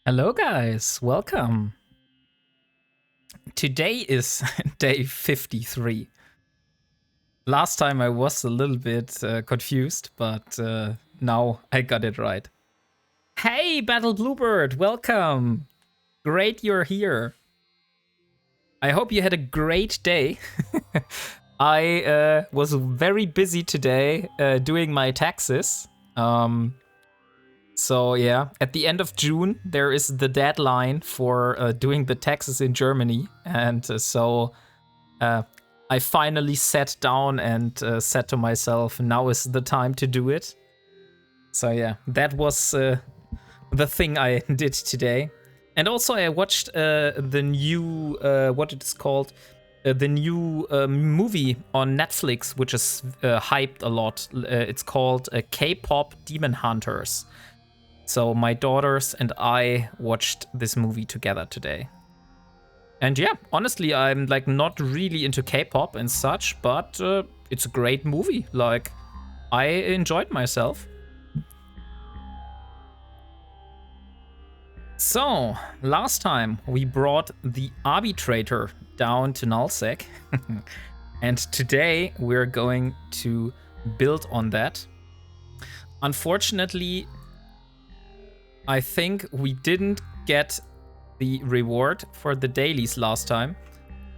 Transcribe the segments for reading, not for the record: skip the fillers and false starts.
Hello guys, welcome. Today is day 53. Last time I was a little bit confused, but now I got it right. Hey Battle Bluebird, welcome. Great you're here. I hope you had a great day. I was very busy today doing my taxes. So yeah, at the end of June, there is the deadline for doing the taxes in Germany. And so I finally sat down and said to myself, now is the time to do it. So yeah, that was the thing I did today. And also I watched the new, what it is called, the new movie on Netflix, which is hyped a lot. It's called K-pop Demon Hunters. So my daughters and I watched this movie together today. And yeah, honestly, I'm like not really into K-pop and such, but it's a great movie. Like, I enjoyed myself. So, last time we brought the arbitrator down to nullsec. And today we're going to build on that. Unfortunately, I think we didn't get the reward for the dailies last time.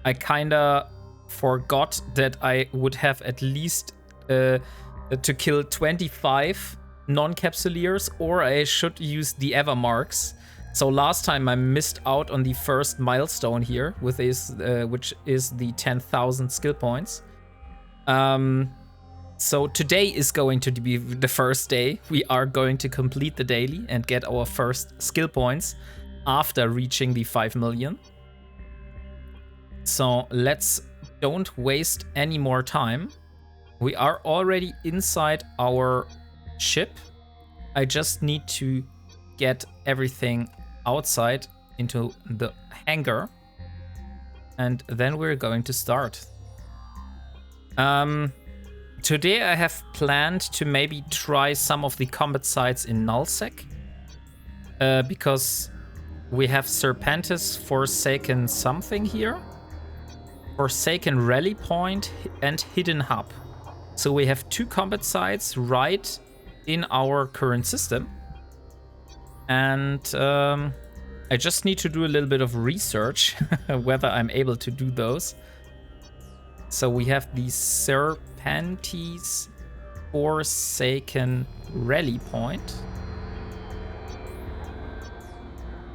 I kinda forgot that I would have at least to kill 25 non-capsuleers, or I should use the ever marks. So last time I missed out on the first milestone here, with this, which is the 10,000 skill points. So today is going to be the first day. We are going to complete the daily and get our first skill points after reaching the 5 million. So let's don't waste any more time. We are already inside our ship. I just need to get everything outside into the hangar. And then we're going to start. Today I have planned to maybe try some of the combat sites in nullsec. Because we have Serpentis, Forsaken something here. Forsaken Rally Point and Hidden Hub. So we have two combat sites right in our current system. And I just need to do a little bit of research whether I'm able to do those. So we have the Serpentis Forsaken Rally Point.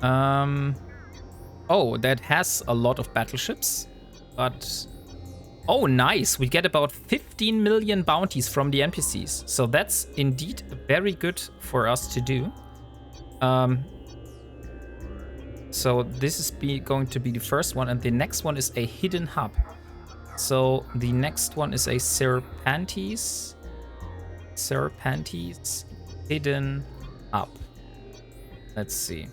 Oh, that has a lot of battleships, but oh, nice. We get about 15 million bounties from the NPCs. So that's indeed very good for us to do. So this is going to be the first one, and the next one is a hidden hub. So the next one is a Serpentis hidden hub. Let's see.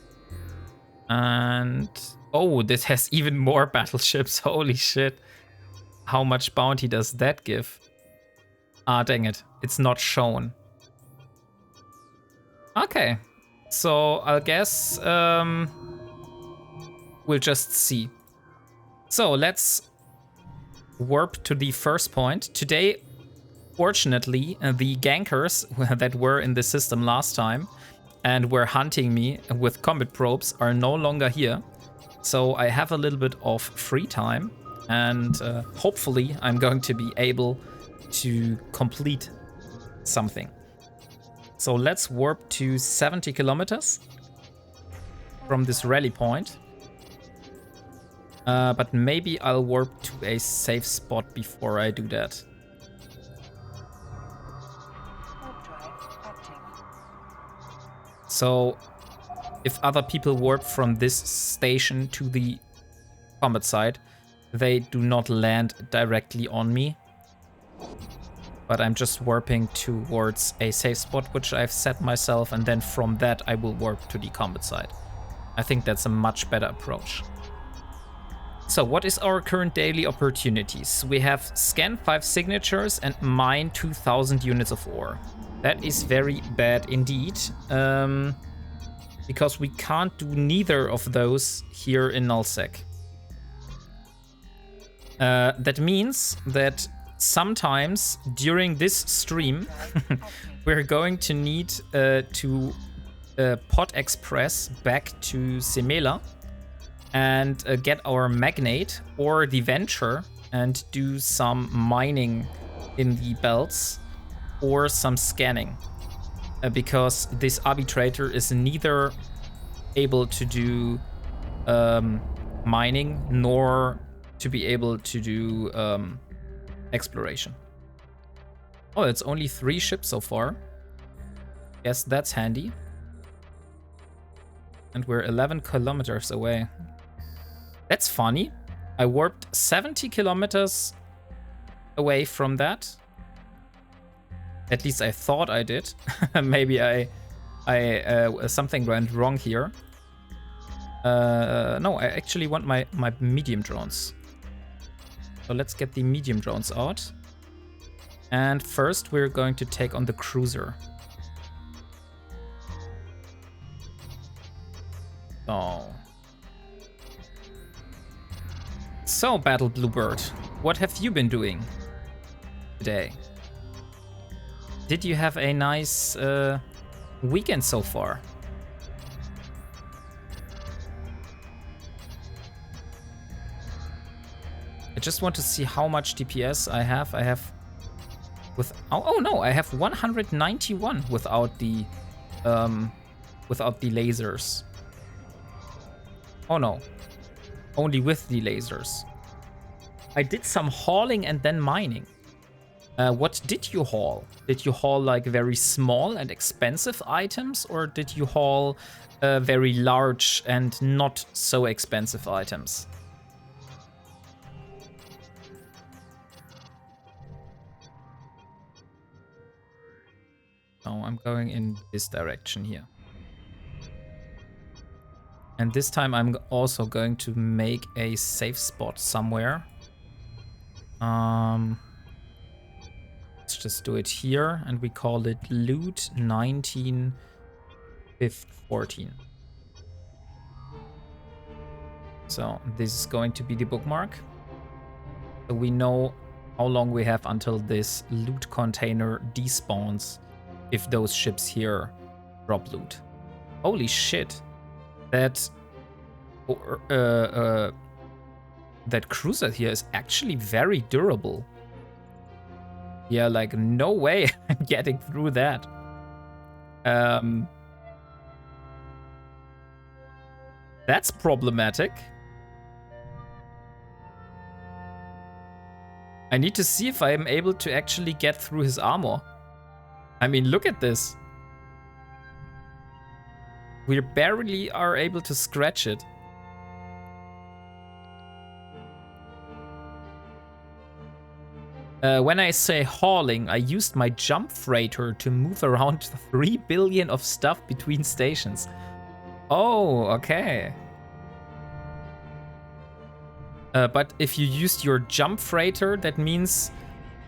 And oh, this has even more battleships. Holy shit. How much bounty does that give? Ah, dang it. It's not shown. Okay. So I guess we'll just see. So let's warp to the first point. Today, fortunately, the gankers that were in the system last time and were hunting me with combat probes are no longer here. So I have a little bit of free time, and hopefully I'm going to be able to complete something. So let's warp to 70 kilometers from this rally point. But maybe I'll warp to a safe spot before I do that. So if other people warp from this station to the combat site, they do not land directly on me. But I'm just warping towards a safe spot, which I've set myself, and then from that I will warp to the combat site. I think that's a much better approach. So what is our current daily opportunities? We have scan 5 signatures and mine 2,000 units of ore. That is very bad indeed. because we can't do neither of those here in nullsec. That means that sometimes during this stream we're going to need to pod express back to Semela and get our magnate or the venture and do some mining in the belts or some scanning, because this arbitrator is neither able to do mining nor to be able to do exploration. Oh, it's only 3 ships so far. Guess that's handy. And we're 11 kilometers away. That's funny. I warped 70 kilometers away from that. At least I thought I did. Maybe I something went wrong here. No, I actually want my medium drones. So let's get the medium drones out. And first we're going to take on the cruiser. So, Battle Bluebird, what have you been doing today? Did you have a nice weekend so far? I just want to see how much DPS I have. I have oh no, I have 191 without the lasers. Oh no, only with the lasers. I did some hauling and then mining. What did you haul? Did you haul like very small and expensive items, or did you haul very large and not so expensive items? Oh, I'm going in this direction here. And this time I'm also going to make a safe spot somewhere. Let's just do it here, and we call it Loot 1914. So this is going to be the bookmark. So we know how long we have until this loot container despawns if those ships here drop loot. Holy shit. That cruiser here is actually very durable. Yeah, like no way I'm getting through that. That's problematic. I need to see if I am able to actually get through his armor. I mean, look at this. We barely are able to scratch it. When I say hauling, I used my jump freighter to move around 3 billion of stuff between stations. Oh, okay. But if you used your jump freighter, that means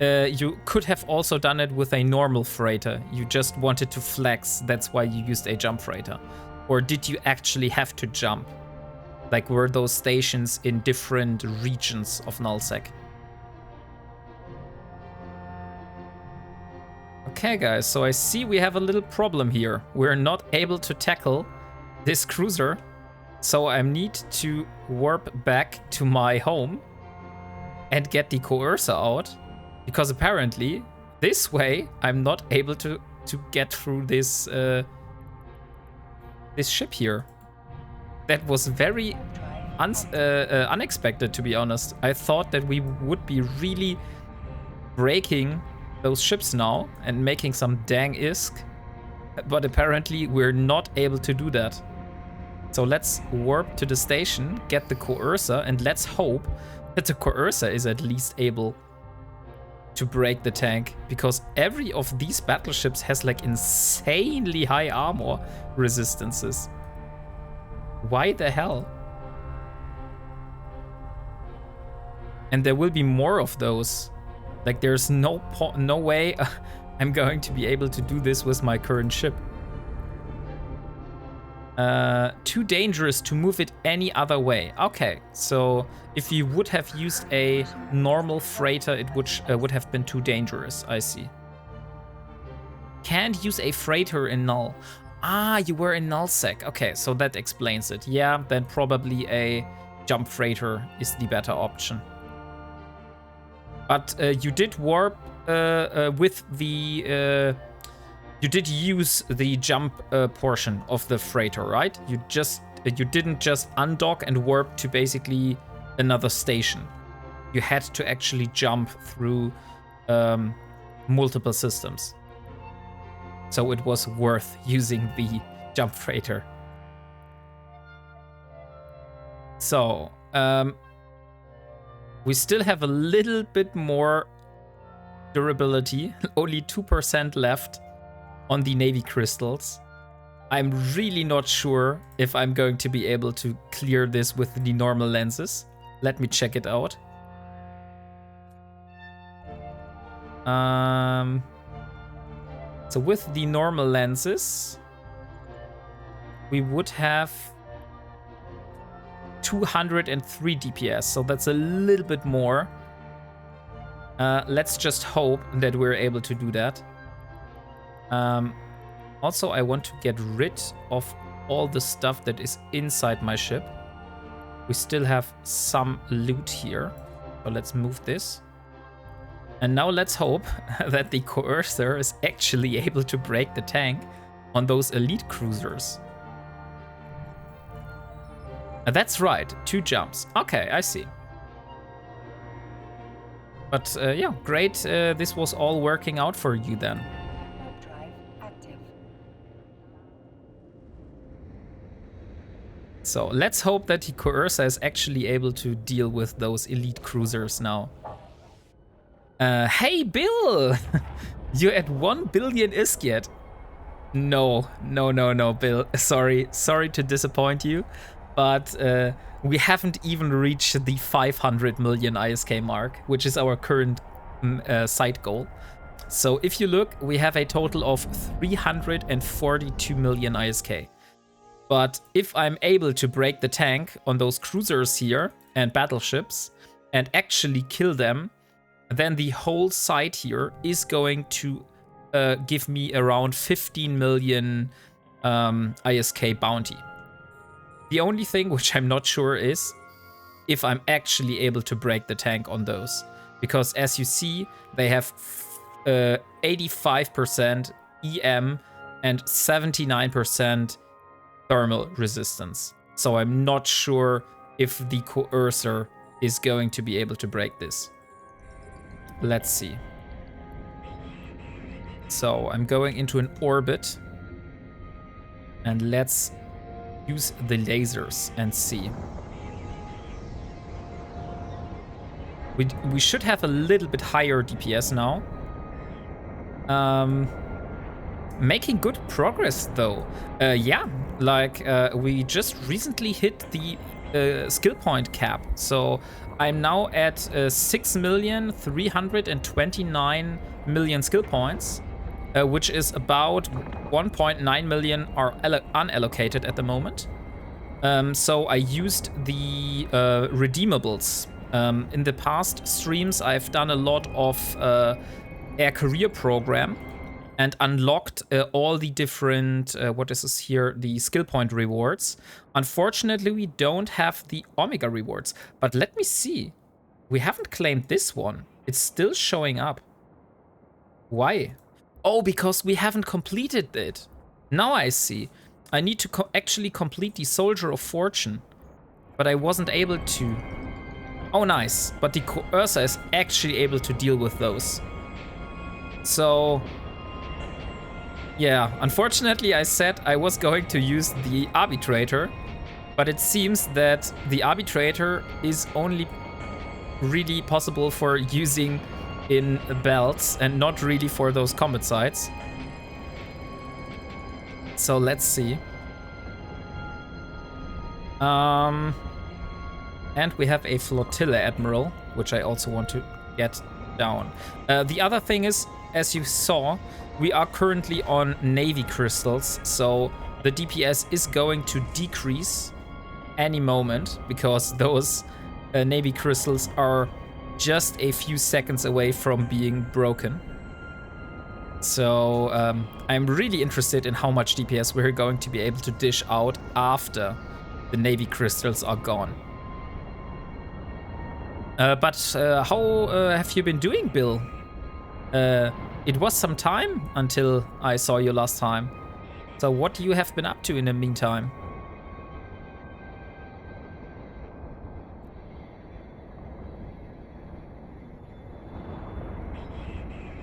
you could have also done it with a normal freighter. You just wanted to flex, that's why you used a jump freighter. Or did you actually have to jump? Like, were those stations in different regions of nullsec? Okay, guys, so I see we have a little problem here. We're not able to tackle this cruiser, so I need to warp back to my home and get the coercer out, because apparently this way I'm not able to get through this this ship here. That was very unexpected, to be honest. I thought that we would be really breaking those ships now and making some dang isk, but apparently we're not able to do that. So let's warp to the station, get the coercer, and let's hope that the coercer is at least able to break the tank, because every of these battleships has like insanely high armor resistances. Why the hell? And there will be more of those. Like, there's no way I'm going to be able to do this with my current ship. Too dangerous to move it any other way. Okay, so if you would have used a normal freighter, it would have been too dangerous. I see. Can't use a freighter in null. Ah, you were in nullsec. Okay, so that explains it. Yeah, then probably a jump freighter is the better option. But you did warp with the... you did use the jump portion of the freighter, right? You didn't just undock and warp to basically another station. You had to actually jump through multiple systems. So it was worth using the jump freighter. So, we still have a little bit more durability, only 2% left on the Navy crystals. I'm really not sure if I'm going to be able to clear this with the normal lenses. Let me check it out. So with the normal lenses, we would have 203 DPS, so that's a little bit more. Let's just hope that we're able to do that. Also, I want to get rid of all the stuff that is inside my ship. We still have some loot here, so let's move this. And now let's hope that the coercer is actually able to break the tank on those elite cruisers. That's right, 2 jumps. Okay, I see. But yeah, great. This was all working out for you then. So let's hope that the coercer is actually able to deal with those elite cruisers now. Hey, Bill! You're at 1 billion ISK yet. No, Bill. Sorry to disappoint you. But we haven't even reached the 500 million ISK mark, which is our current side goal. So if you look, we have a total of 342 million ISK. But if I'm able to break the tank on those cruisers here and battleships and actually kill them, then the whole site here is going to give me around 15 million ISK bounty. The only thing which I'm not sure is if I'm actually able to break the tank on those. Because as you see, they have 85% EM and 79% thermal resistance. So I'm not sure if the coercer is going to be able to break this. Let's see. So I'm going into an orbit. And let's use the lasers and see. We should have a little bit higher DPS now. Making good progress though. Yeah, like we just recently hit the skill point cap. So I'm now at 6,329,000,000 skill points, which is about 1.9 million are unallocated at the moment. So I used the redeemables. In the past streams, I've done a lot of Air Career Program and unlocked all the different, what is this here, the skill point rewards. Unfortunately, we don't have the Omega rewards, but let me see. We haven't claimed this one. It's still showing up. Why? Oh, because we haven't completed it. Now I see. I need to actually complete the Soldier of Fortune, but I wasn't able to. Oh, nice. But the Coercer is actually able to deal with those. So, yeah, unfortunately I said I was going to use the Arbitrator, but it seems that the Arbitrator is only really possible for using in belts and not really for those combat sites. So let's see. And we have a Flotilla Admiral, which I also want to get down. The other thing is, as you saw, we are currently on Navy crystals, so the DPS is going to decrease any moment because those Navy crystals are just a few seconds away from being broken. So I'm really interested in how much DPS we're going to be able to dish out after the Navy crystals are gone. But how have you been doing, Bill? It was some time until I saw you last time. So what you have been up to in the meantime?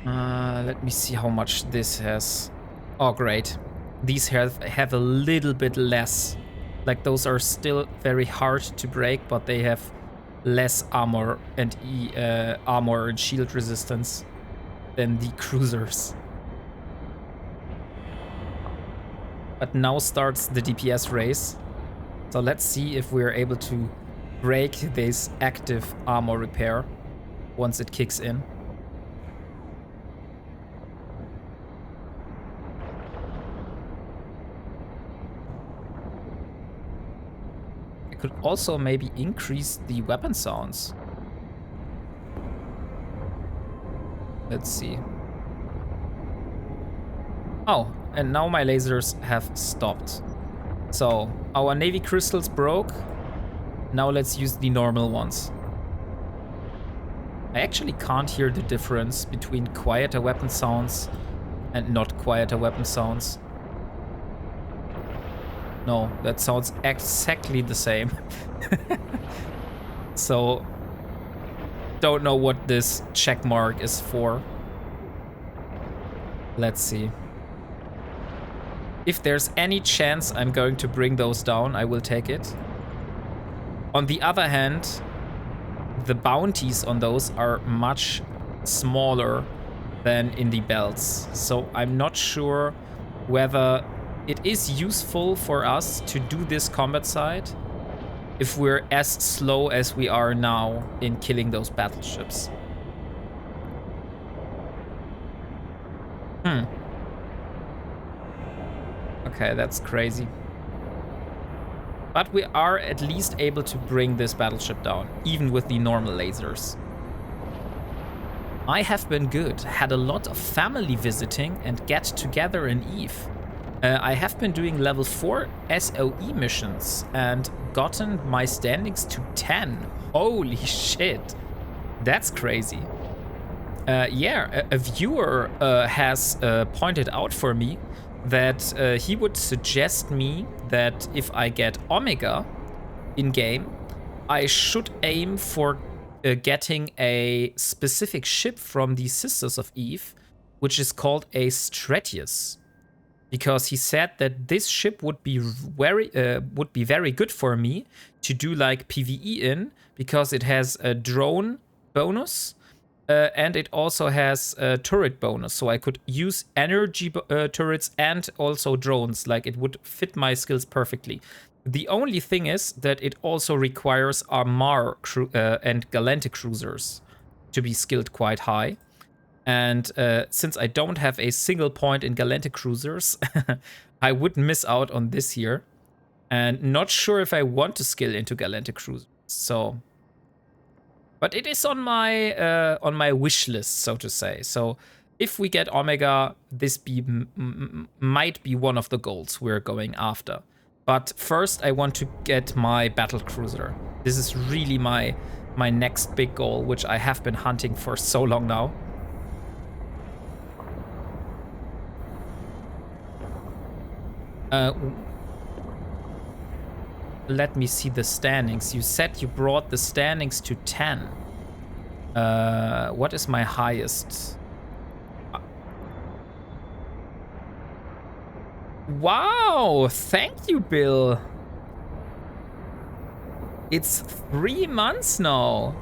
Let me see how much this has. Oh, great. These have a little bit less. Like, those are still very hard to break, but they have less armor and armor and shield resistance than the cruisers. But now starts the DPS race. So let's see if we're able to break this active armor repair once it kicks in. I could also maybe increase the weapon sounds. Let's see. Oh, and now my lasers have stopped. So our Navy crystals broke. Now let's use the normal ones. I actually can't hear the difference between quieter weapon sounds and not quieter weapon sounds. No, that sounds exactly the same. So, don't know what this check mark is for. Let's see. If there's any chance I'm going to bring those down, I will take it. On the other hand, the bounties on those are much smaller than in the belts. So I'm not sure whether it is useful for us to do this combat side if we're as slow as we are now in killing those battleships. Okay, that's crazy. But we are at least able to bring this battleship down, even with the normal lasers. I have been good, had a lot of family visiting and get together in Eve. I have been doing level 4 SOE missions and gotten my standings to 10. Holy shit. That's crazy. A viewer has pointed out for me that he would suggest me that if I get Omega in-game, I should aim for getting a specific ship from the Sisters of Eve, which is called a Stratius. Because he said that this ship would be very good for me to do like PvE in, because it has a drone bonus and it also has a turret bonus. So I could use energy turrets and also drones. Like, it would fit my skills perfectly. The only thing is that it also requires Armar and Galante cruisers to be skilled quite high. And since I don't have a single point in Galante cruisers, I would miss out on this here. And not sure if I want to skill into Galante cruisers. So, but it is on my wish list, so to say. So if we get Omega, this might be one of the goals we're going after. But first, I want to get my battle cruiser. This is really my next big goal, which I have been hunting for so long now. Let me see the standings. You said you brought the standings to 10. What is my highest? Wow, thank you, Bill. It's 3 months now.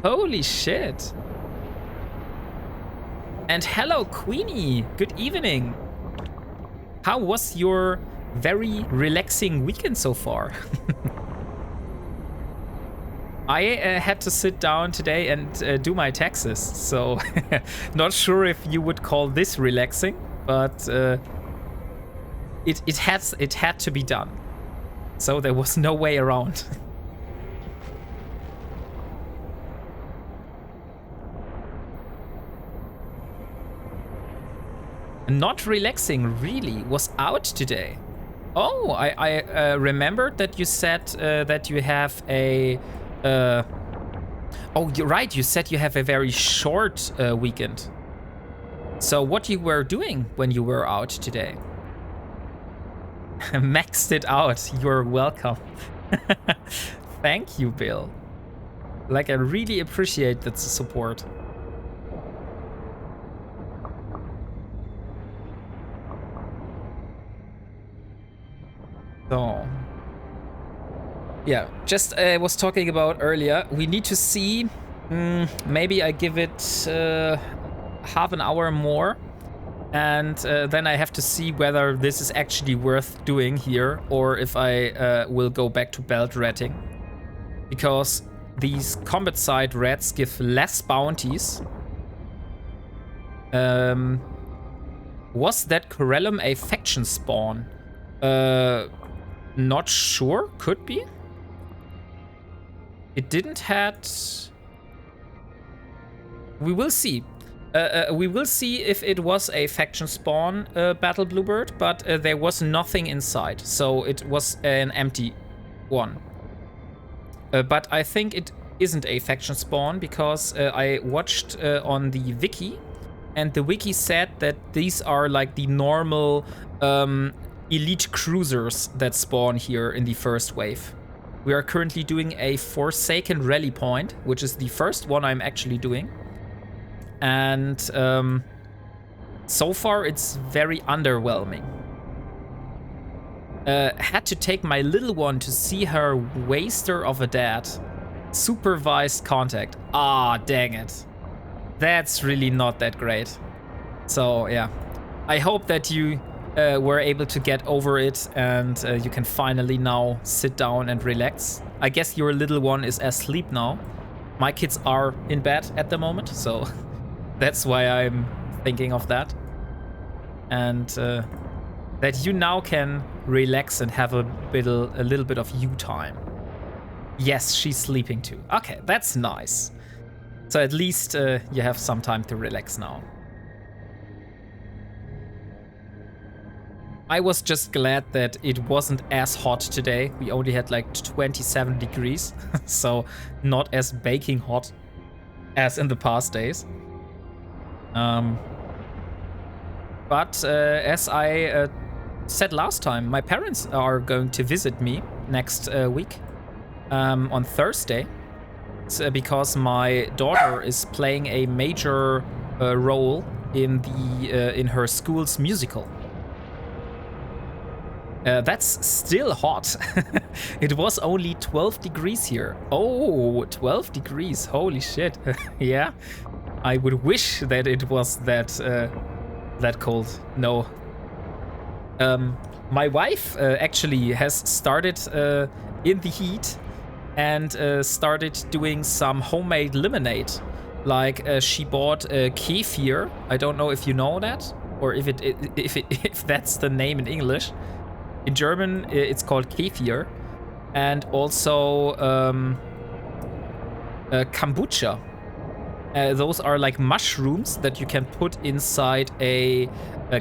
Holy shit. And hello, Queenie. Good evening. How was your very relaxing weekend so far? I had to sit down today and do my taxes, so not sure if you would call this relaxing, but it had to be done. So there was no way around. Not relaxing, really, was out today. Oh, I remembered that you said that you have a... oh, you're right, you said you have a very short weekend. So what you were doing when you were out today? Maxed it out, you're welcome. Thank you, Bill. Like, I really appreciate that support. So, yeah, just was talking about earlier, we need to see, maybe I give it half an hour more, and then I have to see whether this is actually worth doing here, or if I will go back to belt ratting. Because these combat side rats give less bounties. Was that Corellum a faction spawn? Not sure, could be. It didn't had... We will see. We will see if it was a faction spawn battle bluebird, but there was nothing inside, so it was an empty one. But I think it isn't a faction spawn because I watched on the wiki, and the wiki said that these are like the normal elite cruisers that spawn here in the first wave. We are currently doing a Forsaken Rally Point, which is the first one I'm actually doing. And so far it's very underwhelming. Had to take my little one to see her waster of a dad. Supervised contact. Ah, dang it. That's really not that great. So yeah, I hope that you were able to get over it and you can finally now sit down and relax. I guess your little one is asleep now. My kids are in bed at the moment, so that's why I'm thinking of that. And that you now can relax and have a little bit of you time. Yes, she's sleeping too. Okay, that's nice. So at least you have some time to relax now. I was just glad that it wasn't as hot today. We only had like 27 degrees, so not as baking hot as in the past days. But as I said last time, my parents are going to visit me next week on Thursday. It's because my daughter is playing a major role in her school's musical. That's still hot. It was only 12 degrees here. Oh, 12 degrees. Holy shit. Yeah. I would wish that it was that cold. No. My wife actually has started in the heat and started doing some homemade lemonade. Like she bought kefir. I don't know if you know that or if that's the name in English. In German, it's called kefir, and also kombucha. Those are like mushrooms that you can put inside a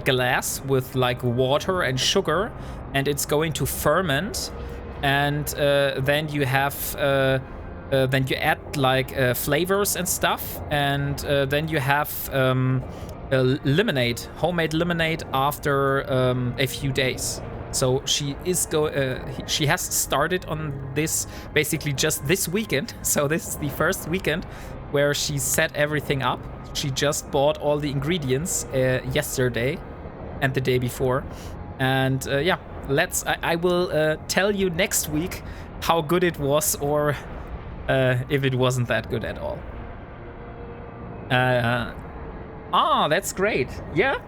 glass with like water and sugar, and it's going to ferment. And then you have, then you add like flavors and stuff, and then you have lemonade, homemade lemonade after a few days. So she has started on this basically just this weekend. So this is the first weekend where she set everything up. She just bought all the ingredients yesterday and the day before. And yeah, I will tell you next week how good it was or if it wasn't that good at all. That's great. Yeah,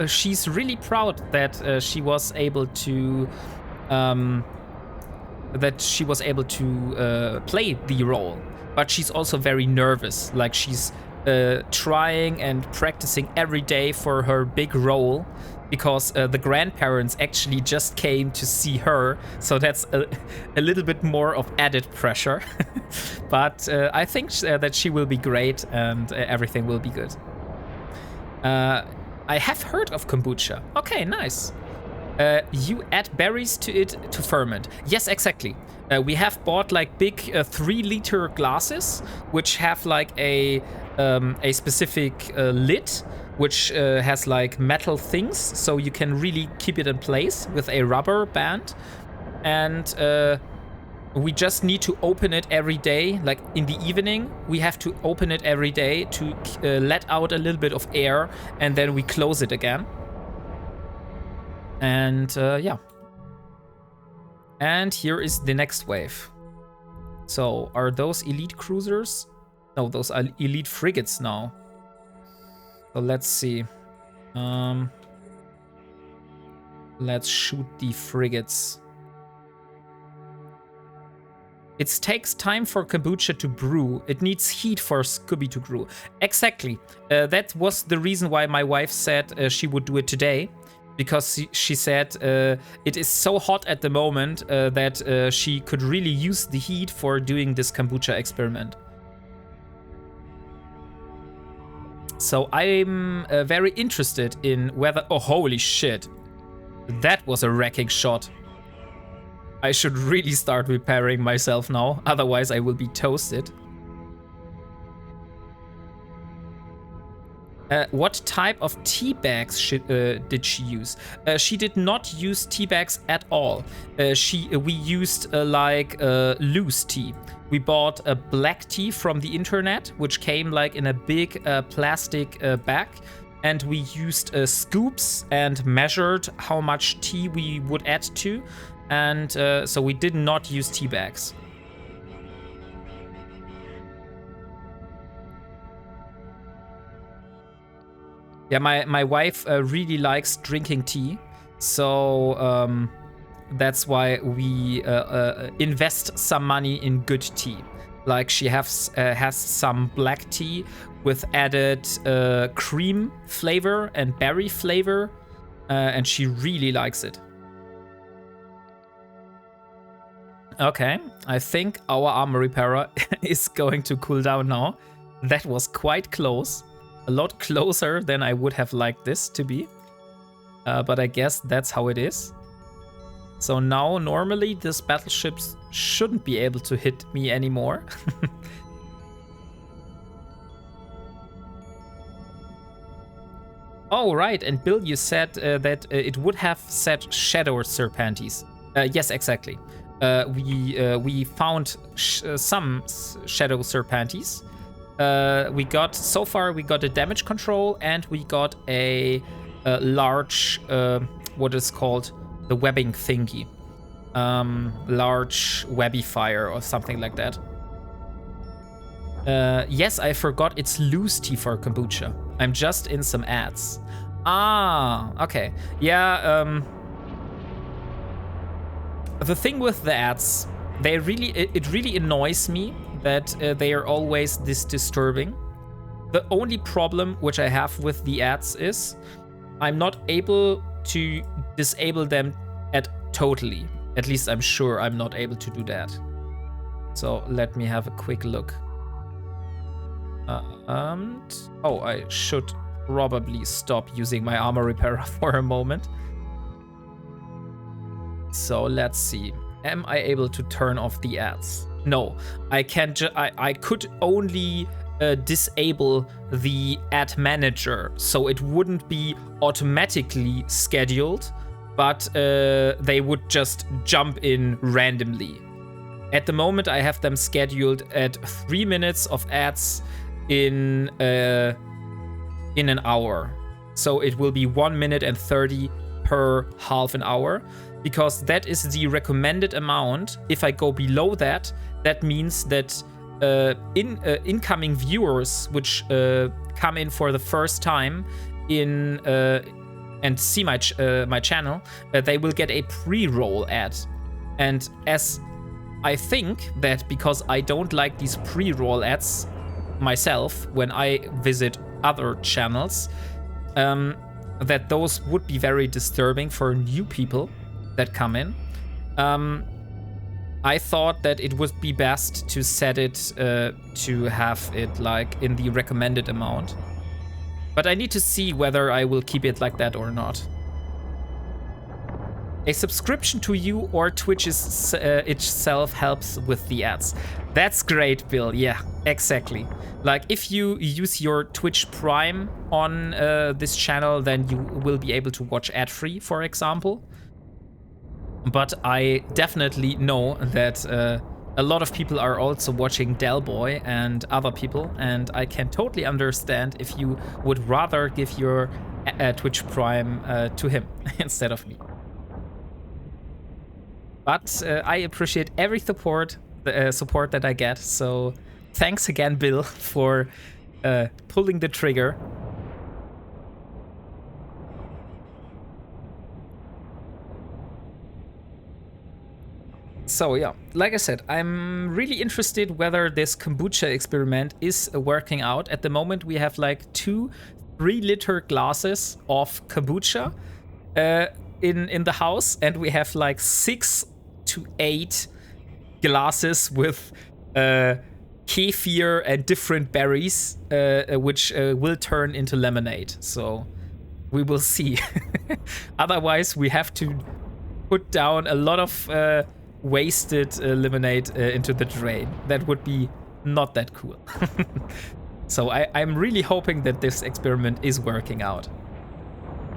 she's really proud that she was able to play the role. But she's also very nervous. Like she's trying and practicing every day for her big role. because the grandparents actually just came to see her, so that's a little bit more of added pressure. But I think that she will be great and everything will be good. I have heard of kombucha. Okay, nice. You add berries to it to ferment. Yes, exactly. We have bought like big 3-liter glasses, which have like a specific lid, which has like metal things, so you can really keep it in place with a rubber band. And we just need to open it every day. Like in the evening, we have to open it every day to let out a little bit of air, and then we close it again. And yeah. And here is the next wave. So are those elite cruisers? No, those are elite frigates now. So let's see. Let's shoot the frigates. It takes time for kombucha to brew. It needs heat for Scooby to brew. Exactly. That was the reason why my wife said she would do it today. Because she said it is so hot at the moment that she could really use the heat for doing this kombucha experiment. So I'm very interested in whether... Oh, holy shit. That was a wrecking shot. I should really start repairing myself now, otherwise I will be toasted. What type of tea bags did she use? She did not use tea bags at all. We used loose tea. We bought a black tea from the internet, which came like in a big plastic bag, and we used scoops and measured how much tea we would add to, and so we did not use tea bags. Yeah, my wife really likes drinking tea, so that's why we invest some money in good tea. Like she has some black tea with added cream flavor and berry flavor, and she really likes it. Okay, I think our armor repairer is going to cool down now. That was quite close. A lot closer than I would have liked this to be. But I guess that's how it is. So now, normally, this battleship shouldn't be able to hit me anymore. Oh, right. And Bill, you said that it would have said Shadow Serpentis. Yes, exactly. We found some Shadow Serpentis. So far we got a damage control, and we got a large, what is called the webbing thingy. Large webifier or something like that. Yes, I forgot it's loose tea for kombucha. I'm just in some ads. Ah, okay. Yeah, the thing with the ads, it really annoys me that they are always this disturbing. The only problem which I have with the ads is I'm not able to disable them totally. At least I'm sure I'm not able to do that. So let me have a quick look. Oh, I should probably stop using my armor repairer for a moment. So let's see. Am I able to turn off the ads? No, I can't. I could only disable the ad manager, so it wouldn't be automatically scheduled, but they would just jump in randomly. At the moment, I have them scheduled at 3 minutes of ads in an hour. So it will be 1 minute and 30 per half an hour, because that is the recommended amount. If I go below that, that means that incoming viewers which come in for the first time and see my channel, they will get a pre-roll ad. And as I think that because I don't like these pre-roll ads myself when I visit other channels, that those would be very disturbing for new people that come in. I thought that it would be best to set it to have it like in the recommended amount. But I need to see whether I will keep it like that or not. A subscription to you or Twitch itself helps with the ads. That's great, Bill. Yeah, exactly. Like if you use your Twitch Prime on this channel, then you will be able to watch ad-free, for example. But I definitely know that a lot of people are also watching Del Boy and other people, and I can totally understand if you would rather give your Twitch Prime to him instead of me. But I appreciate every support that I get. So thanks again, Bill, for pulling the trigger. So yeah, like I said, I'm really interested whether this kombucha experiment is working out. At the moment, we have like 2 3-liter glasses of kombucha in the house, and we have like 6 to 8 glasses with kefir and different berries, which will turn into lemonade. So we will see. Otherwise, we have to put down a lot of wasted lemonade into the drain. That would be not that cool. So I'm really hoping that this experiment is working out.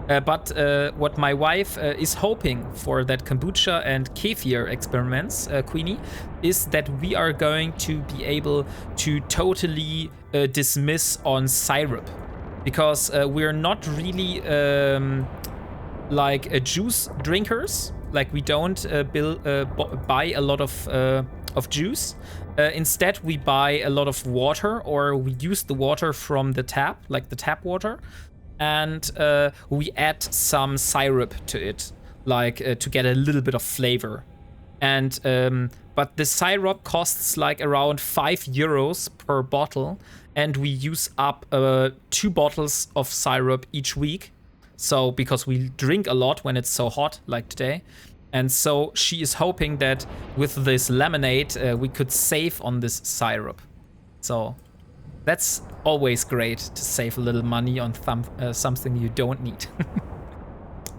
But what my wife is hoping for that kombucha and kefir experiments, Queenie, is that we are going to be able to totally dismiss on syrup. Because we're not really like juice drinkers. Like we don't buy a lot of juice. Instead, we buy a lot of water, or we use the water from the tap, like the tap water. And we add some syrup to it, like to get a little bit of flavor. And but the syrup costs like around €5 per bottle, and we use up 2 bottles of syrup each week. So because we drink a lot when it's so hot, like today. And so she is hoping that with this lemonade, we could save on this syrup. So that's always great to save a little money on something you don't need.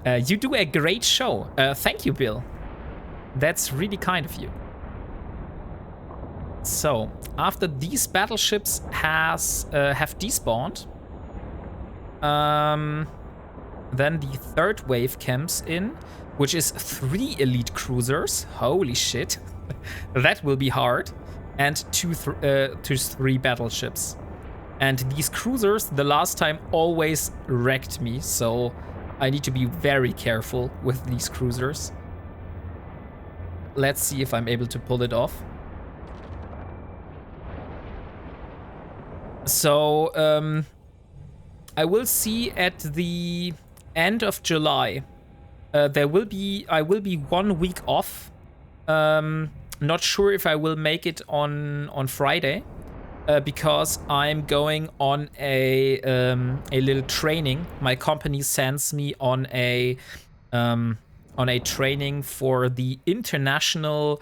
You do a great show. Thank you, Bill. That's really kind of you. So, after these battleships have despawned, then the third wave comes in, which is 3 elite cruisers. Holy shit. That will be hard. And 2 to 3 battleships. And these cruisers, the last time, always wrecked me, so I need to be very careful with these cruisers. Let's see if I'm able to pull it off. So, I will see at the end of July. I will be 1 week off. Not sure if I will make it on Friday, because I'm going on a little training. My company sends me on a training for the International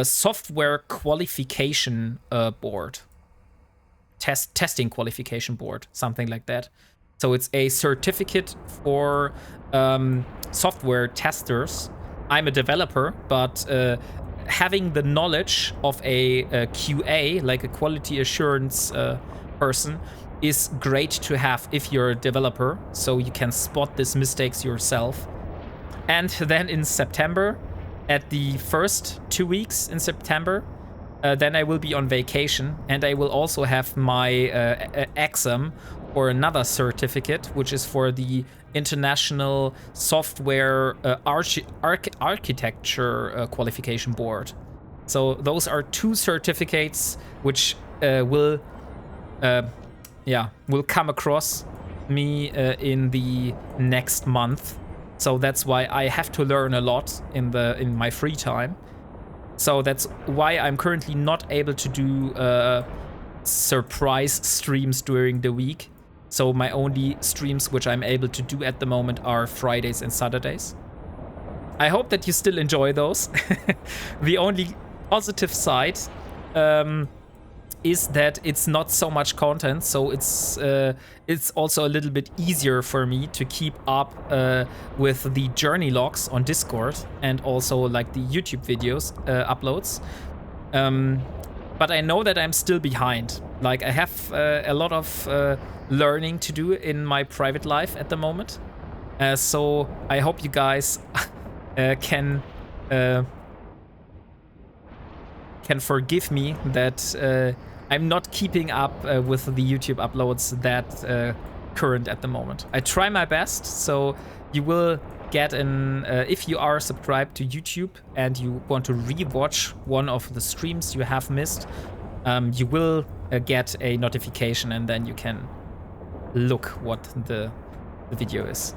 Software Qualification Board, testing qualification board, something like that. So it's a certificate for software testers. I'm a developer, but having the knowledge of a QA, like a quality assurance person, is great to have if you're a developer, so you can spot these mistakes yourself. And then in September, at the first 2 weeks in September, then I will be on vacation, and I will also have my exam or another certificate, which is for the International Software Architecture Qualification Board. So those are 2 certificates which will come across me in the next month. So that's why I have to learn a lot in my free time. So that's why I'm currently not able to do surprise streams during the week. So my only streams which I'm able to do at the moment are Fridays and Saturdays. I hope that you still enjoy those. The only positive side is that it's not so much content, so it's also a little bit easier for me to keep up with the journey logs on Discord and also like the YouTube videos uploads. But I know that I'm still behind. Like I have a lot of learning to do in my private life at the moment. So I hope you guys can forgive me that I'm not keeping up with the YouTube uploads that current at the moment. I try my best, so you will get an if you are subscribed to YouTube and you want to rewatch one of the streams you have missed, you will get a notification and then you can look what the video is.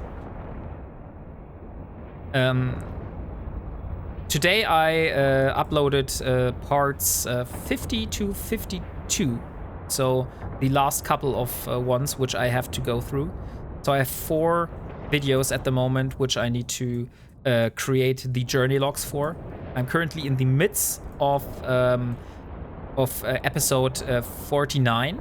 Today I uploaded parts 50 to 52, so the last couple of ones which I have to go through. So I have 4 videos at the moment which I need to create the journey logs for. I'm currently in the midst of episode 49.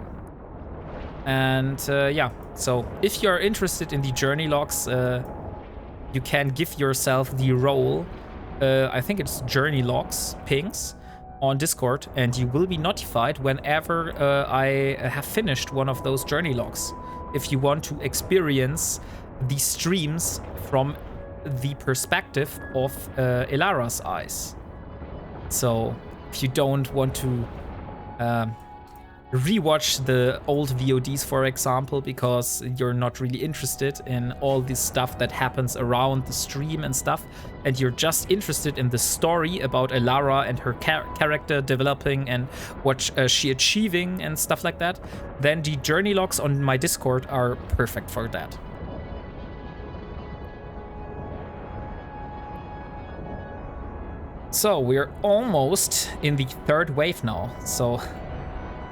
And yeah, so if you're interested in the journey logs, you can give yourself the role, I think it's journey logs, pings, on Discord, and you will be notified whenever I have finished one of those journey logs. If you want to experience the streams from the perspective of Elara's eyes. So if you don't want to rewatch the old VODs, for example, because you're not really interested in all this stuff that happens around the stream and stuff, and you're just interested in the story about Elara and her character developing and what she achieving and stuff like that, then the journey logs on my Discord are perfect for that. So we're almost in the 3rd wave now, so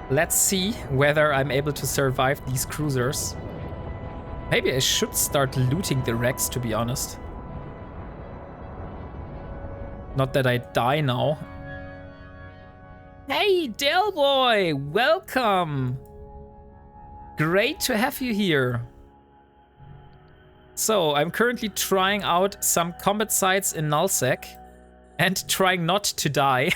let's see whether I'm able to survive these cruisers. Maybe I should start looting the wrecks, to be honest. Not that I die now. Hey, Del Boy, welcome! Great to have you here. So, I'm currently trying out some combat sites in Nullsec and trying not to die.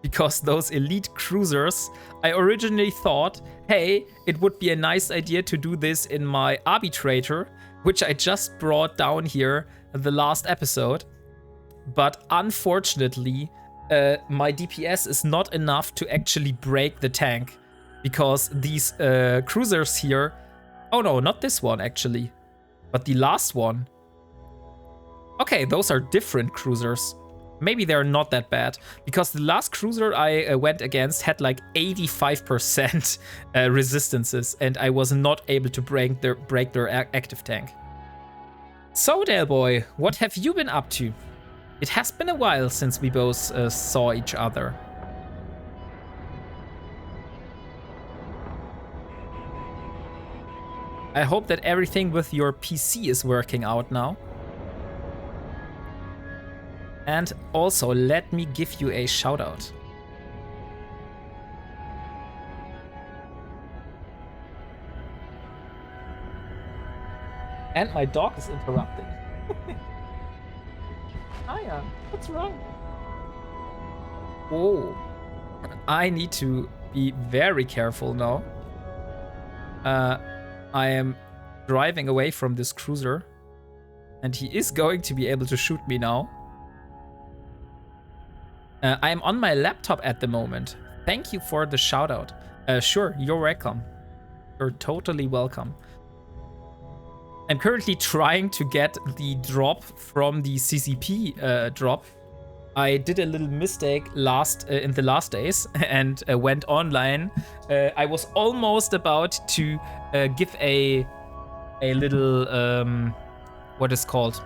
Because those elite cruisers, I originally thought, hey, it would be a nice idea to do this in my arbitrator, which I just brought down here in the last episode. But unfortunately, my DPS is not enough to actually break the tank, because these cruisers here, oh no, not this one actually, but the last one. Okay, those are different cruisers. Maybe they're not that bad, because the last cruiser I went against had like 85% resistances, and I was not able to break their active tank. So, Del Boy, what have you been up to? It has been a while since we both saw each other. I hope that everything with your PC is working out now. And also, let me give you a shout out. And my dog is interrupting. Hiya, what's wrong? Oh, I need to be very careful now. I am driving away from this cruiser, and he is going to be able to shoot me now. I'm on my laptop at the moment. Thank you for the shout out. Sure, you're welcome. You're totally welcome. I'm currently trying to get the drop from the CCP drop. I did a little mistake in the last days and went online. I was almost about to give a little what is called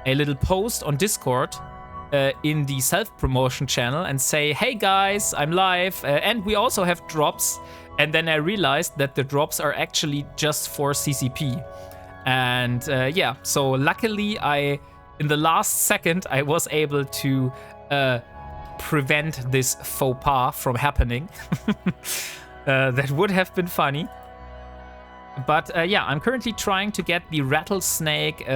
a little post on Discord in the self-promotion channel and say, hey guys, I'm live, and we also have drops. And then I realized that the drops are actually just for CCP. And yeah, so luckily in the last second, I was able to prevent this faux pas from happening. That would have been funny. But yeah, I'm currently trying to get the rattlesnake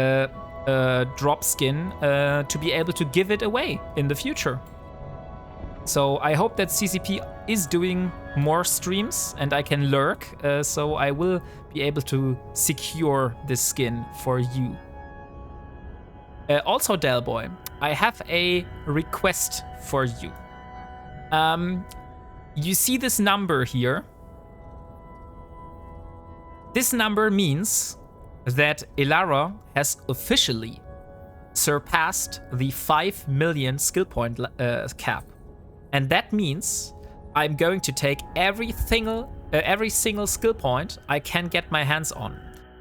drop skin to be able to give it away in the future. So I hope that CCP is doing more streams and I can lurk, so I will be able to secure this skin for you. Also, Delboy, I have a request for you. You see this number here? This number means that Elara has officially surpassed the 5 million skill point cap. And that means I'm going to take every single skill point I can get my hands on.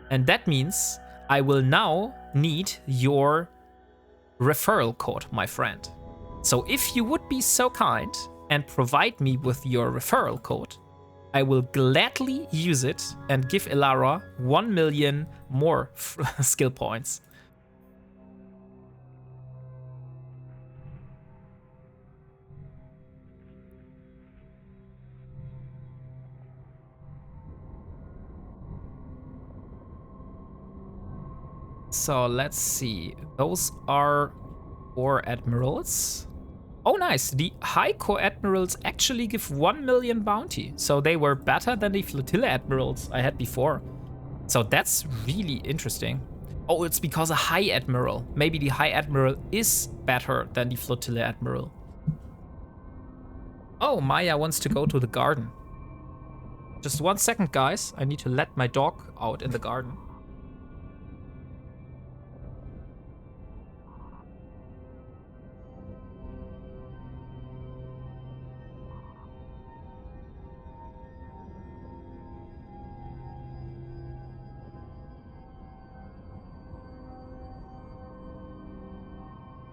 And that means I will now need your referral code, my friend. So if you would be so kind and provide me with your referral code, I will gladly use it and give Elara 1 million more skill points. So let's see. Those are 4 admirals. Oh, nice. The high core admirals actually give 1 million bounty. So they were better than the flotilla admirals I had before. So that's really interesting. Oh, it's because a high admiral. Maybe the high admiral is better than the flotilla admiral. Oh, Maya wants to go to the garden. Just 1 second, guys. I need to let my dog out in the garden.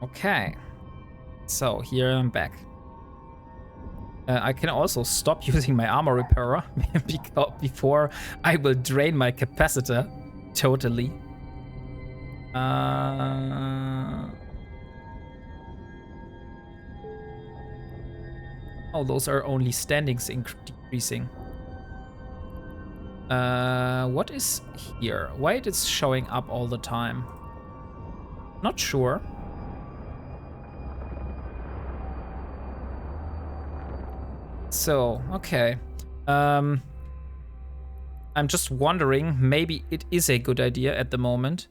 Okay, so here I'm back. I can also stop using my armor repairer before I will drain my capacitor totally. Oh, those are only standings decreasing. What is here? Why it is showing up all the time? Not sure. So, okay. I'm just wondering, maybe it is a good idea at the moment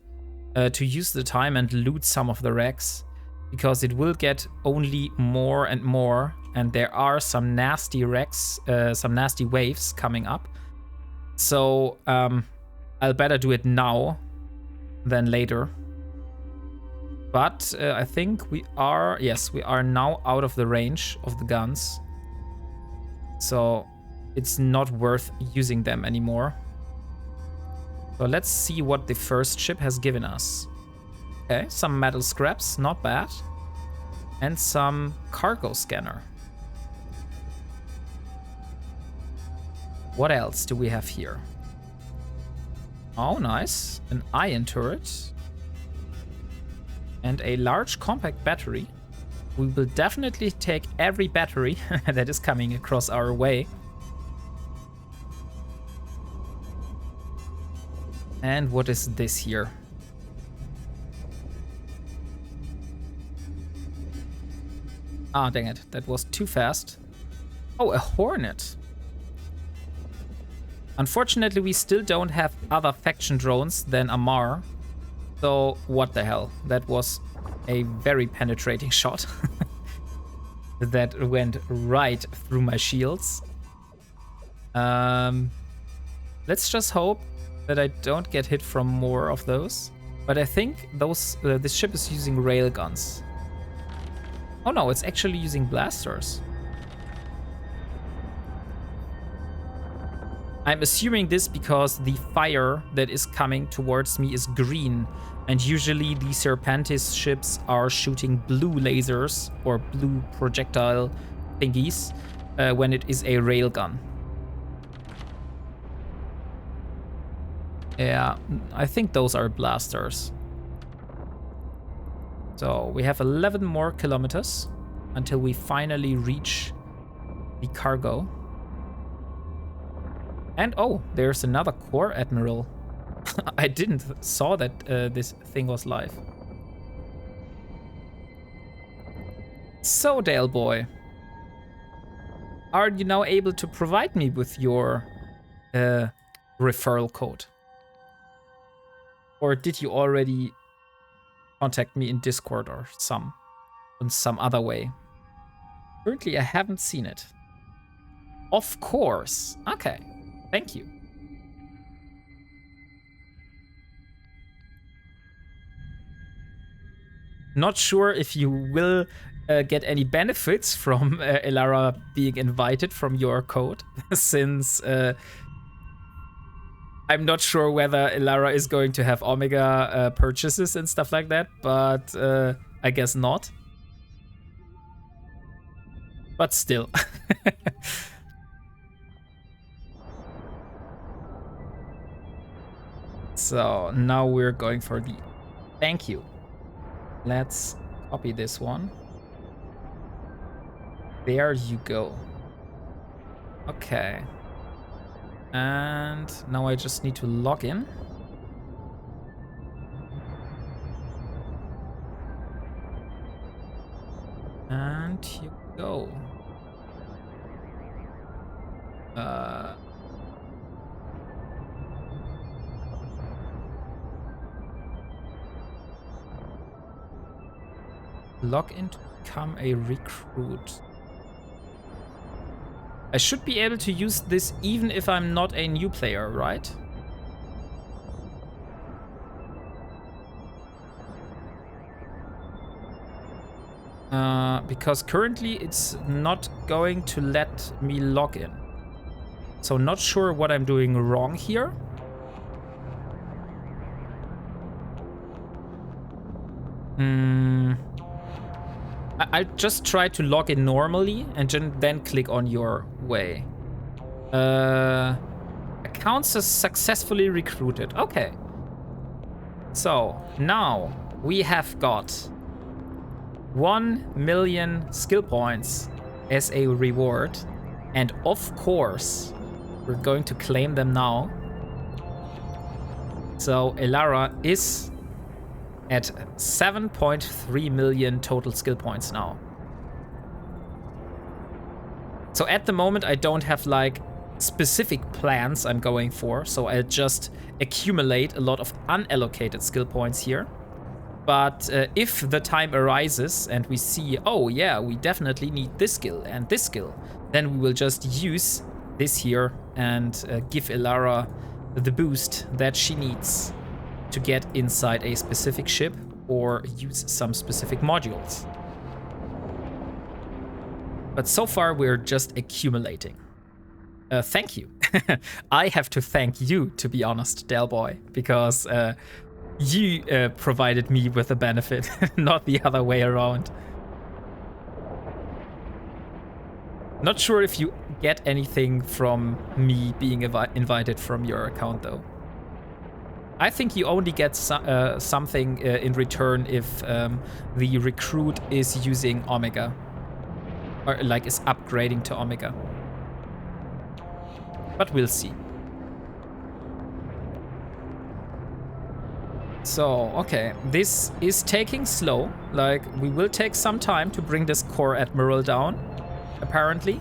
to use the time and loot some of the wrecks, because it will get only more and more, and there are some nasty wrecks, some nasty waves coming up. So, I'll better do it now than later. But I think we are now out of the range of the guns. So it's not worth using them anymore. So let's see what the first ship has given us. Okay, some metal scraps, not bad. And some cargo scanner. What else do we have here? Oh, nice. An ion turret. And a large compact battery. We will definitely take every battery that is coming across our way. And what is this here? Ah, dang it. That was too fast. Oh, a Hornet. Unfortunately, we still don't have other faction drones than Amar. So, what the hell? That was a very penetrating shot. That went right through my shields. Let's just hope that I don't get hit from more of those. But I think this ship is using railguns. Oh no, it's actually using blasters. I'm assuming this because the fire that is coming towards me is green, and usually the Serpentis ships are shooting blue lasers or blue projectile thingies when it is a railgun. Yeah, I think those are blasters. So we have 11 more kilometers until we finally reach the cargo. And oh, there's another core admiral. I didn't saw that this thing was live. So Dale boy, are you now able to provide me with your referral code? Or did you already contact me in Discord or in some other way? Currently, I haven't seen it. Of course. Okay. Thank you. Not sure if you will get any benefits from Elara being invited from your code, since I'm not sure whether Elara is going to have Omega purchases and stuff like that, but I guess not. But still. So now we're going for the thank you. Let's copy this one. There you go. Okay. And now I just need to log in. And here we go. Log in to become a recruit. I should be able to use this even if I'm not a new player, right? Because currently it's not going to let me log in. So not sure what I'm doing wrong here. I just try to log in normally and then click on your way. Accounts are successfully recruited. Okay. So now we have got 1 million skill points as a reward. And of course, we're going to claim them now. So Elara is at 7.3 million total skill points now. So at the moment, I don't have like specific plans I'm going for. So I'll just accumulate a lot of unallocated skill points here. But if the time arises and we see, oh yeah, we definitely need this skill and this skill, then we will just use this here and give Elara the boost that she needs to get inside a specific ship or use some specific modules. But so far we're just accumulating. Thank you. I have to thank you, to be honest, Delboy, because you provided me with a benefit, not the other way around. Not sure if you get anything from me being invited from your account though. I think you only get something in return if the recruit is using Omega. Or like is upgrading to Omega. But we'll see. So, okay, this is taking slow. Like, we will take some time to bring this core admiral down, apparently.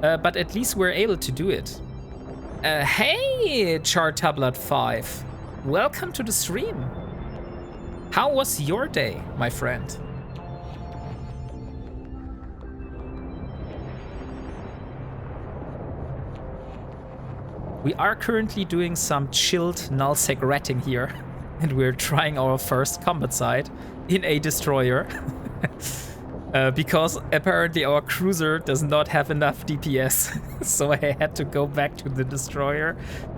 But at least we're able to do it. Hey, Chartablet 5. Welcome to the stream. How was your day, my friend? We are currently doing some chilled nullsec ratting here, and we're trying our first combat site in a destroyer. Because apparently our cruiser does not have enough DPS. So I had to go back to the destroyer,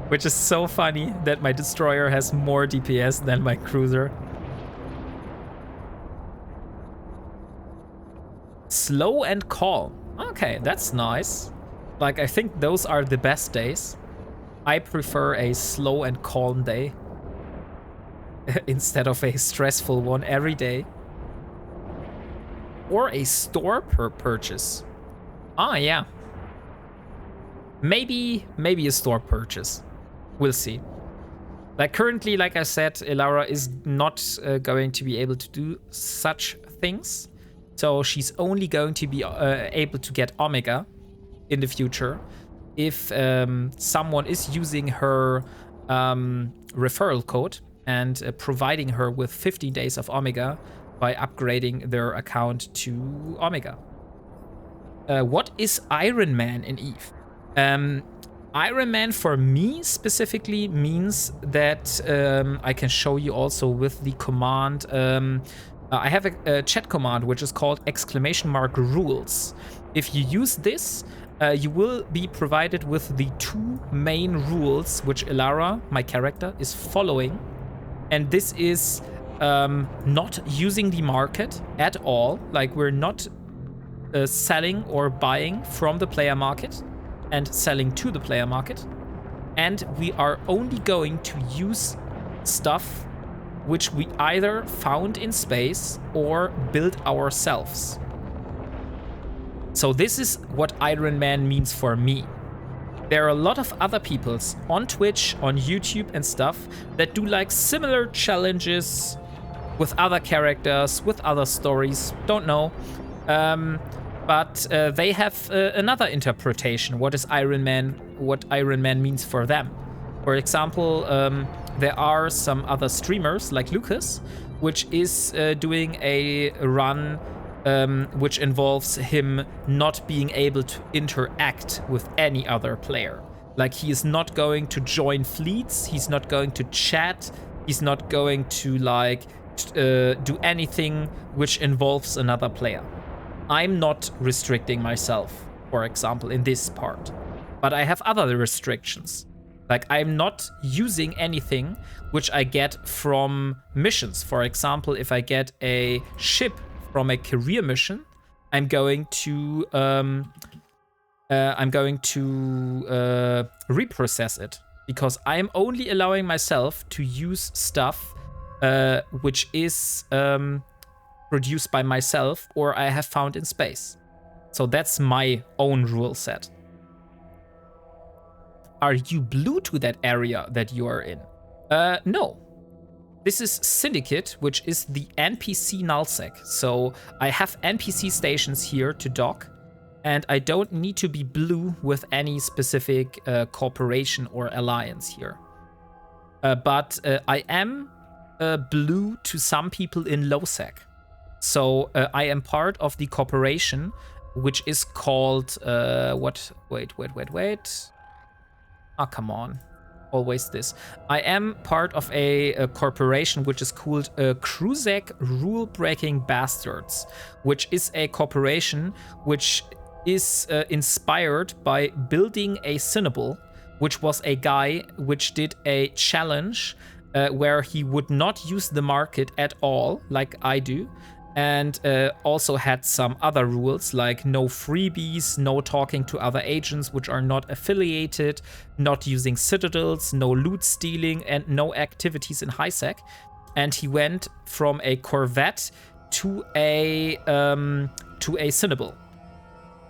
which is so funny that my destroyer has more DPS than my cruiser. Slow and calm. Okay, that's nice. Like, I think those are the best days. I prefer a slow and calm day instead of a stressful one every day. Or a store per purchase. Ah, yeah. Maybe a store purchase. We'll see. Like, currently, like I said, Ilara is not going to be able to do such things. So she's only going to be able to get Omega in the future if someone is using her referral code and providing her with 15 days of Omega by upgrading their account to Omega. What is Ironman in Eve? Ironman for me specifically means that I can show you also with the command. I have a chat command which is called !rules. If you use this, you will be provided with the 2 main rules which Ilara, my character, is following. And this is not using the market at all. Like, we're not selling or buying from the player market and selling to the player market. And we are only going to use stuff which we either found in space or built ourselves. So this is what Ironman means for me. There are a lot of other peoples on Twitch, on YouTube and stuff that do like similar challenges with other characters, with other stories, don't know. But they have another interpretation, what Ironman means for them. For example, there are some other streamers like Lucas, which is doing a run which involves him not being able to interact with any other player. Like, he is not going to join fleets, he's not going to chat, he's not going to like do anything which involves another player. I'm not restricting myself, for example, in this part, but I have other restrictions. Like, I'm not using anything which I get from missions. For example, if I get a ship from a career mission, I'm going to reprocess it, because I'm only allowing myself to use stuff which is produced by myself or I have found in space. So that's my own rule set. Are you blue to that area that you are in? No. This is Syndicate, which is the NPC nullsec. So I have NPC stations here to dock, and I don't need to be blue with any specific corporation or alliance here. But I am blue to some people in lowsec. So I am part of the corporation, which is called what? Wait. Ah, come on. Always this. I am part of a corporation which is called Kruzek Rule-Breaking Bastards, which is a corporation which is inspired by building a Cinnable, which was a guy which did a challenge where he would not use the market at all, like I do, and also had some other rules like no freebies, no talking to other agents which are not affiliated, not using citadels, no loot stealing, and no activities in HighSec. And he went from a Corvette to a Cinnable.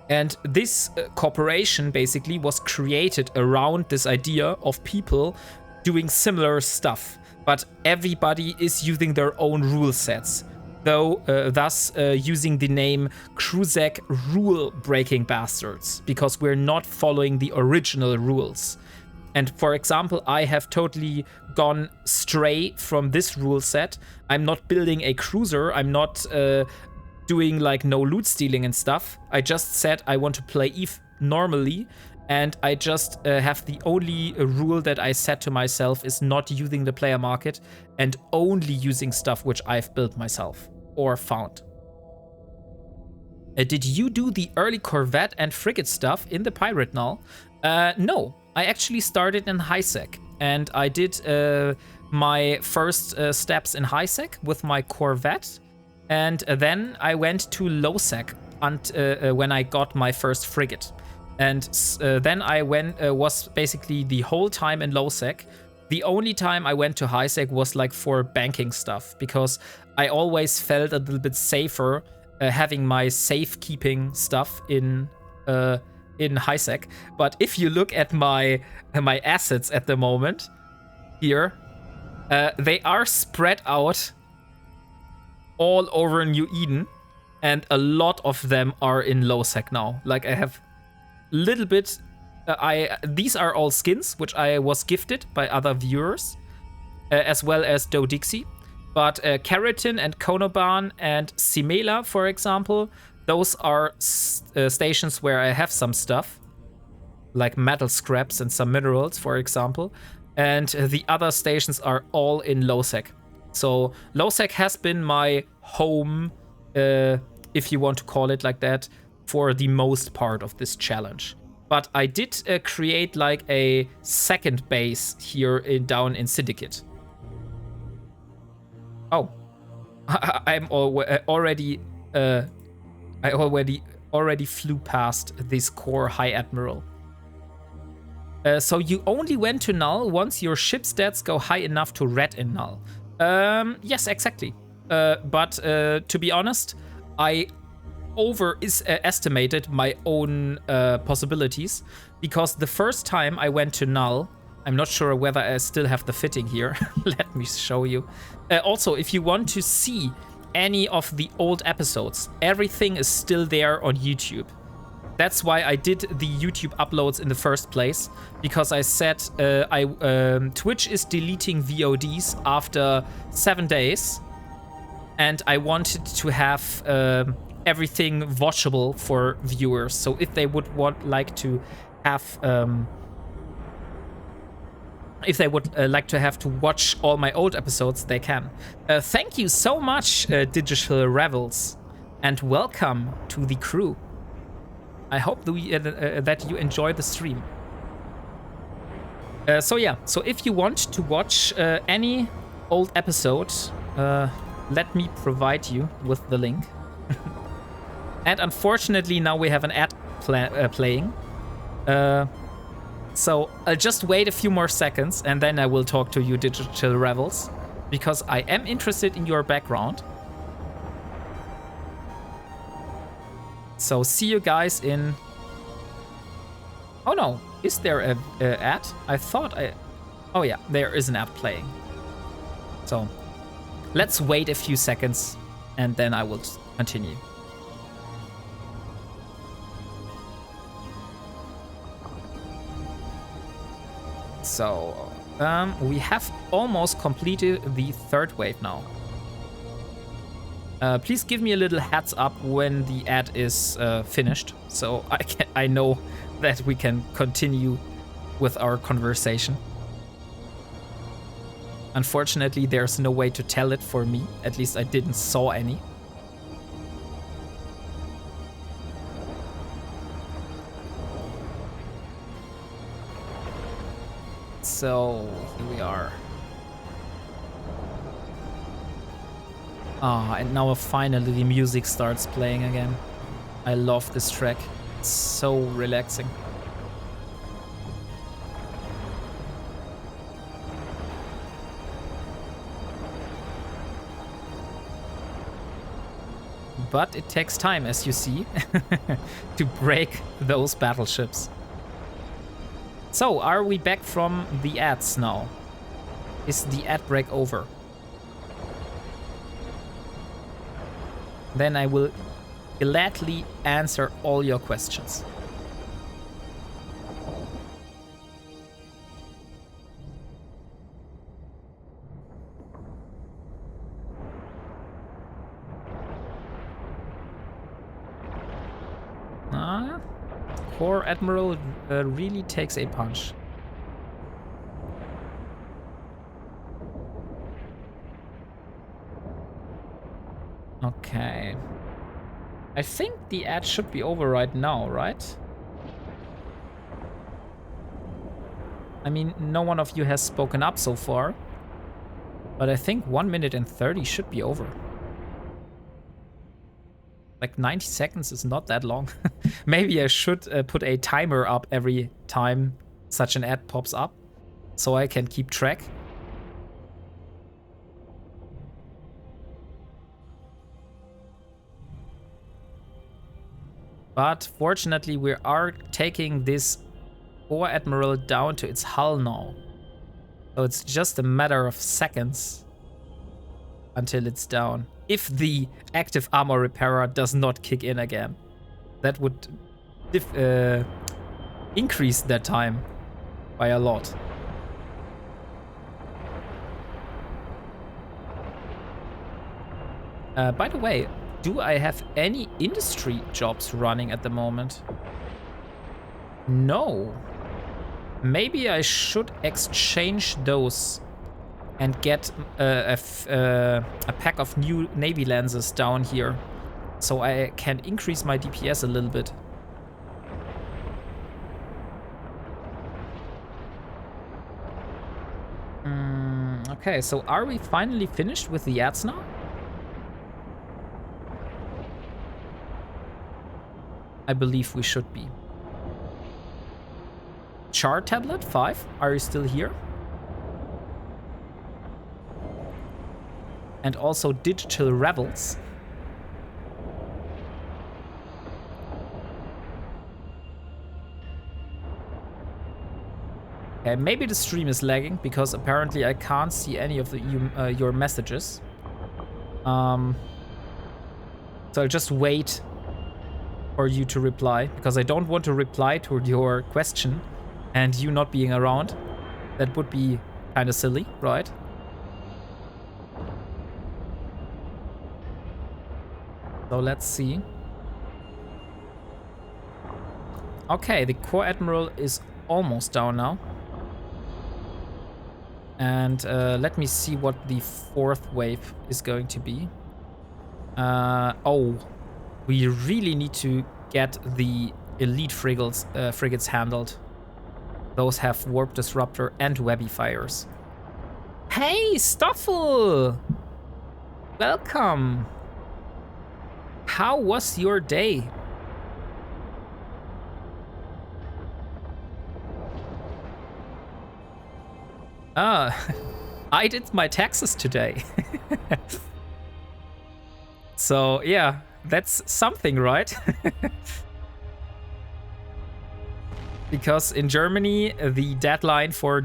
And this corporation basically was created around this idea of people doing similar stuff, but everybody is using their own rule sets. Though, thus using the name Kruzek Rule-Breaking Bastards, because we're not following the original rules. And for example, I have totally gone stray from this rule set. I'm not building a cruiser, I'm not doing like no loot stealing and stuff. I just said I want to play Eve normally, and I just have the only rule that I set to myself is not using the player market and only using stuff which I've built myself or found. Did you do the early corvette and frigate stuff in the pirate null? No, I actually started in high sec, and I did my first steps in high sec with my corvette, and then I went to low sec when I got my first frigate, and then I was basically the whole time in low sec. The only time I went to high sec was like for banking stuff, because I always felt a little bit safer having my safekeeping stuff in high sec. But if you look at my assets at the moment here, they are spread out all over New Eden, and a lot of them are in low sec now. Like I have a little bit. These are all skins which I was gifted by other viewers, as well as Do Dixie. But Keratin and Konoban and Simela, for example, those are stations where I have some stuff, like metal scraps and some minerals, for example. And the other stations are all in low sec. So low sec has been my home, if you want to call it like that, for the most part of this challenge. But I did create like a second base here down in Syndicate. Oh, I already flew past this core High Admiral. So you only went to null once your ship stats go high enough to red in null. Yes, exactly. But to be honest, I overestimated my own possibilities, because the first time I went to null, I'm not sure whether I still have the fitting here. Let me show you. Also, if you want to see any of the old episodes, everything is still there on YouTube. That's why I did the YouTube uploads in the first place, because I said Twitch is deleting VODs after 7 days, and I wanted to have everything watchable for viewers. So if they would like to have to watch all my old episodes, they can. Thank you so much, Digital Rebels, and welcome to the crew. I hope that you enjoy the stream. So yeah, so if you want to watch any old episode, let me provide you with the link. And unfortunately, now we have an ad playing. So I'll just wait a few more seconds, and then I will talk to you, Digital Rebels, because I am interested in your background. So see you guys in... Oh no, is there a ad? I thought I... Oh yeah, there is an ad playing. So let's wait a few seconds, and then I will continue. So, we have almost completed the third wave now. Please give me a little heads up when the ad is finished, so I know that we can continue with our conversation. Unfortunately, there's no way to tell it for me. At least I didn't saw any. So here we are. Ah, and now finally the music starts playing again. I love this track. It's so relaxing. But it takes time, as you see, to break those battleships. So, are we back from the ads now? Is the ad break over? Then I will gladly answer all your questions. Core Admiral really takes a punch. Okay. I think the ad should be over right now, right? I mean, no one of you has spoken up so far. But I think 1 minute and 30 should be over. Like 90 seconds is not that long. Maybe I should put a timer up every time such an ad pops up, so I can keep track. But fortunately, we are taking this Core Admiral down to its hull now. So it's just a matter of seconds until it's down. If the active armor repairer does not kick in again, that would increase that time by a lot. By the way, do I have any industry jobs running at the moment? No. Maybe I should exchange those and get a pack of new Navy lenses down here, so I can increase my DPS a little bit. Okay, so are we finally finished with the ads now? I believe we should be. Char Tablet 5, are you still here? And also Digital Rebels. Okay, maybe the stream is lagging because apparently I can't see any of your messages. So I'll just wait for you to reply because I don't want to reply to your question and you not being around. That would be kind of silly, right? So let's see. Okay, the Core Admiral is almost down now. And let me see what the fourth wave is going to be. Oh, we really need to get the elite frigates handled. Those have Warp Disruptor and Webby Fires. Hey, Stoffel! Welcome! How was your day? I did my taxes today. So yeah, that's something, right? Because in Germany, the deadline for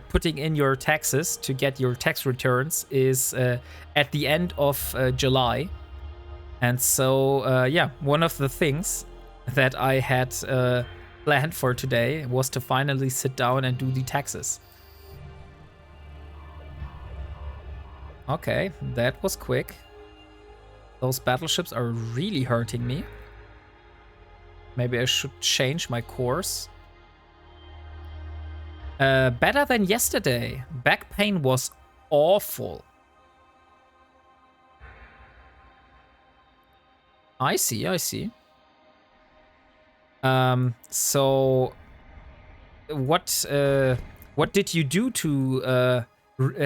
putting in your taxes to get your tax returns is at the end of July. And so, yeah, one of the things that I had planned for today was to finally sit down and do the taxes. Okay, that was quick. Those battleships are really hurting me. Maybe I should change my course. Better than yesterday. Back pain was awful. I see, I see. So what did you do to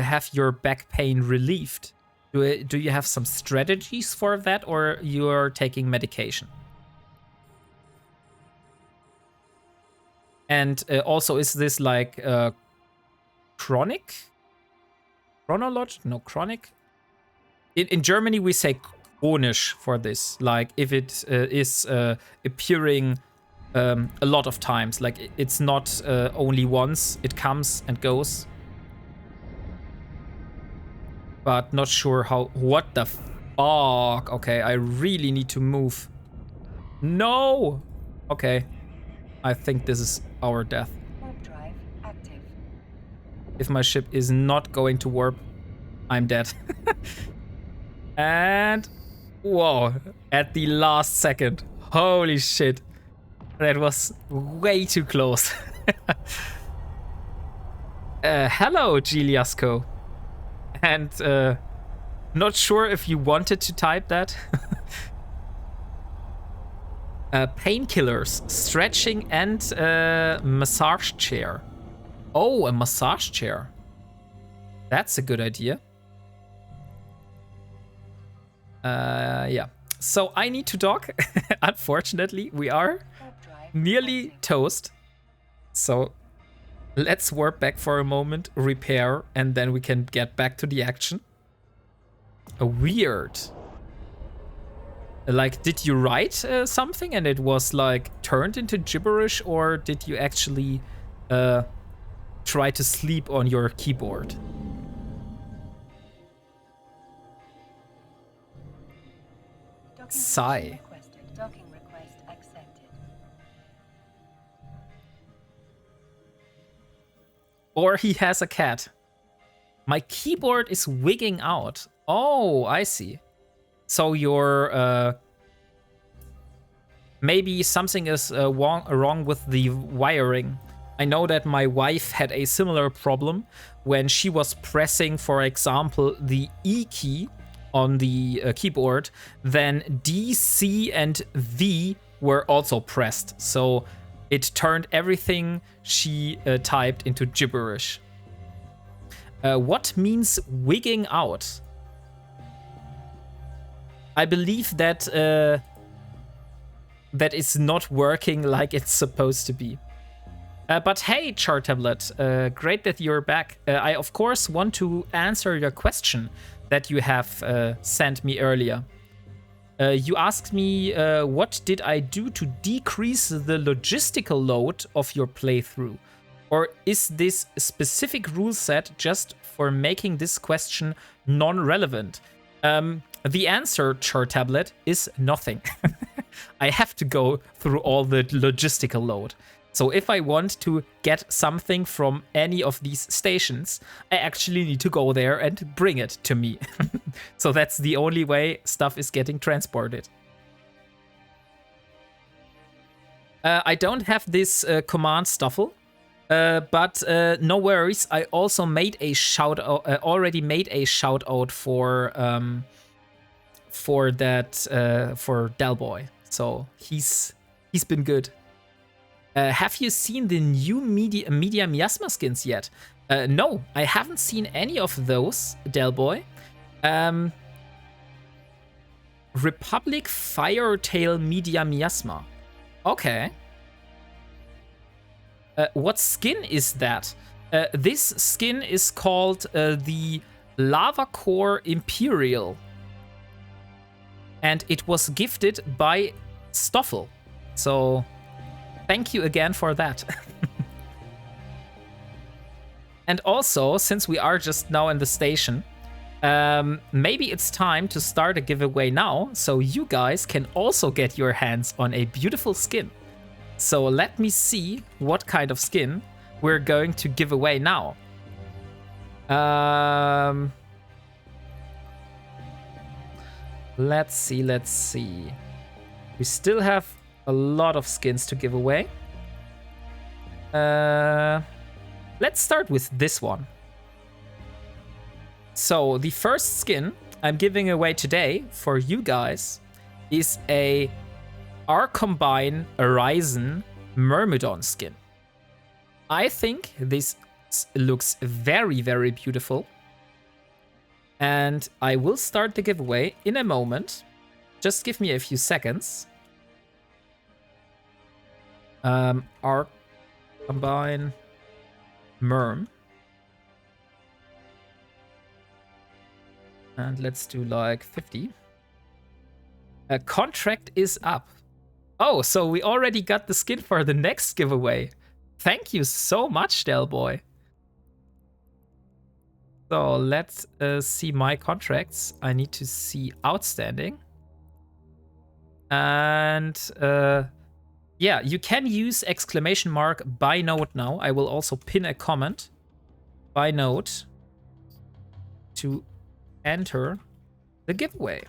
have your back pain relieved? Do you have some strategies for that, or you're taking medication? And also, is this like chronic? Chronologic? No, chronic? In Germany, we say chronisch for this. Like if it is appearing a lot of times. Like it's not only once, it comes and goes. But not sure how. What the fuck? Okay, I really need to move. No! Okay. I think this is our death. Warp drive active. If my ship is not going to warp, I'm dead. And whoa, at the last second. Holy shit. That was way too close. Hello, Giliasco. And not sure if you wanted to type that. Painkillers, stretching, and massage chair. Oh, a massage chair. That's a good idea. Yeah. So I need to dock. Unfortunately, we are nearly toast. So let's warp back for a moment, repair, and then we can get back to the action. Weird. Like, did you write something and it was like turned into gibberish, or did you actually try to sleep on your keyboard? Sigh. Docking request accepted. Or he has a cat. My keyboard is wigging out. Oh, I see. So you're maybe something is wrong with the wiring. I know that my wife had a similar problem when she was pressing, for example, the E key on the keyboard. Then D, C, and V were also pressed. So it turned everything she typed into gibberish. What means wigging out? I believe that that is not working like it's supposed to be. But hey, Chart Tablet, great that you're back. I, of course, want to answer your question that you have sent me earlier. You asked me, what did I do to decrease the logistical load of your playthrough? Or is this specific rule set just for making this question non-relevant? The answer, Chart Tablet, is nothing. I have to go through all the logistical load. So if I want to get something from any of these stations, I actually need to go there and bring it to me. So that's the only way stuff is getting transported. I don't have this command stuffle, but no worries. I also made a shout out, already made a shout out for that for Delboy. So he's been good. Have you seen the new Media Miasma skins yet? No, I haven't seen any of those, Delboy. Republic Firetail Media Miasma. Okay. What skin is that? This skin is called the Lava Core Imperial. And it was gifted by Stoffel. So thank you again for that. And also, since we are just now in the station, maybe it's time to start a giveaway now, so you guys can also get your hands on a beautiful skin. So let me see what kind of skin we're going to give away now. Let's see. We still have a lot of skins to give away. Let's start with this one. So the first skin I'm giving away today for you guys is a Arcombine Horizon Myrmidon skin. I think this looks very, very beautiful. And I will start the giveaway in a moment. Just give me a few seconds. Arcombine Myrm. And let's do like 50. A contract is up. Oh, so we already got the skin for the next giveaway. Thank you so much, Delboy. So let's see my contracts. I need to see outstanding. And yeah, you can use exclamation mark buy note now. I will also pin a comment buy note to enter the giveaway.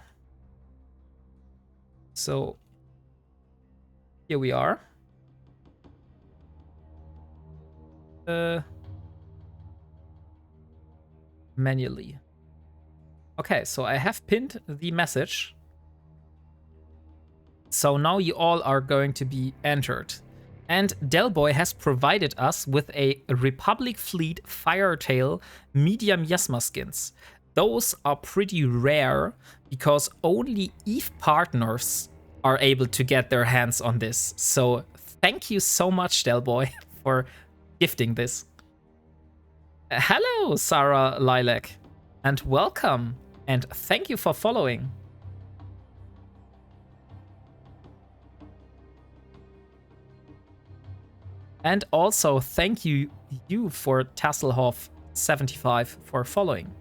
So here we are. Manually. Okay, so I have pinned the message. So now you all are going to be entered. And Delboy has provided us with a Republic Fleet Firetail medium Yasma skins. Those are pretty rare because only EVE partners are able to get their hands on this. So thank you so much, Delboy, for gifting this. Hello, Sarah Lilac, and welcome, and thank you for following. And also thank you for Tasselhoff75 for following.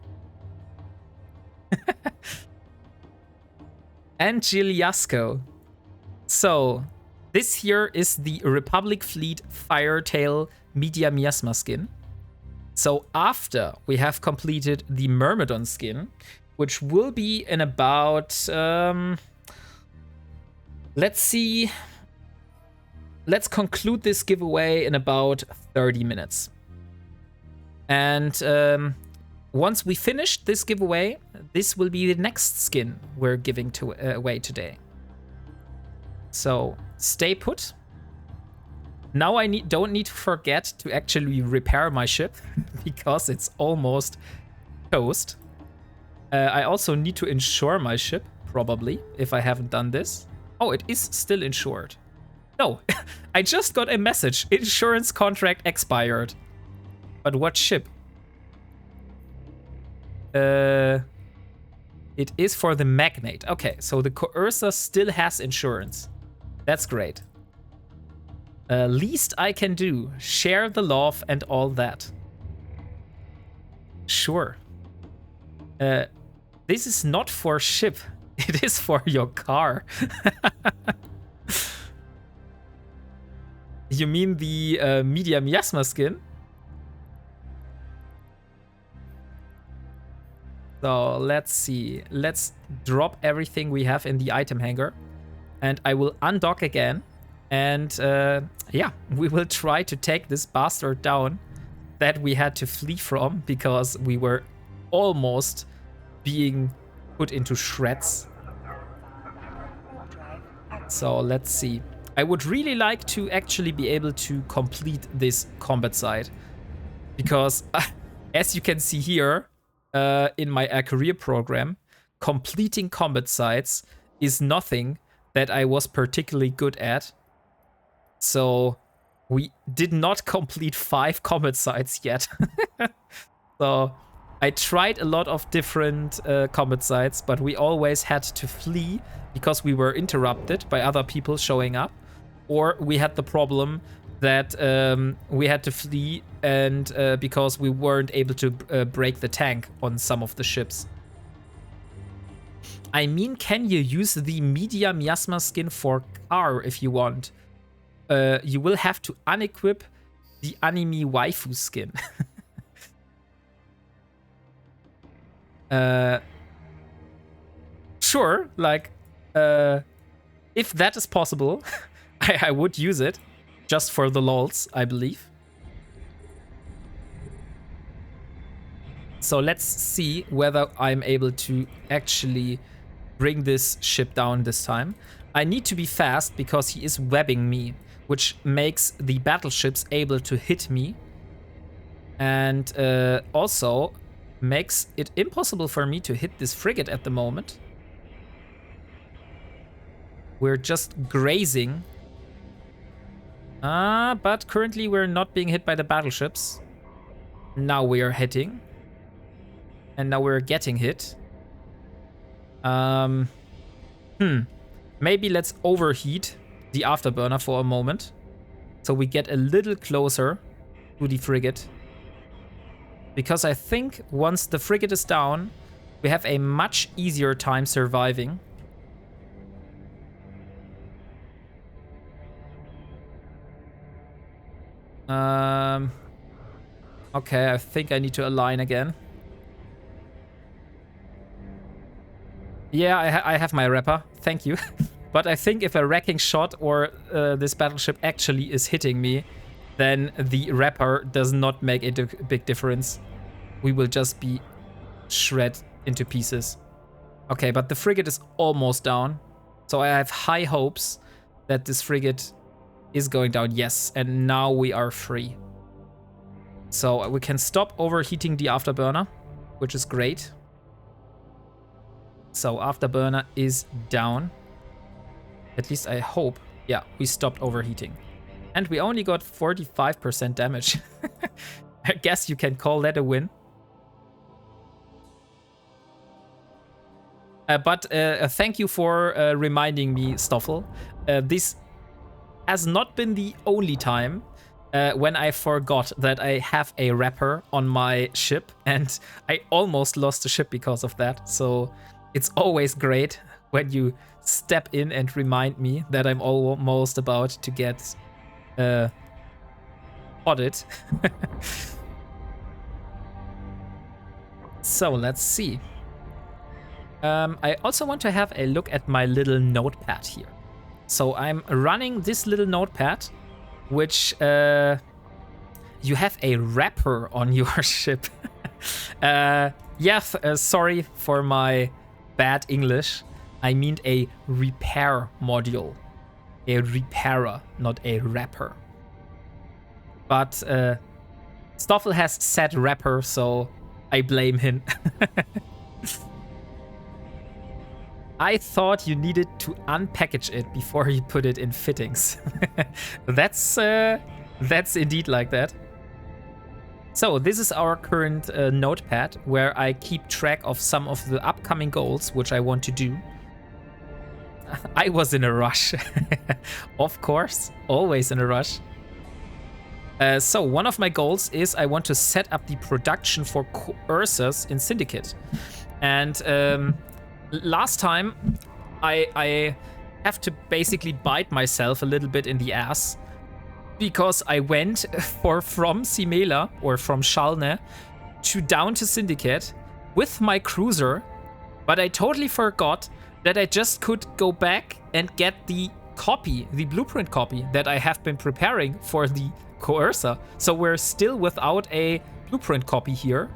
And Giliasco. So this here is the Republic Fleet Firetail Medium Miasma skin. So after we have completed the Myrmidon skin, which will be in about let's see. Let's conclude this giveaway in about 30 minutes. And once we finish this giveaway, this will be the next skin we're giving away today. So stay put. Now I don't need to forget to actually repair my ship because it's almost toast. I also need to insure my ship, probably, if I haven't done this. Oh, it is still insured. No, I just got a message. Insurance contract expired. But what ship? It is for the Magnate. Okay, so the Coercer still has insurance. That's great. Least I can do. Share the love and all that. Sure. This is not for ship. It is for your car. You mean the medium Yasma skin? So let's see. Let's drop everything we have in the item hanger. And I will undock again. And yeah, we will try to take this bastard down that we had to flee from because we were almost being put into shreds. So let's see. I would really like to actually be able to complete this combat site because as you can see here in my career program, completing combat sites is nothing that I was particularly good at. So we did not complete 5 combat sites yet. So I tried a lot of different combat sites, but we always had to flee because we were interrupted by other people showing up. Or we had the problem that we had to flee and because we weren't able to break the tank on some of the ships. I mean, can you use the Media Miasma skin for car if you want? You will have to unequip the anime waifu skin. Sure, like, if that is possible, I would use it, just for the lols, I believe. So let's see whether I'm able to actually bring this ship down this time. I need to be fast because he is webbing me, which makes the battleships able to hit me. And also makes it impossible for me to hit this frigate at the moment. We're just grazing. But currently we're not being hit by the battleships. Now we are hitting. And now we're getting hit. Maybe let's overheat the afterburner for a moment. So we get a little closer to the frigate. Because I think once the frigate is down, we have a much easier time surviving. Okay, I think I need to align again. Yeah, I have my repper. Thank you. But I think if a wrecking shot or this battleship actually is hitting me, then the repper does not make a big difference. We will just be shred into pieces. Okay, but the frigate is almost down. So I have high hopes that this frigate is going down. Yes, and now we are free. So we can stop overheating the afterburner, which is great. So afterburner is down. At least I hope. Yeah, we stopped overheating. And we only got 45% damage. I guess you can call that a win. But thank you for reminding me, Stoffel. This has not been the only time when I forgot that I have a wrapper on my ship, and I almost lost the ship because of that. So it's always great when you step in and remind me that I'm almost about to get spotted. So let's see. I also want to have a look at my little notepad here. So I'm running this little notepad, which you have a wrapper on your ship. Sorry for my bad English. I mean a repair module. A repairer, not a wrapper. But Stoffel has said wrapper, so I blame him. I thought you needed to unpackage it before you put it in fittings. That's indeed like that. So this is our current notepad where I keep track of some of the upcoming goals which I want to do. I was in a rush. Of course, always in a rush. So one of my goals is I want to set up the production for coercers in Syndicate. And last time, I have to basically bite myself a little bit in the ass because I went from Simela or from Shalne down to Syndicate with my cruiser, but I totally forgot that I just could go back and get the copy, the blueprint copy that I have been preparing for the coercer. So we're still without a blueprint copy here,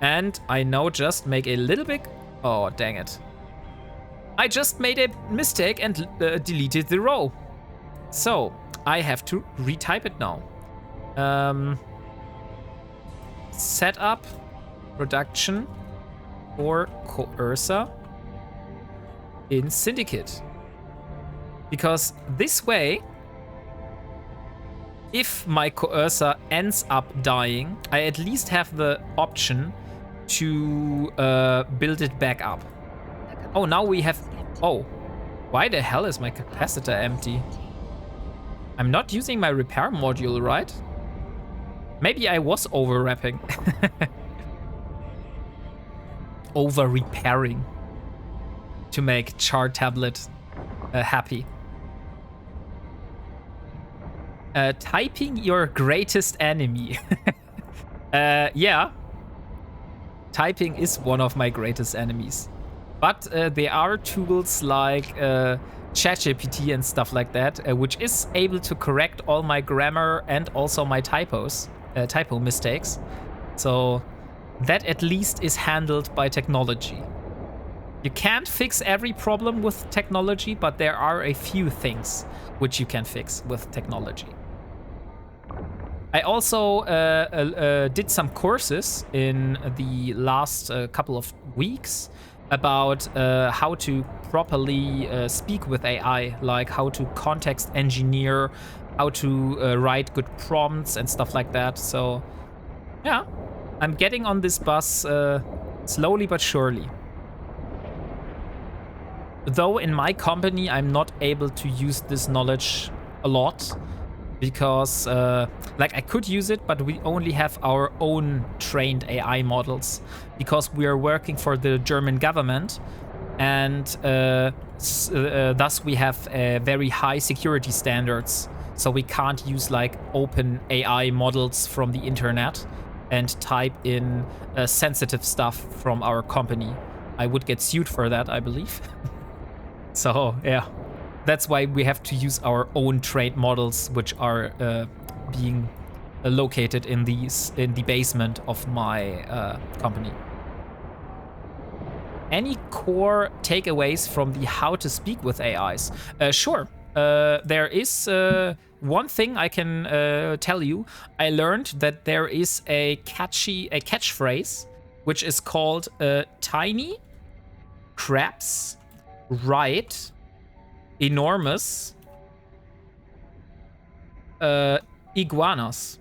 and I now just make a little bit. Oh, dang it. I just made a mistake and deleted the row. So I have to retype it now. Set up production for coercer in Syndicate. Because this way, if my coercer ends up dying, I at least have the option to build it back up. Oh, now we have... Oh, why the hell is my capacitor empty? I'm not using my repair module, right? Maybe I was over-wrapping. Over-repairing. To make Char Tablet happy. Typing your greatest enemy. Yeah. Typing is one of my greatest enemies. But there are tools like ChatGPT and stuff like that, which is able to correct all my grammar and also my typo mistakes. So that at least is handled by technology. You can't fix every problem with technology, but there are a few things which you can fix with technology. I also did some courses in the last couple of weeks about how to properly speak with AI, like how to context engineer, how to write good prompts and stuff like that. So yeah, I'm getting on this bus slowly but surely. Though in my company, I'm not able to use this knowledge a lot because like I could use it, but we only have our own trained AI models because we are working for the German government, and thus we have very high security standards. So we can't use like open AI models from the internet and type in sensitive stuff from our company. I would get sued for that, I believe. So yeah, that's why we have to use our own trained models, which are being located in the basement of my company. any core takeaways from the how to speak with AIs? Sure. There is one thing I can tell you. I learned that there is a catchphrase which is called tiny, crabs, right, enormous, iguanas.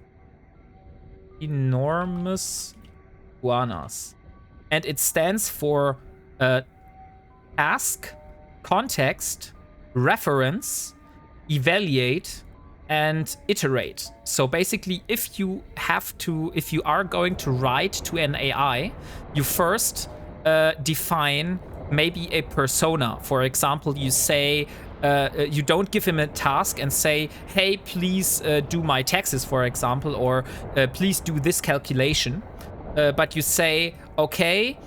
Enormous iguanas. And it stands for ask, context, reference, evaluate, and iterate. So basically, if you are going to write to an AI, you first define maybe a persona. For example, you say, you don't give him a task and say, hey, please do my taxes, for example, or please do this calculation. But you say, okay,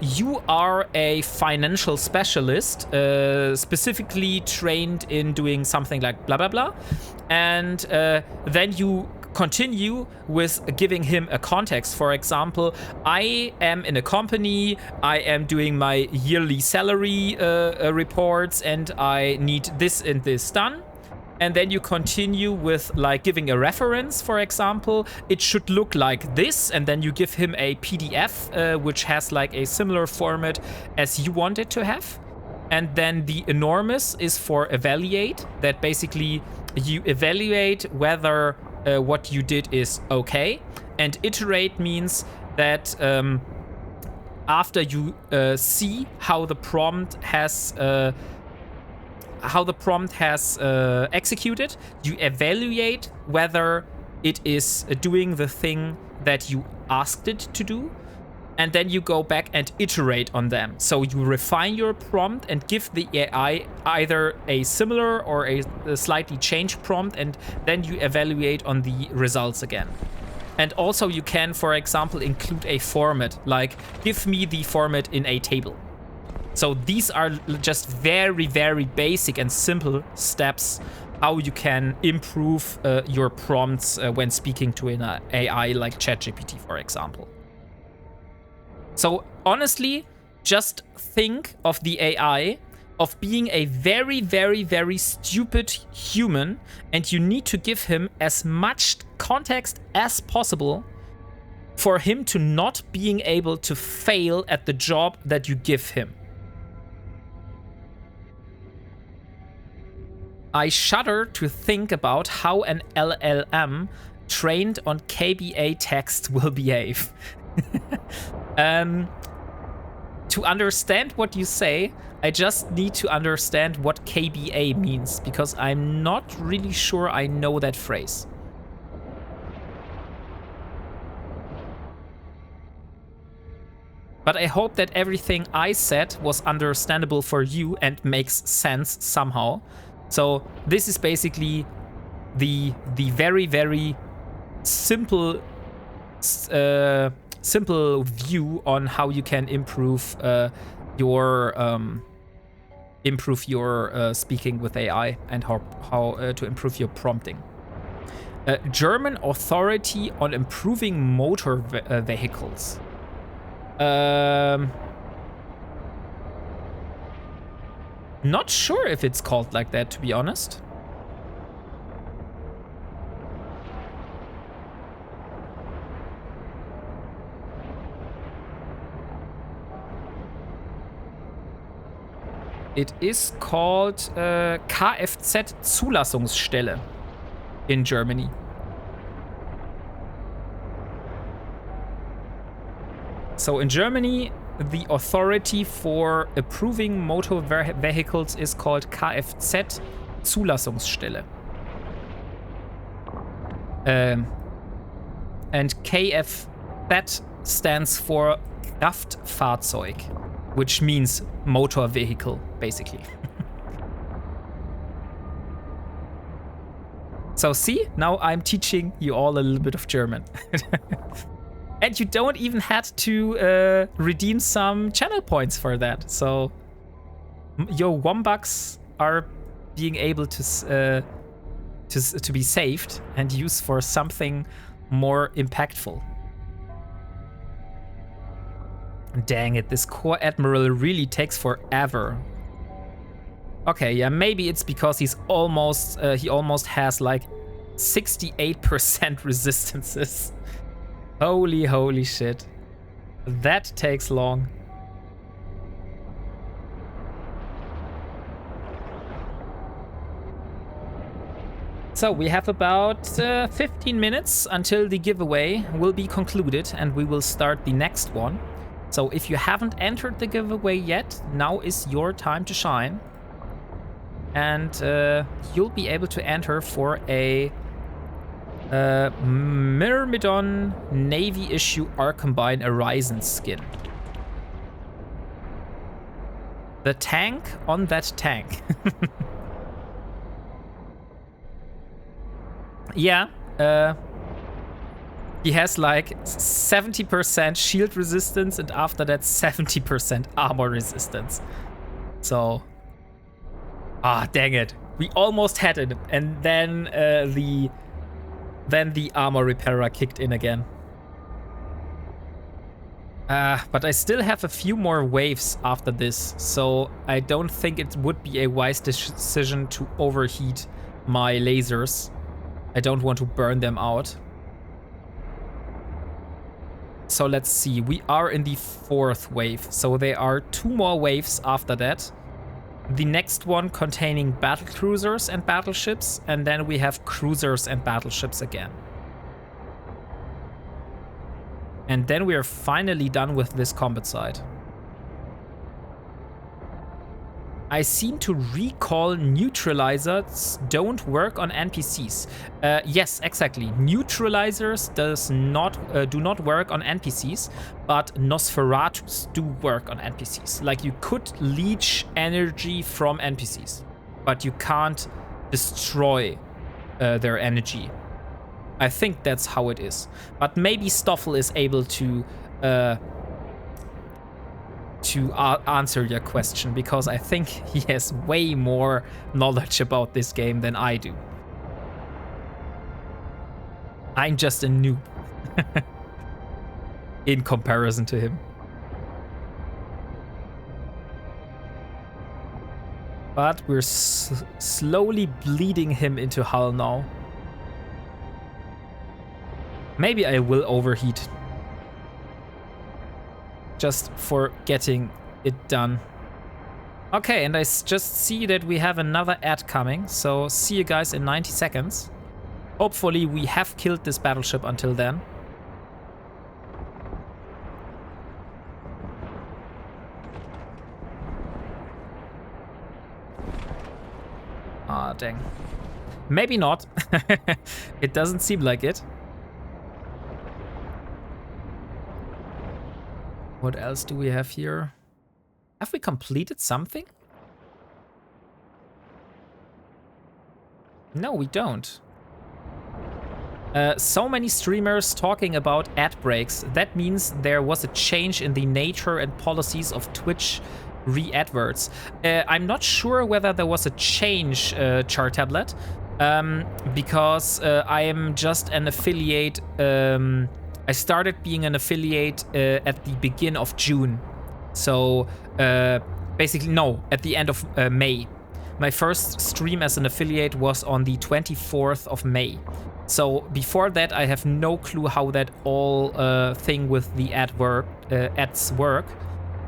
you are a financial specialist, specifically trained in doing something like blah, blah, blah. And then you continue with giving him a context. For example, I am in a company, I am doing my yearly salary reports, and I need this and this done. And then you continue with like giving a reference, for example, it should look like this, and then you give him a PDF which has like a similar format as you want it to have. And then the enormous is for evaluate, that basically you evaluate whether what you did is okay. And iterate means that after you see how the prompt has executed, you evaluate whether it is doing the thing that you asked it to do, and then you go back and iterate on them. So you refine your prompt and give the AI either a similar or a slightly changed prompt, and then you evaluate on the results again. And also you can, for example, include a format, like give me the format in a table. So these are just very, very basic and simple steps how you can improve your prompts when speaking to an AI like ChatGPT, for example. So honestly, just think of the AI of being a very, very, very stupid human, and you need to give him as much context as possible for him to not being able to fail at the job that you give him. I shudder to think about how an LLM trained on KBA text will behave. To understand what you say, I just need to understand what KBA means, because I'm not really sure I know that phrase. But I hope that everything I said was understandable for you and makes sense somehow. So this is basically the very, very simple simple view on how you can improve your speaking with AI, and how to improve your prompting. German authority on improving motor vehicles. Not sure if it's called like that, to be honest. It is called Kfz Zulassungsstelle in Germany. So in Germany, the authority for approving motor vehicles is called Kfz Zulassungsstelle. And Kfz stands for Kraftfahrzeug, which means motor vehicle, basically. So see, now I'm teaching you all a little bit of German. And you don't even have to redeem some channel points for that. So your Wombucks are being able to be saved and used for something more impactful. Dang it, this core admiral really takes forever. Okay, yeah, maybe it's because he almost has like 68% resistances. Holy shit. That takes long. So we have about 15 minutes until the giveaway will be concluded and we will start the next one. So if you haven't entered the giveaway yet, now is your time to shine. And you'll be able to enter for a Myrmidon Navy issue Arcombine Horizon skin. The tank on that tank. Yeah, he has like 70% shield resistance and after that 70% armor resistance. So, dang it. We almost had it and then the armor repairer kicked in again. But I still have a few more waves after this, so I don't think it would be a wise decision to overheat my lasers. I don't want to burn them out. So let's see, we are in the 4th wave, so there are 2 more waves after that. The next one containing battle cruisers and battleships, and then we have cruisers and battleships again. And then we are finally done with this combat site. I seem to recall neutralizers don't work on NPCs. Yes, exactly. Neutralizers do not work on NPCs, but Nosferatus do work on NPCs. Like, you could leech energy from NPCs, but you can't destroy their energy. I think that's how it is. But maybe Stoffel is able to answer your question, because I think he has way more knowledge about this game than I do. I'm just a noob in comparison to him. But we're slowly bleeding him into hull now. Maybe I will overheat, just for getting it done. Okay, and I just see that we have another ad coming, so see you guys in 90 seconds. Hopefully we have killed this battleship until then. Ah, dang. Maybe not. It doesn't seem like it. What else do we have here? Have we completed something? No, we don't. So many streamers talking about ad breaks. That means there was a change in the nature and policies of Twitch re-adverts. I'm not sure whether there was a change, Chartablet, because I am just an affiliate. I started being an affiliate at the beginning of June. So basically, no, at the end of May. My first stream as an affiliate was on the 24th of May. So before that, I have no clue how that all thing with the ads work.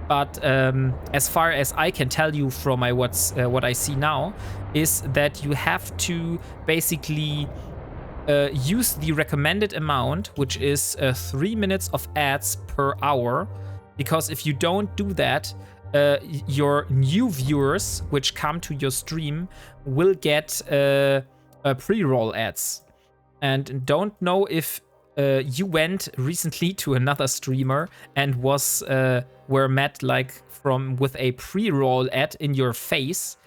But as far as I can tell you from my what I see now, is that you have to basically use the recommended amount, which is 3 minutes of ads per hour, because if you don't do that, your new viewers which come to your stream will get pre-roll ads. And don't know if you went recently to another streamer and were met like with a pre-roll ad in your face.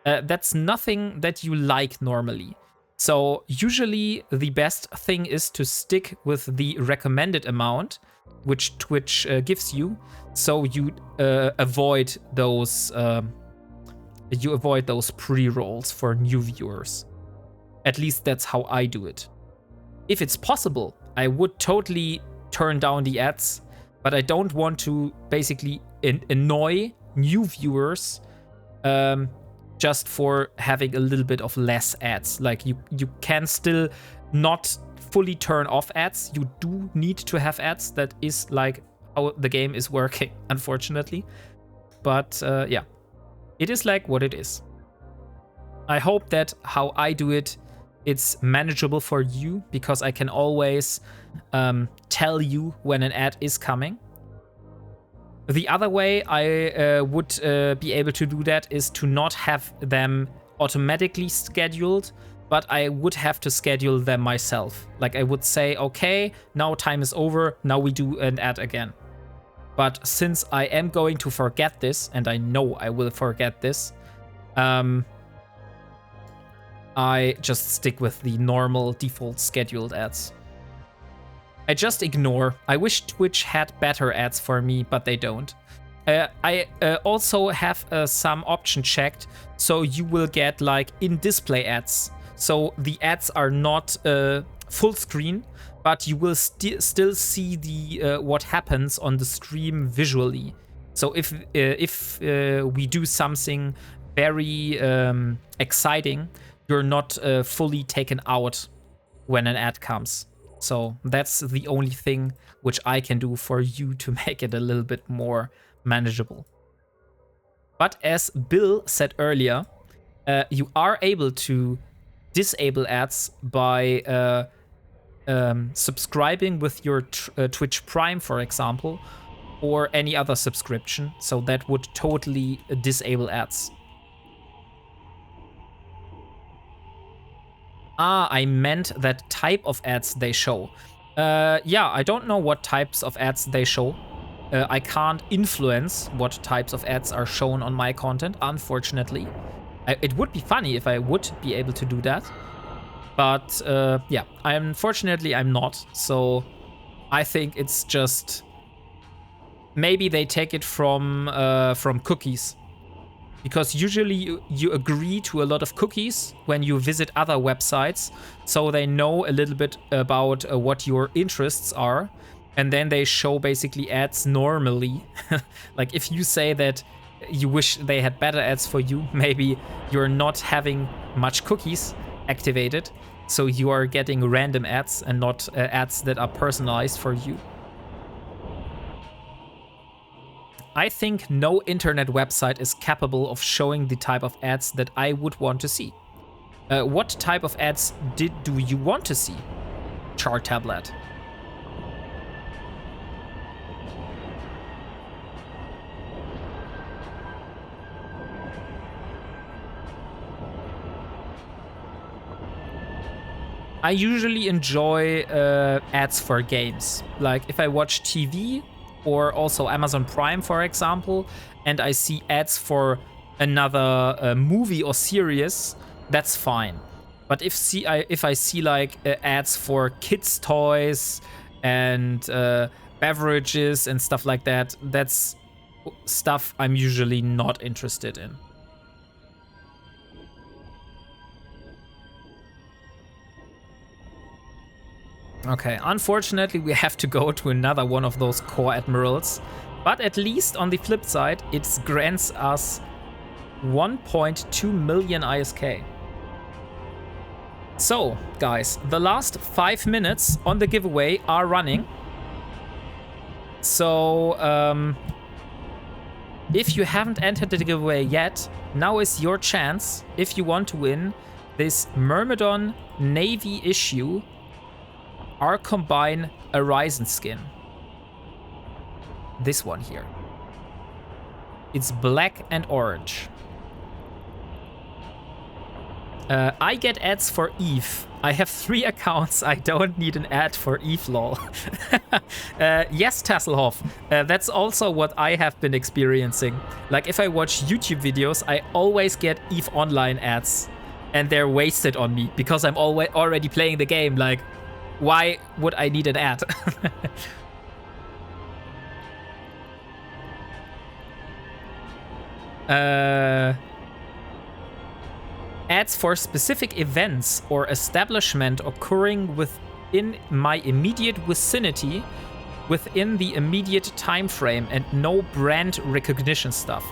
That's nothing that you like normally. So usually the best thing is to stick with the recommended amount which Twitch gives you, so you avoid those pre-rolls for new viewers. At least that's how I do it. If it's possible, I would totally turn down the ads, but I don't want to basically annoy new viewers just for having a little bit of less ads. Like you can still not fully turn off ads. You do need to have ads. That is like how the game is working, unfortunately. But yeah, it is like what it is. I hope that how I do it, it's manageable for you, because I can always tell you when an ad is coming. The other way I would be able to do that is to not have them automatically scheduled, but I would have to schedule them myself. Like I would say, okay, now time is over, now we do an ad again. But since I am going to forget this, and I know I will forget this, I just stick with the normal default scheduled ads. I just ignore. I wish Twitch had better ads for me, but they don't. I also have some option checked, so you will get like in-display ads. So the ads are not full screen, but you will still see the what happens on the stream visually. So if we do something very exciting, you're not fully taken out when an ad comes. So that's the only thing which I can do for you to make it a little bit more manageable. But as Bill said earlier, you are able to disable ads by subscribing with your Twitch Prime, for example, or any other subscription. So that would totally disable ads. Ah, I meant that type of ads they show. Yeah, I don't know what types of ads they show. I can't influence what types of ads are shown on my content, unfortunately. It would be funny if I would be able to do that. But yeah, unfortunately I'm not. So I think it's just maybe they take it from cookies. Because usually you agree to a lot of cookies when you visit other websites, so they know a little bit about what your interests are, and then they show basically ads normally. Like if you say that you wish they had better ads for you, maybe you're not having much cookies activated, so you are getting random ads and not ads that are personalized for you. I think no internet website is capable of showing the type of ads that I would want to see. What type of ads do you want to see? Chart tablet. I usually enjoy ads for games. Like if I watch TV, or also Amazon Prime, for example, and I see ads for another movie or series, that's fine. But if I see like ads for kids' toys and beverages and stuff like that, that's stuff I'm usually not interested in. Okay, unfortunately we have to go to another one of those core admirals, but at least on the flip side, it grants us 1.2 million ISK. So, guys, the last 5 minutes on the giveaway are running. So, if you haven't entered the giveaway yet, now is your chance if you want to win this Myrmidon Navy issue Arcombine Horizon skin. This one here. It's black and orange. I get ads for Eve. I have 3 accounts. I don't need an ad for Eve, lol. Yes, Tasselhoff. That's also what I have been experiencing. Like if I watch YouTube videos, I always get Eve Online ads. And they're wasted on me because I'm already playing the game. Like, why would I need an ad? Ads for specific events or establishment occurring within my immediate vicinity within the immediate time frame and no brand recognition stuff.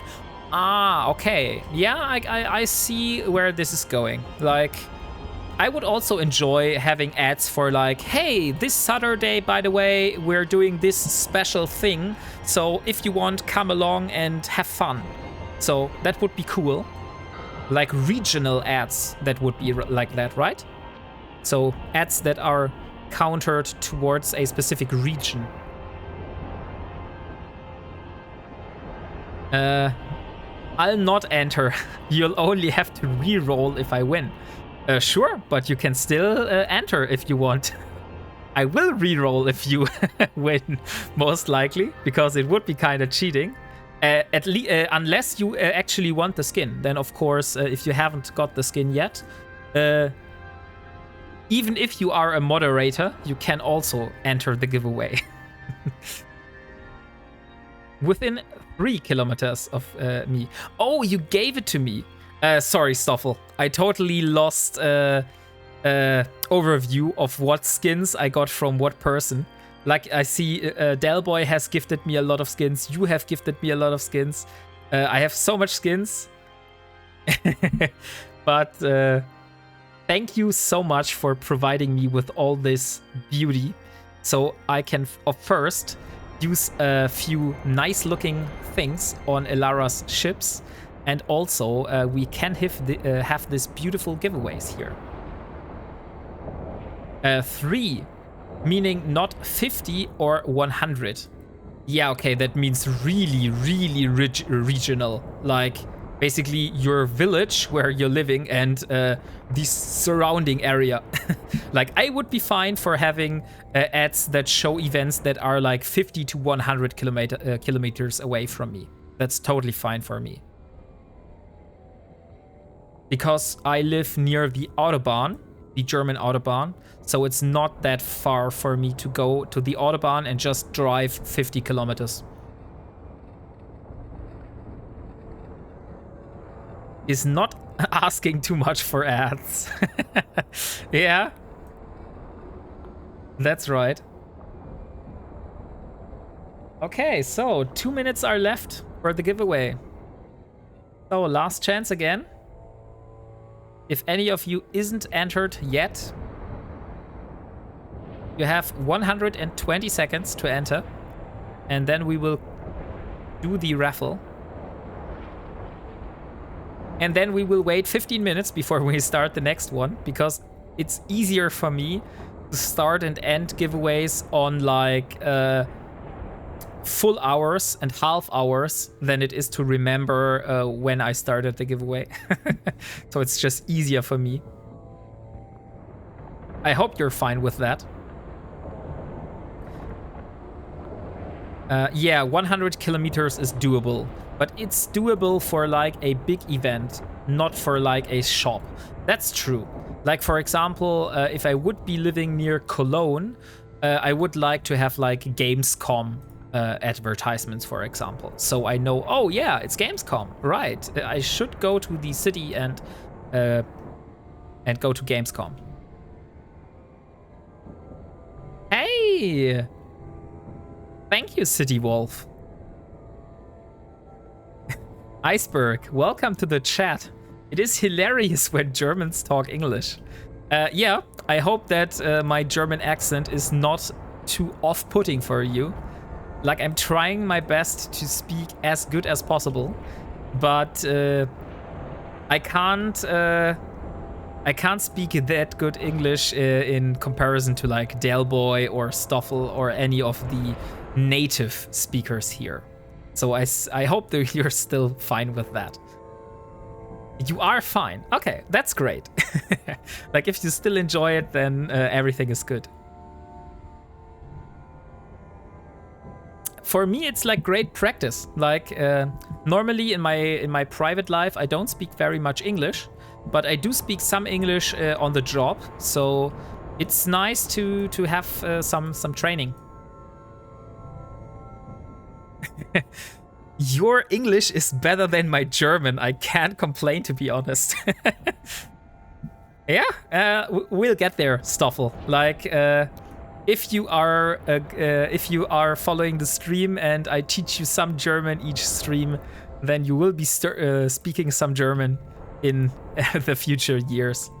Ah, okay. Yeah, I see where this is going. Like, I would also enjoy having ads for like, hey, this Saturday, by the way, we're doing this special thing. So if you want, come along and have fun. So that would be cool. Like regional ads that would be like that, right? So ads that are countered towards a specific region. I'll not enter. You'll only have to re-roll if I win. Sure, but you can still enter if you want. I will re-roll if you win, most likely, because it would be kind of cheating. Unless you actually want the skin. Then, of course, if you haven't got the skin yet, even if you are a moderator, you can also enter the giveaway. Within 3 kilometers of me. Oh, you gave it to me. Sorry, Stoffel. I totally lost overview of what skins I got from what person. Like, I see Delboy has gifted me a lot of skins. You have gifted me a lot of skins. I have so much skins. But thank you so much for providing me with all this beauty. So I can first use a few nice looking things on Elara's ships. And also we can have this beautiful giveaways here. 3, meaning not 50 or 100. Yeah, okay, that means really, really regional. Like, basically your village where you're living and the surrounding area. Like, I would be fine for having ads that show events that are like 50 to 100 kilometers away from me. That's totally fine for me. Because I live near the Autobahn, the German Autobahn, so it's not that far for me to go to the Autobahn and just drive 50 kilometers. Is not asking too much for ads. Yeah. That's right. Okay, so 2 minutes are left for the giveaway. So last chance again. If any of you isn't entered yet, you have 120 seconds to enter. And then we will do the raffle. And then we will wait 15 minutes before we start the next one, because it's easier for me to start and end giveaways on like full hours and half hours than it is to remember when I started the giveaway. So it's just easier for me. I hope you're fine with that. Yeah, 100 kilometers is doable, but it's doable for like a big event, not for like a shop. That's true. Like, for example, if I would be living near Cologne, I would like to have like Gamescom advertisements, for example. So I know, oh yeah, it's Gamescom, right? I should go to the city and go to Gamescom. Hey! Thank you, City Wolf. Iceberg, welcome to the chat. It is hilarious when Germans talk English. Yeah, I hope that my German accent is not too off-putting for you. Like, I'm trying my best to speak as good as possible, but I can't speak that good English in comparison to like Delboy or Stoffel or any of the native speakers here. So I hope that you're still fine with that. You are fine. Okay, that's great. Like, if you still enjoy it, then everything is good. For me, it's like great practice. Like, normally in my private life, I don't speak very much English, but I do speak some English on the job. So it's nice to have some training. Your English is better than my German. I can't complain, to be honest. Yeah, we'll get there, Stoffel. Like, if you are following the stream and I teach you some German each stream, then you will be speaking some German in the future years.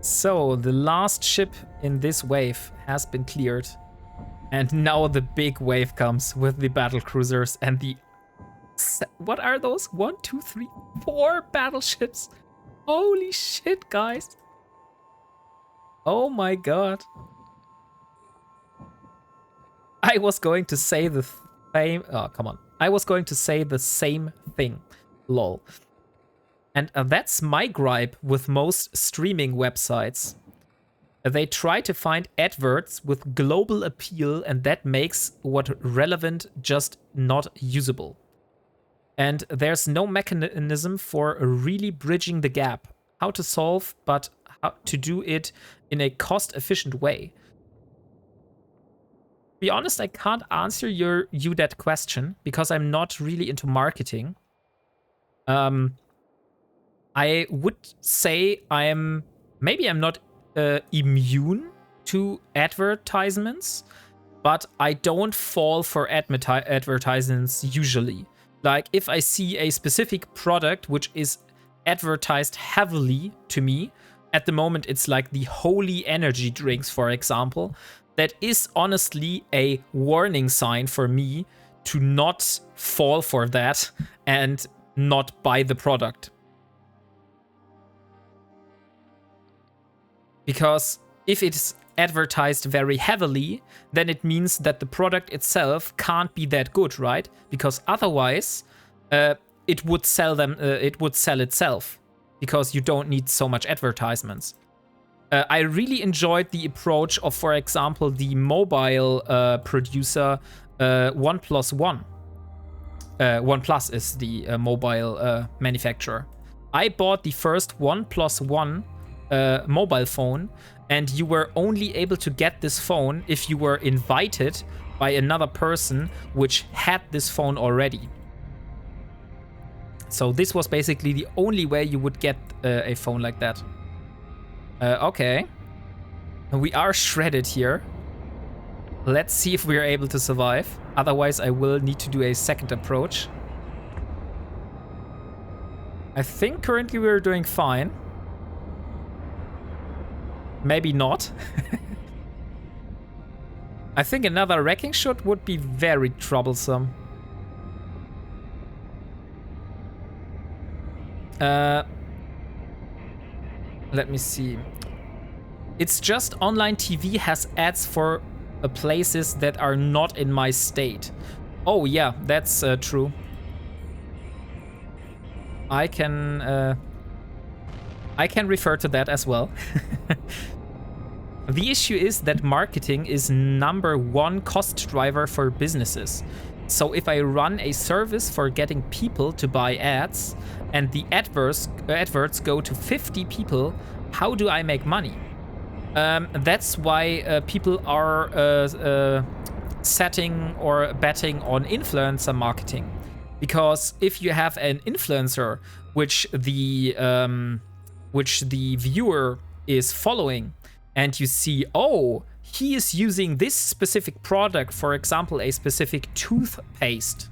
So the last ship in this wave has been cleared, and now the big wave comes with the battle cruisers and the what are those? 1, 2, 3, 4 battleships. Holy shit, guys. Oh my god. I was going to say the same. Oh, come on. I was going to say the same thing. Lol. And that's my gripe with most streaming websites. They try to find adverts with global appeal, and that makes what relevant just not usable. And there's no mechanism for really bridging the gap. How to solve, but how to do it in a cost-efficient way. To be honest, I can't answer you that question because I'm not really into marketing. I would say maybe I'm not immune to advertisements, but I don't fall for advertisements usually. Like if I see a specific product which is advertised heavily to me, at the moment it's like the holy energy drinks, for example, that is honestly a warning sign for me to not fall for that and not buy the product. Because if it's advertised very heavily, then it means that the product itself can't be that good, right? Because otherwise, it would sell itself, because you don't need so much advertisements. I really enjoyed the approach of, for example, the mobile producer OnePlus. OnePlus is the mobile manufacturer. I bought the first OnePlus One mobile phone, and you were only able to get this phone if you were invited by another person which had this phone already. So this was basically the only way you would get a phone like that. Okay. We are shredded here. Let's see if we are able to survive. Otherwise, I will need to do a second approach. I think currently we're doing fine. Maybe not. I think another wrecking shot would be very troublesome. Let me see. It's just online TV has ads for places that are not in my state. Oh yeah, that's true. I can refer to that as well. The issue is that marketing is #1 cost driver for businesses. So if I run a service for getting people to buy ads and the adverts go to 50 people, how do I make money? That's why people are setting or betting on influencer marketing. Because if you have an influencer which the viewer is following, and you see, oh, he is using this specific product, for example, a specific toothpaste,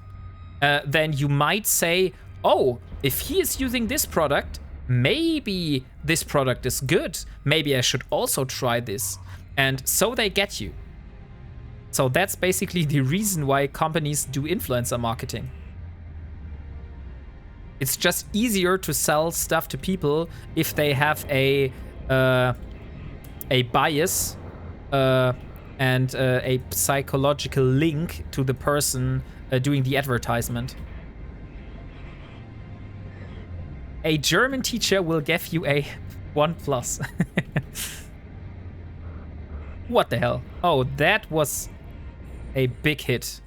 then you might say, oh, if he is using this product, maybe this product is good. Maybe I should also try this. And so they get you. So that's basically the reason why companies do influencer marketing. It's just easier to sell stuff to people if they have a bias and a psychological link to the person doing the advertisement. A German teacher will give you a OnePlus. What the hell? Oh, that was a big hit.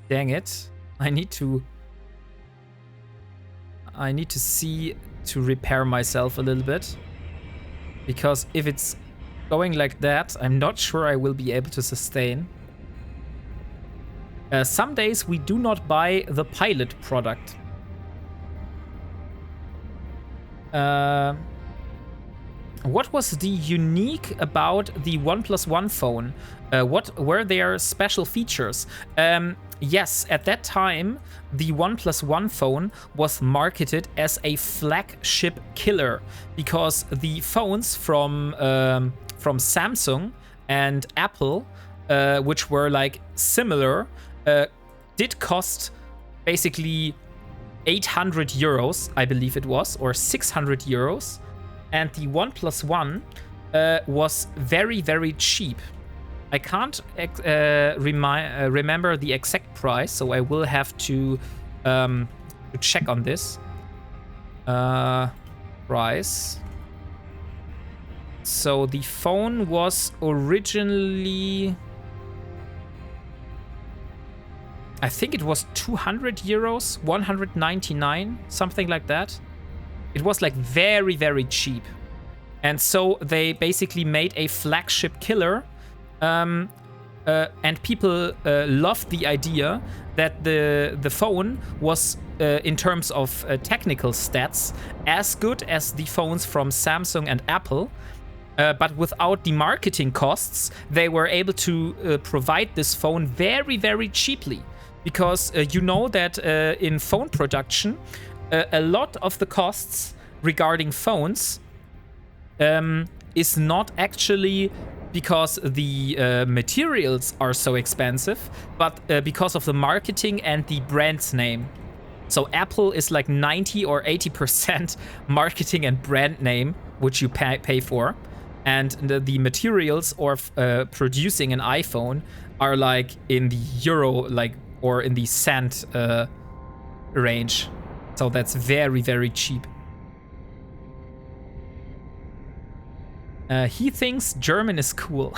Dang it. I need to see to repair myself a little bit. Because if it's going like that, I'm not sure I will be able to sustain. Some days we do not buy the pilot product. what was the unique about the OnePlus One phone? What were their special features? Yes, at that time, the OnePlus One phone was marketed as a flagship killer because the phones from Samsung and Apple, which were like similar, did cost basically 800 euros, I believe it was, or 600 euros. And the OnePlus One was very, very cheap. I can't remember the exact price, so I will have to check on this. Price. So the phone was originally, I think it was 200 euros, 199, something like that. It was like very, very cheap. And so they basically made a flagship killer. And people loved the idea that the phone was, in terms of technical stats, as good as the phones from Samsung and Apple. But without the marketing costs, they were able to provide this phone very, very cheaply. Because you know that in phone production, a lot of the costs regarding phones is not actually because the materials are so expensive, but because of the marketing and the brand's name. So Apple is like 90 or 80% marketing and brand name, which you pay for. And the materials of producing an iPhone are like in the euro, like, or in the cent range. So that's very, very cheap. He thinks German is cool.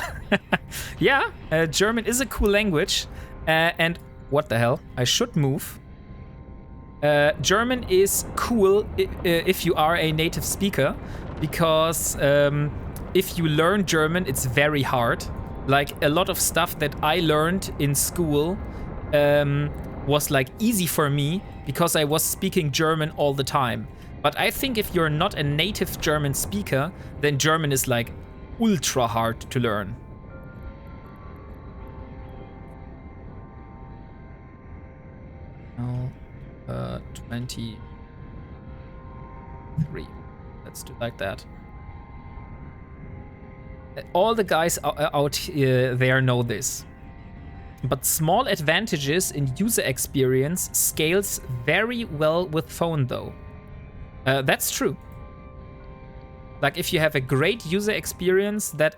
Yeah, German is a cool language. And what the hell? I should move. German is cool if you are a native speaker, because if you learn German, it's very hard. Like a lot of stuff that I learned in school was like easy for me because I was speaking German all the time. But I think if you're not a native German speaker, then German is like ultra hard to learn. Oh, 23. Let's do like that. All the guys out there know this. But small advantages in user experience scales very well with phone though. That's true. Like if you have a great user experience, that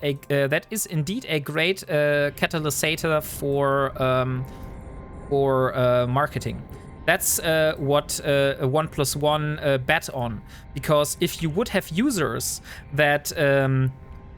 is indeed a great catalyst for marketing. That's what OnePlus One bet on, because if you would have users that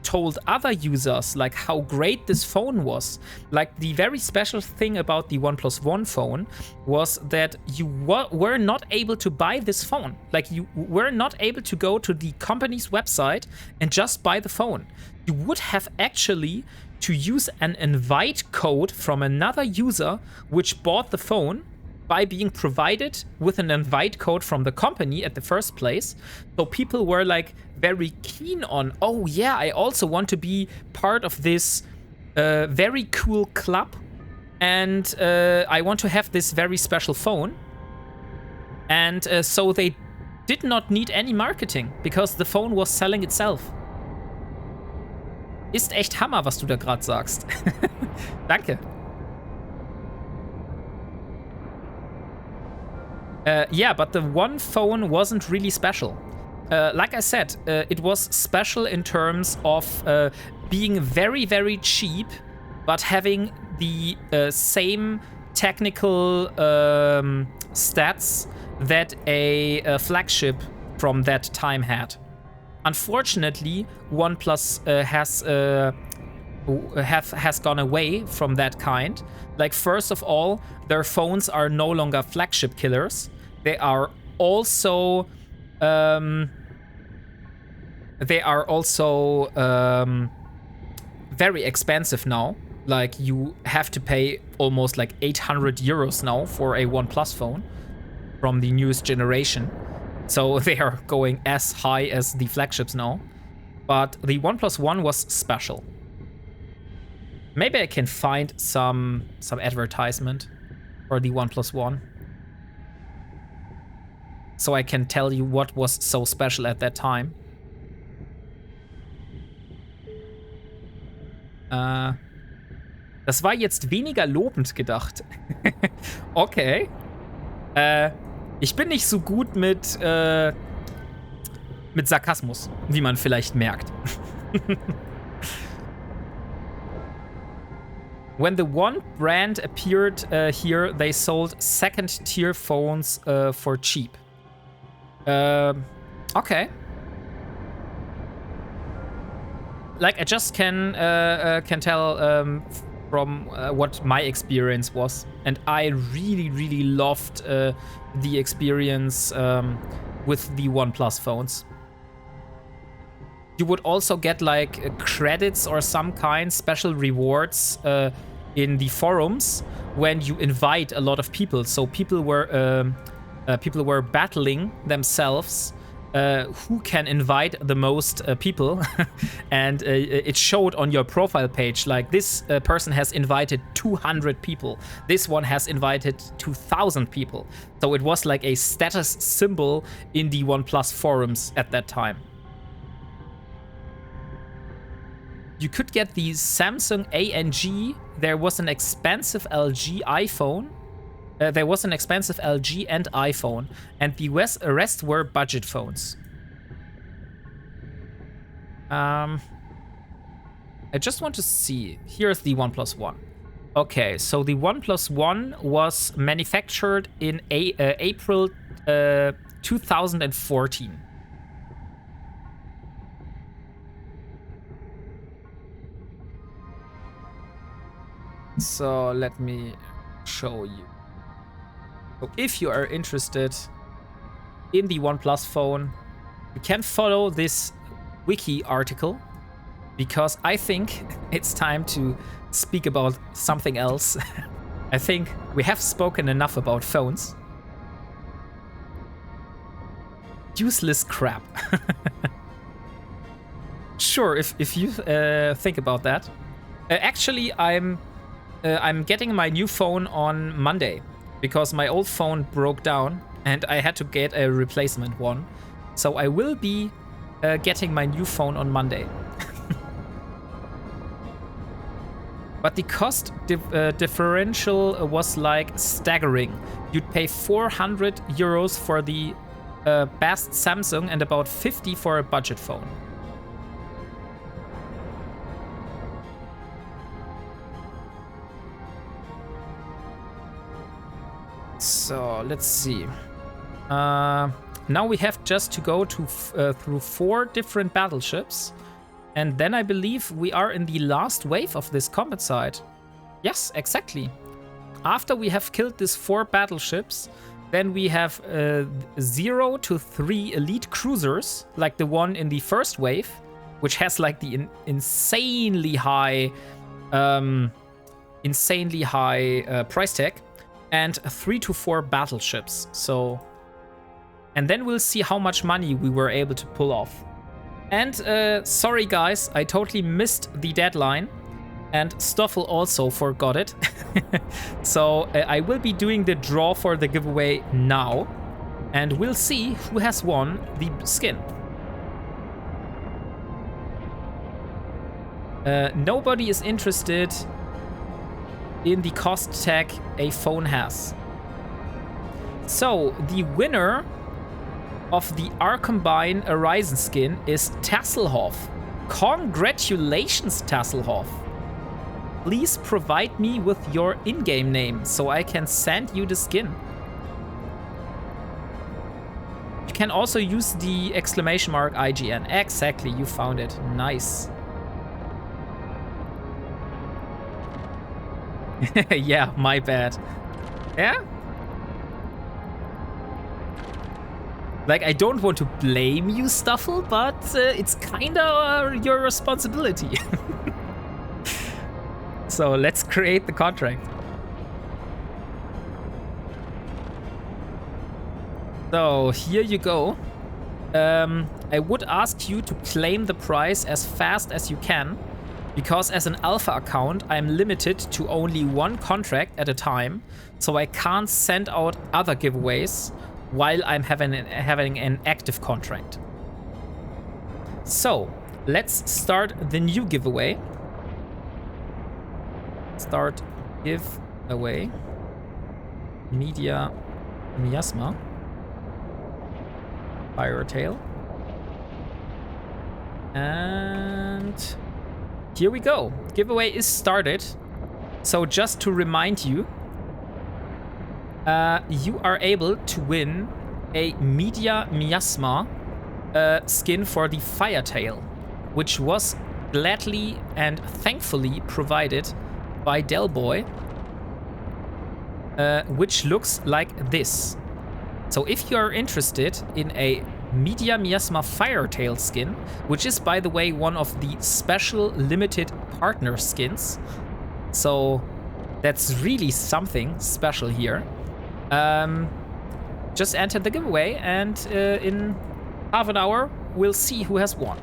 told other users like how great this phone was. Like the very special thing about the OnePlus One phone was that you were not able to buy this phone. Like you were not able to go to the company's website and just buy the phone. You would have actually to use an invite code from another user which bought the phone by being provided with an invite code from the company at the first place. So people were like very keen on, oh yeah, I also want to be part of this very cool club, and I want to have this very special phone. And so they did not need any marketing because the phone was selling itself. Ist echt Hammer, was du da gerade sagst. Danke. Yeah, but the One phone wasn't really special. Like I said, it was special in terms of being very, very cheap, but having the same technical stats that a flagship from that time had. Unfortunately, OnePlus has gone away from that kind. Like, first of all, their phones are no longer flagship killers. They are also very expensive now. Like, you have to pay almost like 800 euros now for a OnePlus phone from the newest generation. So they are going as high as the flagships now. But the OnePlus One was special. Maybe I can find some advertisement for the OnePlus One, so I can tell you what was so special at that time. Das war jetzt weniger lobend gedacht. Okay. Ich bin nicht so gut mit Sarkasmus, wie man vielleicht merkt. When the One brand appeared here, they sold second-tier phones for cheap. Okay. Like, I just can tell from what my experience was, and I really, really loved the experience with the OnePlus phones. You would also get like credits or some kind, special rewards in the forums when you invite a lot of people. So people were battling themselves who can invite the most people, and it showed on your profile page like this person has invited 200 people, this one has invited 2,000 people. So it was like a status symbol in the OnePlus forums at that time. You could get the Samsung ANG. There was an expensive LG iPhone. There was an expensive LG and iPhone, and the rest were budget phones. I just want to see. Here's the OnePlus One. Okay, so the OnePlus One was manufactured in April 2014. So let me show you. So if you are interested in the OnePlus phone, you can follow this wiki article, because I think it's time to speak about something else. I think we have spoken enough about phones. Useless crap. Sure, if you think about that. Actually, I'm getting my new phone on Monday, because my old phone broke down and I had to get a replacement one. So I will be getting my new phone on Monday. But the cost differential was like staggering. You'd pay 400 euros for the best Samsung and about 50 for a budget phone. So let's see. Now we have just to go to through 4 different battleships, and then I believe we are in the last wave of this combat site. Yes, exactly. After we have killed these 4 battleships, then we have 0 to 3 elite cruisers, like the one in the first wave, which has like the insanely high price tag. And 3 to 4 battleships. So, and then we'll see how much money we were able to pull off. And sorry guys, I totally missed the deadline, and Stoffel also forgot it. So I will be doing the draw for the giveaway now, and we'll see who has won the skin. Nobody is interested in the cost tag a phone has. So the winner of the Arcombine Horizon skin is Tasselhoff. Congratulations, Tasselhoff. Please provide me with your in-game name so I can send you the skin. You can also use the exclamation mark IGN. Exactly, you found it. Nice. Yeah, my bad. Yeah? Like, I don't want to blame you, Stuffle, but it's kinda your responsibility. So let's create the contract. So here you go. I would ask you to claim the prize as fast as you can, because as an alpha account, I'm limited to only one contract at a time, so I can't send out other giveaways while I'm having an active contract. So, let's start the new giveaway. Start giveaway. Media miasma. Firetail. And here we go. Giveaway is started. So just to remind you, you are able to win a Media Miasma skin for the Firetail, which was gladly and thankfully provided by Delboy, which looks like this. So if you are interested in a Media Miasma Firetail skin, which is, by the way, one of the special limited partner skins, so that's really something special here, just enter the giveaway, and in half an hour, we'll see who has won.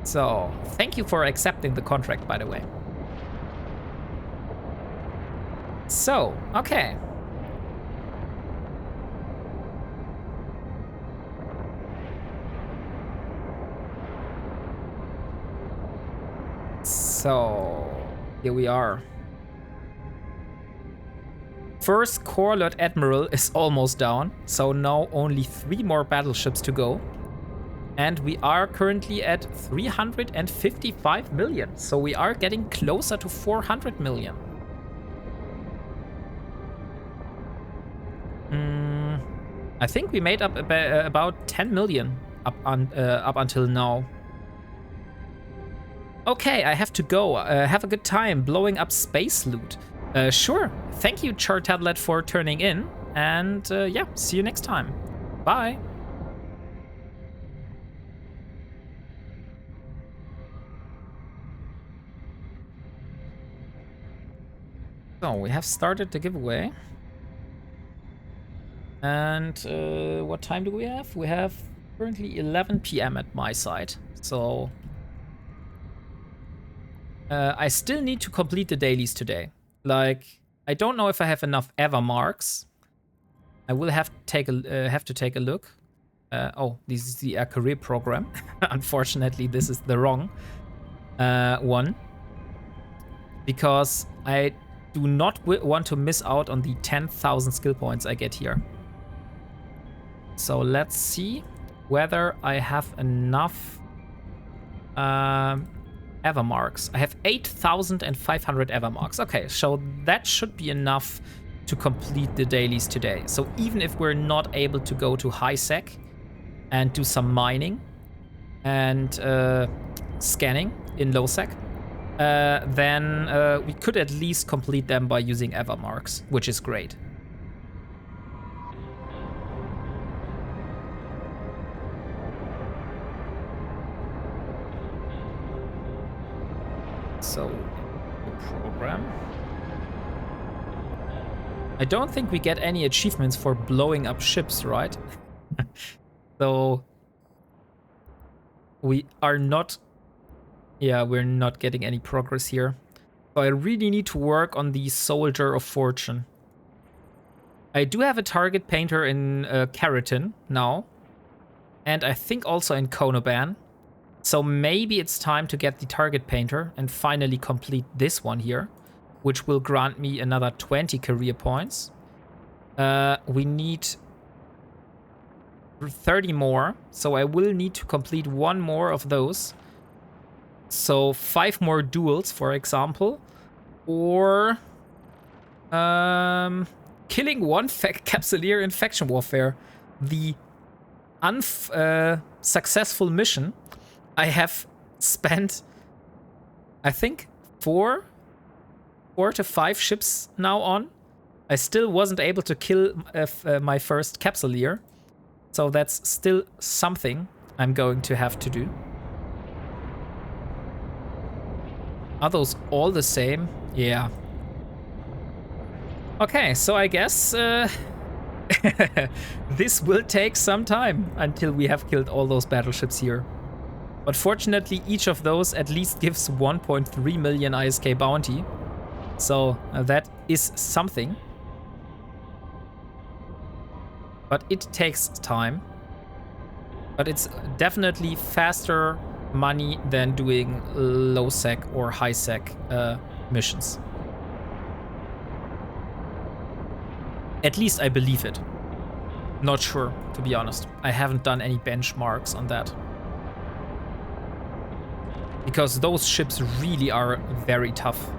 So, thank you for accepting the contract, by the way. So, okay. So, here we are. First core Lord Admiral is almost down, so now only 3 more battleships to go. And we are currently at 355 million, so we are getting closer to 400 million. I think we made up about 10 million up until now. Okay, I have to go. Have a good time blowing up space loot. Sure. Thank you, Char Tablet, for turning in. And yeah, see you next time. Bye. So, we have started the giveaway. And what time do we have? We have currently 11 PM at my side. So I still need to complete the dailies today. Like, I don't know if I have enough ever marks. I will have to take a look. Oh, this is the career program. Unfortunately, this is the wrong one, because I do not want to miss out on the 10,000 skill points I get here. So let's see whether I have enough ever marks. I have 8,500 ever marks. Okay, so that should be enough to complete the dailies today. So even if we're not able to go to high sec and do some mining and scanning in low sec, then we could at least complete them by using ever marks, which is great. So, the program. I don't think we get any achievements for blowing up ships, right? So, we are not... Yeah, we're not getting any progress here. So I really need to work on the Soldier of Fortune. I do have a target painter in Keratin now. And I think also in Konoban. So maybe it's time to get the target painter and finally complete this one here, which will grant me another 20 career points. We need 30 more, so I will need to complete one more of those. So 5 more duels, for example, or killing one Capsuleer in Faction Warfare. The unsuccessful mission I have spent, I think, 4 to 5 ships now on. I still wasn't able to kill my first Capsuleer, so that's still something I'm going to have to do. Are those all the same? Yeah. Okay, so I guess This will take some time until we have killed all those battleships here. But fortunately, each of those at least gives 1.3 million ISK bounty. So that is something. But it takes time. But it's definitely faster money than doing low sec or high sec missions. At least I believe it. Not sure, to be honest. I haven't done any benchmarks on that. Because those ships really are very tough.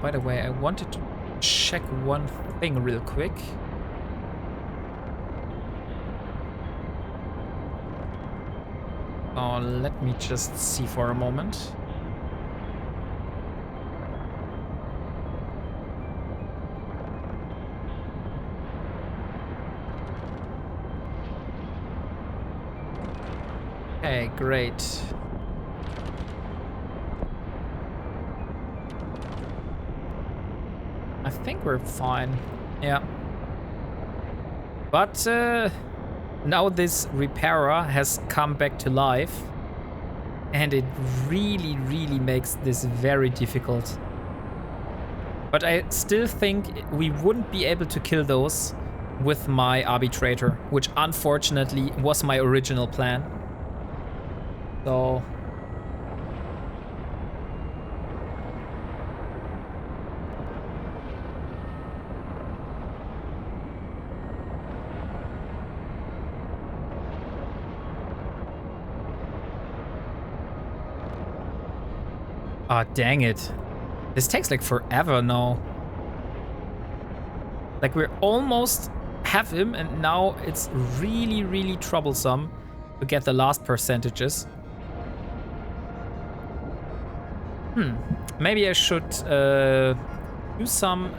By the way, I wanted to check one thing real quick. Oh, let me just see for a moment. Okay, great. I think we're fine. Yeah. But now this repairer has come back to life. And it really, really makes this very difficult. But I still think we wouldn't be able to kill those with my arbitrator, which unfortunately was my original plan. So... Ah, dang it. This takes like forever now. Like we're almost have him and now it's really, really troublesome to get the last percentages. Maybe I should do some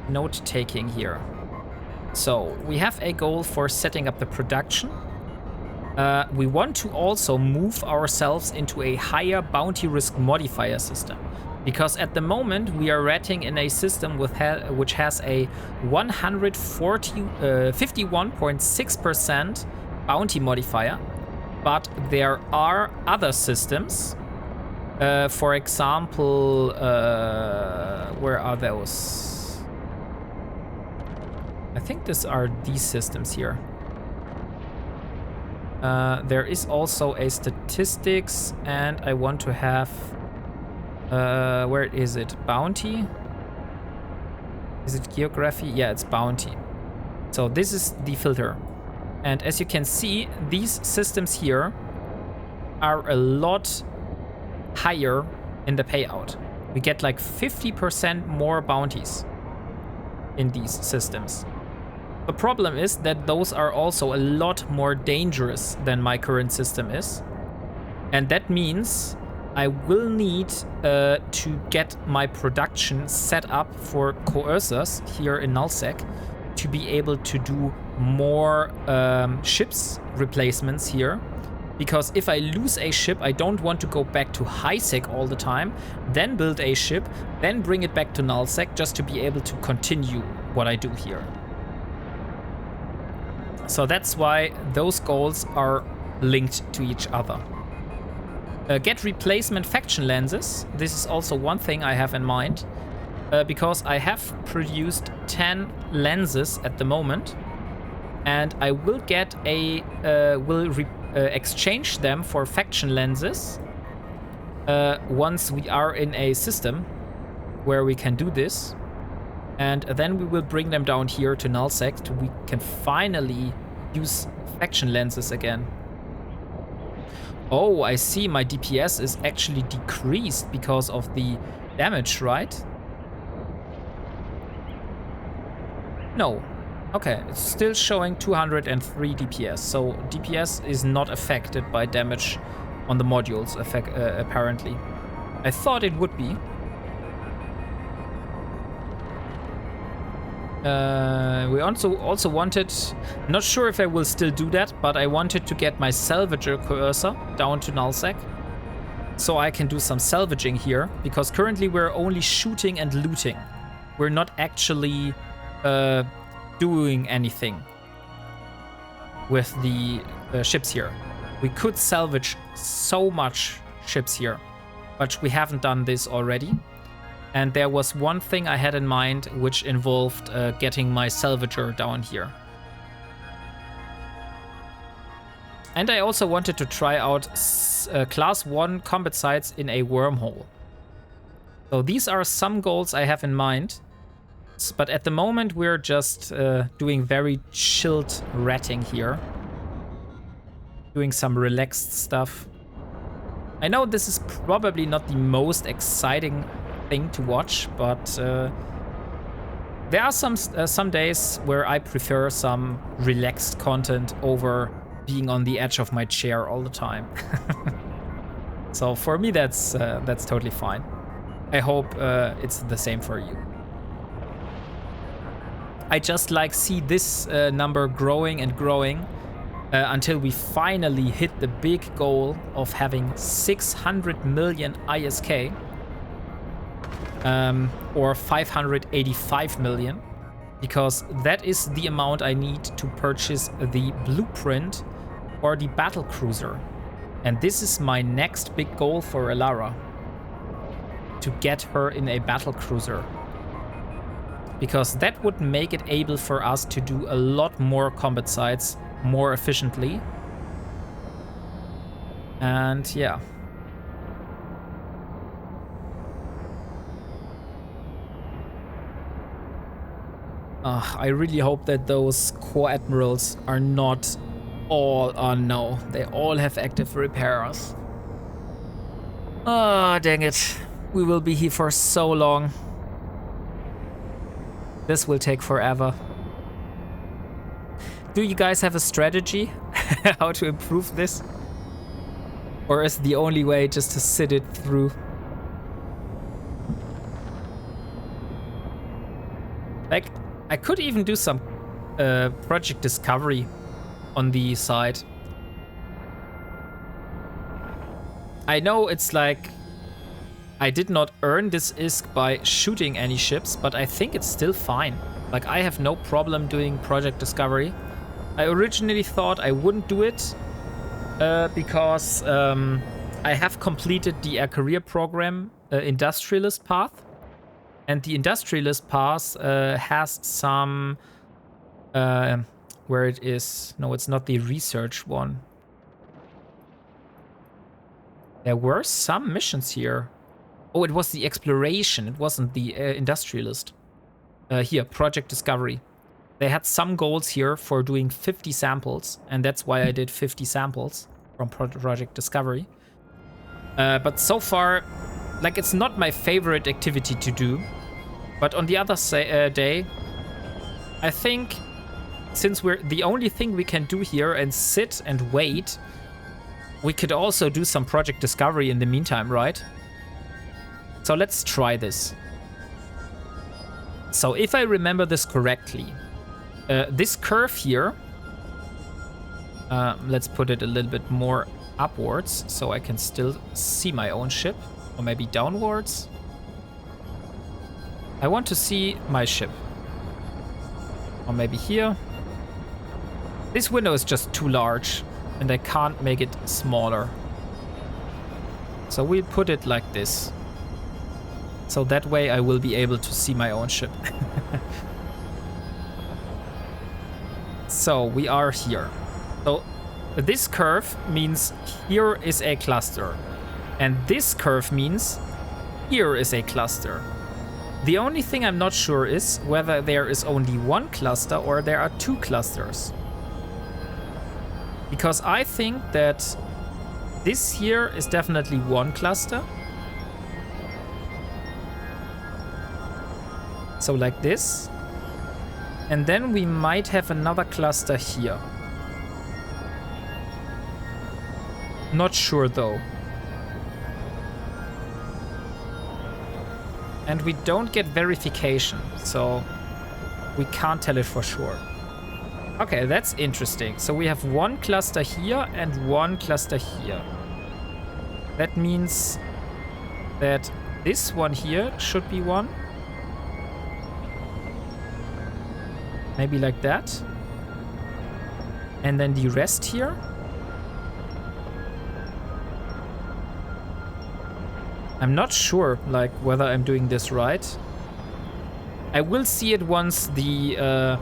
note-taking here. So we have a goal for setting up the production. We want to also move ourselves into a higher bounty risk modifier system. Because at the moment we are ratting in a system which has a 51.6% bounty modifier. But there are other systems. For example, where are those? I think these are these systems here. There is also a statistics, and I want to have... where is it? Bounty? Is it geography? Yeah, it's bounty. So this is the filter. And as you can see, these systems here are a lot higher in the payout. We get like 50% more bounties in these systems. The problem is that those are also a lot more dangerous than my current system is. And that means I will need to get my production set up for coercers here in nullsec to be able to do more ships replacements here. Because if I lose a ship, I don't want to go back to high-sec all the time, then build a ship, then bring it back to nullsec just to be able to continue what I do here. So that's why those goals are linked to each other. Get replacement faction lenses. This is also one thing I have in mind. Because I have produced 10 lenses at the moment. And I will get a... exchange them for faction lenses. Once we are in a system where we can do this. And then we will bring them down here to nullsec so we can finally use faction lenses again. Oh, I see. My DPS is actually decreased because of the damage, right? No. Okay, it's still showing 203 DPS. So DPS is not affected by damage on the modules, apparently. I thought it would be. We also wanted, not sure if I will still do that, but I wanted to get my salvager cursor down to nullsec, so I can do some salvaging here, because currently we're only shooting and looting. We're not actually doing anything with the ships here. We could salvage so much ships here, but we haven't done this already. And there was one thing I had in mind, which involved getting my salvager down here. And I also wanted to try out class 1 combat sites in a wormhole. So these are some goals I have in mind. But at the moment we're just doing very chilled ratting here. Doing some relaxed stuff. I know this is probably not the most exciting thing to watch, but there are some days where I prefer some relaxed content over being on the edge of my chair all the time. So for me that's totally fine. I hope it's the same for you. I just like see this number growing and growing until we finally hit the big goal of having 600 million ISK. Or 585 million, because that is the amount I need to purchase the blueprint or the battle cruiser. And this is my next big goal for Elara, to get her in a battle cruiser, because that would make it able for us to do a lot more combat sites more efficiently. And yeah. I really hope that those core admirals are not all... Oh no, they all have active repairs. Ah, dang it. We will be here for so long. This will take forever. Do you guys have a strategy how to improve this? Or is the only way just to sit it through? Like, I could even do some project discovery on the side. I know it's like I did not earn this ISK by shooting any ships, but I think it's still fine. Like, I have no problem doing project discovery. I originally thought I wouldn't do it because I have completed the career program industrialist path. And the industrialist path has some, where it is, no, it's not the research one. There were some missions here. Oh, it was the exploration, it wasn't the industrialist. Here, project discovery. They had some goals here for doing 50 samples, and that's why I did 50 samples from project discovery. But so far, like, it's not my favorite activity to do. But on the other day, I think since we're the only thing we can do here and sit and wait, we could also do some project discovery in the meantime, right? So let's try this. So if I remember this correctly, this curve here, let's put it a little bit more upwards so I can still see my own ship, or maybe downwards. I want to see my ship. Or maybe here. This window is just too large and I can't make it smaller. So we'll put it like this. So that way I will be able to see my own ship. So we are here. So this curve means here is a cluster. And this curve means here is a cluster. The only thing I'm not sure is whether there is only one cluster or there are two clusters. Because I think that this here is definitely one cluster. So like this. And then we might have another cluster here. Not sure though. And we don't get verification, so We can't tell it for sure. Okay, that's interesting. So we have one cluster here and one cluster here. That means that this one here should be one. Maybe like that. And then the rest here. I'm not sure, like, whether I'm doing this right. I will see it once the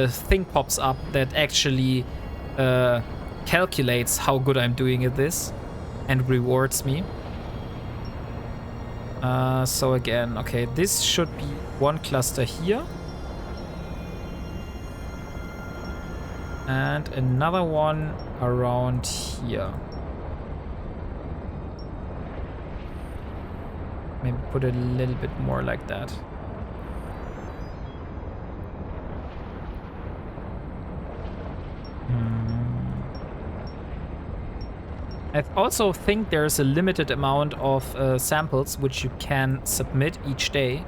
thing pops up that actually calculates how good I'm doing at this and rewards me. So again, okay, this should be one cluster here. And another one around here. Maybe put it a little bit more like that. I also think there's a limited amount of samples which you can submit each day.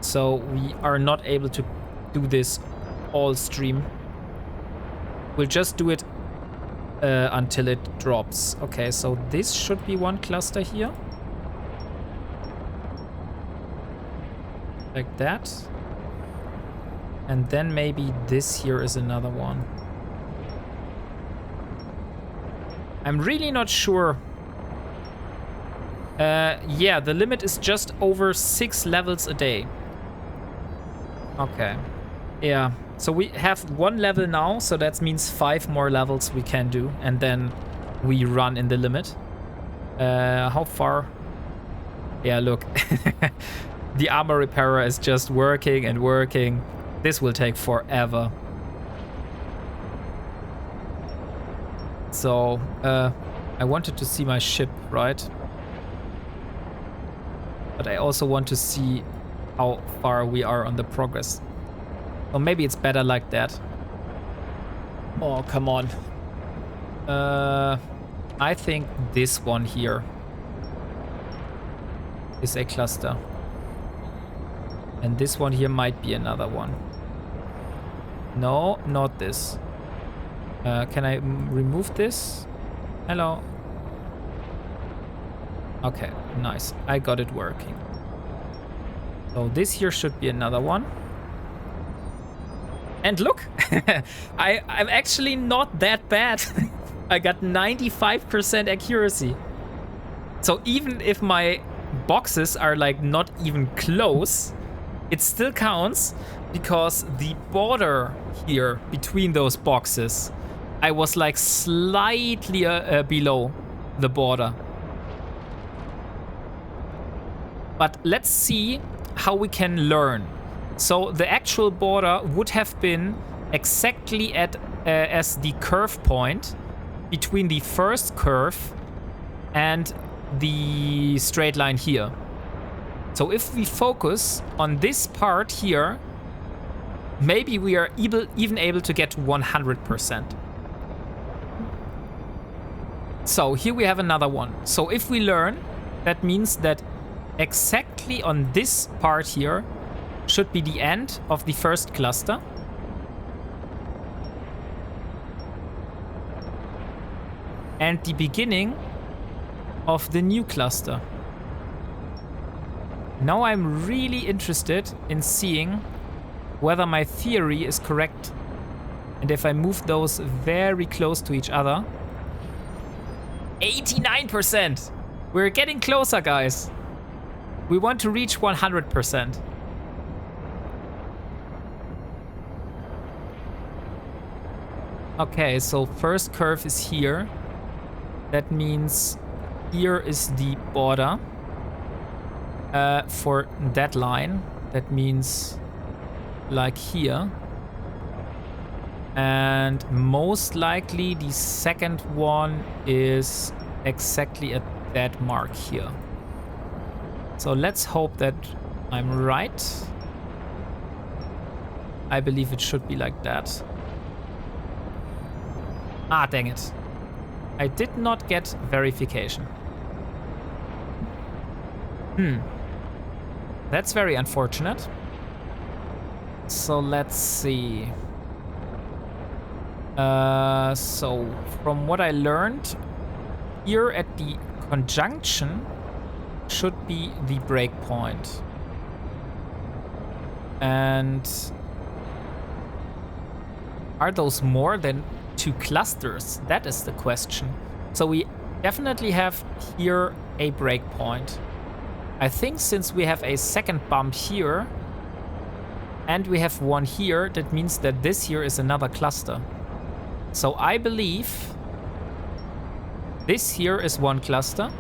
So we are not able to do this all stream. We'll just do it until it drops. Okay, so this should be one cluster here. Like that. And then maybe this here is another one. I'm really not sure. Yeah, the limit is just over 6 levels a day. Okay. Yeah, so we have 1 level now, so that means 5 more levels we can do, and then we run in the limit. How far? Yeah, look. The armor repairer is just working and working. This will take forever. So, I wanted to see my ship, right? But I also want to see how far we are on the progress. Or maybe it's better like that. Oh, come on. I think this one here is a cluster. And this one here might be another one. No, not this. Can I remove this? Hello. Okay, nice. I got it working. So this here should be another one. And look, I'm actually not that bad. I got 95% accuracy. So even if my boxes are like not even close, it still counts because the border here between those boxes, I was like slightly below the border. But let's see how we can learn. So the actual border would have been exactly at as the curve point between the first curve and the straight line here. So if we focus on this part here, maybe we are even able to get 100%. So here we have another one. So if we learn, that means that exactly on this part here should be the end of the first cluster. And the beginning of the new cluster. Now I'm really interested in seeing whether my theory is correct. And if I move those very close to each other. 89%! We're getting closer, guys. We want to reach 100%. Okay, so first curve is here. That means here is the border for that line. That means like here. And most likely the second one is exactly at that mark here. So let's hope that I'm right. I believe it should be like that. Ah, dang it. I did not get verification. That's very unfortunate. So let's see. So from what I learned, here at the conjunction should be the breakpoint. And are those more than 2 clusters? That is the question. So we definitely have here a breakpoint. I think since we have a second bump here and we have one here, that means that this here is another cluster. So I believe this here is one cluster.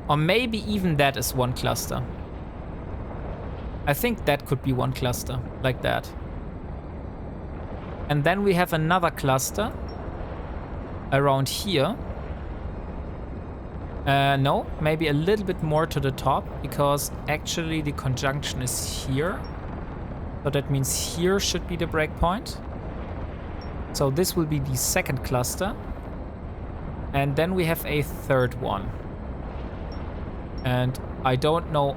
Or maybe even that is one cluster. I think that could be one cluster, like that. And then we have another cluster around here. No, maybe a little bit more to the top, because actually the conjunction is here. So that means here should be the breakpoint. So this will be the second cluster. And then we have a third one. And I don't know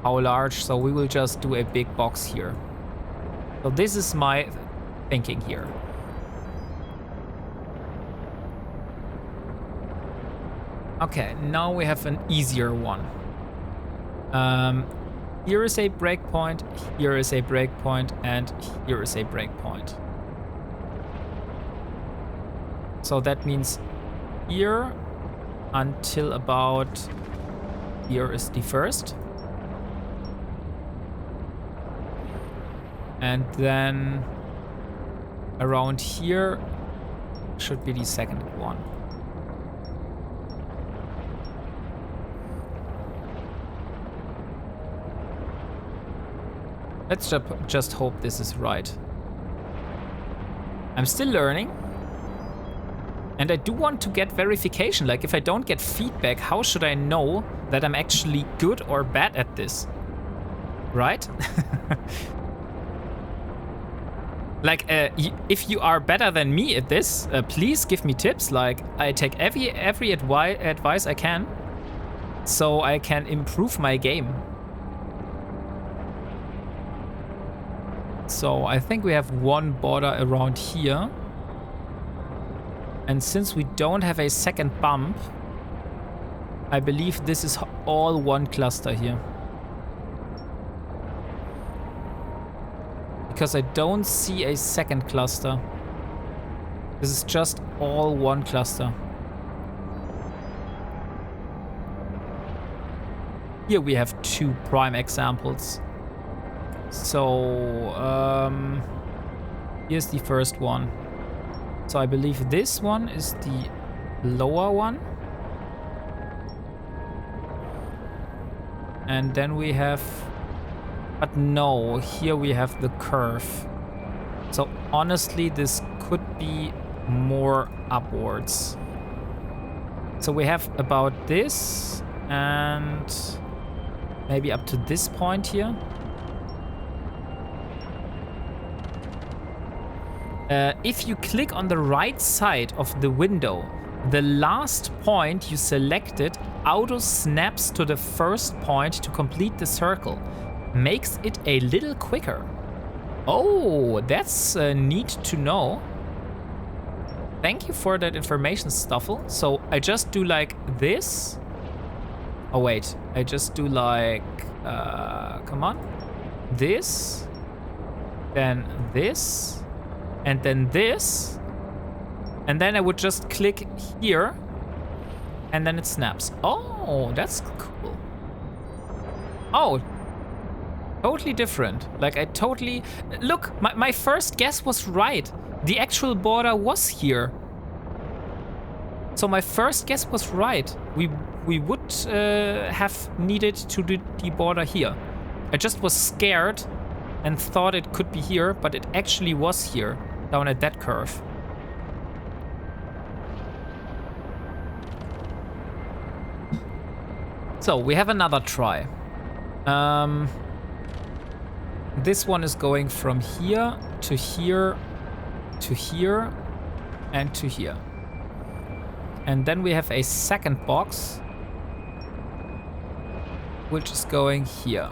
how large, so we will just do a big box here. So this is my thinking here. Okay, now we have an easier one. Here is a breakpoint, here is a breakpoint, and here is a breakpoint. So that means here until about here is the first. And then around here should be the second one. Let's just hope this is right. I'm still learning. And I do want to get verification. Like, if I don't get feedback, how should I know that I'm actually good or bad at this? Right? Like, if you are better than me at this, please give me tips. Like, I take every advice I can, so I can improve my game. So I think we have one border around here. And since we don't have a second bump, I believe this is all one cluster here. Because I don't see a second cluster. This is just all one cluster. Here we have 2 prime examples. So, here's the first one. So I believe this one is the lower one. And then we have... But no, here we have the curve. So honestly, this could be more upwards. So we have about this and maybe up to this point here. If you click on the right side of the window, the last point you selected auto snaps to the first point to complete the circle. Makes it a little quicker. Oh, that's neat to know. Thank you for that information, Stuffle. So I just do like this. Oh wait, I just do like, come on. This, then this, and then this. And then I would just click here and then it snaps. Oh, that's cool. Oh, totally different. Like I totally... Look, my first guess was right. The actual border was here. So my first guess was right. We would have needed to do the border here. I just was scared and thought it could be here, but it actually was here, down at that curve. So we have another try. This one is going from here to here to here and to here. And then we have a second box which is going here.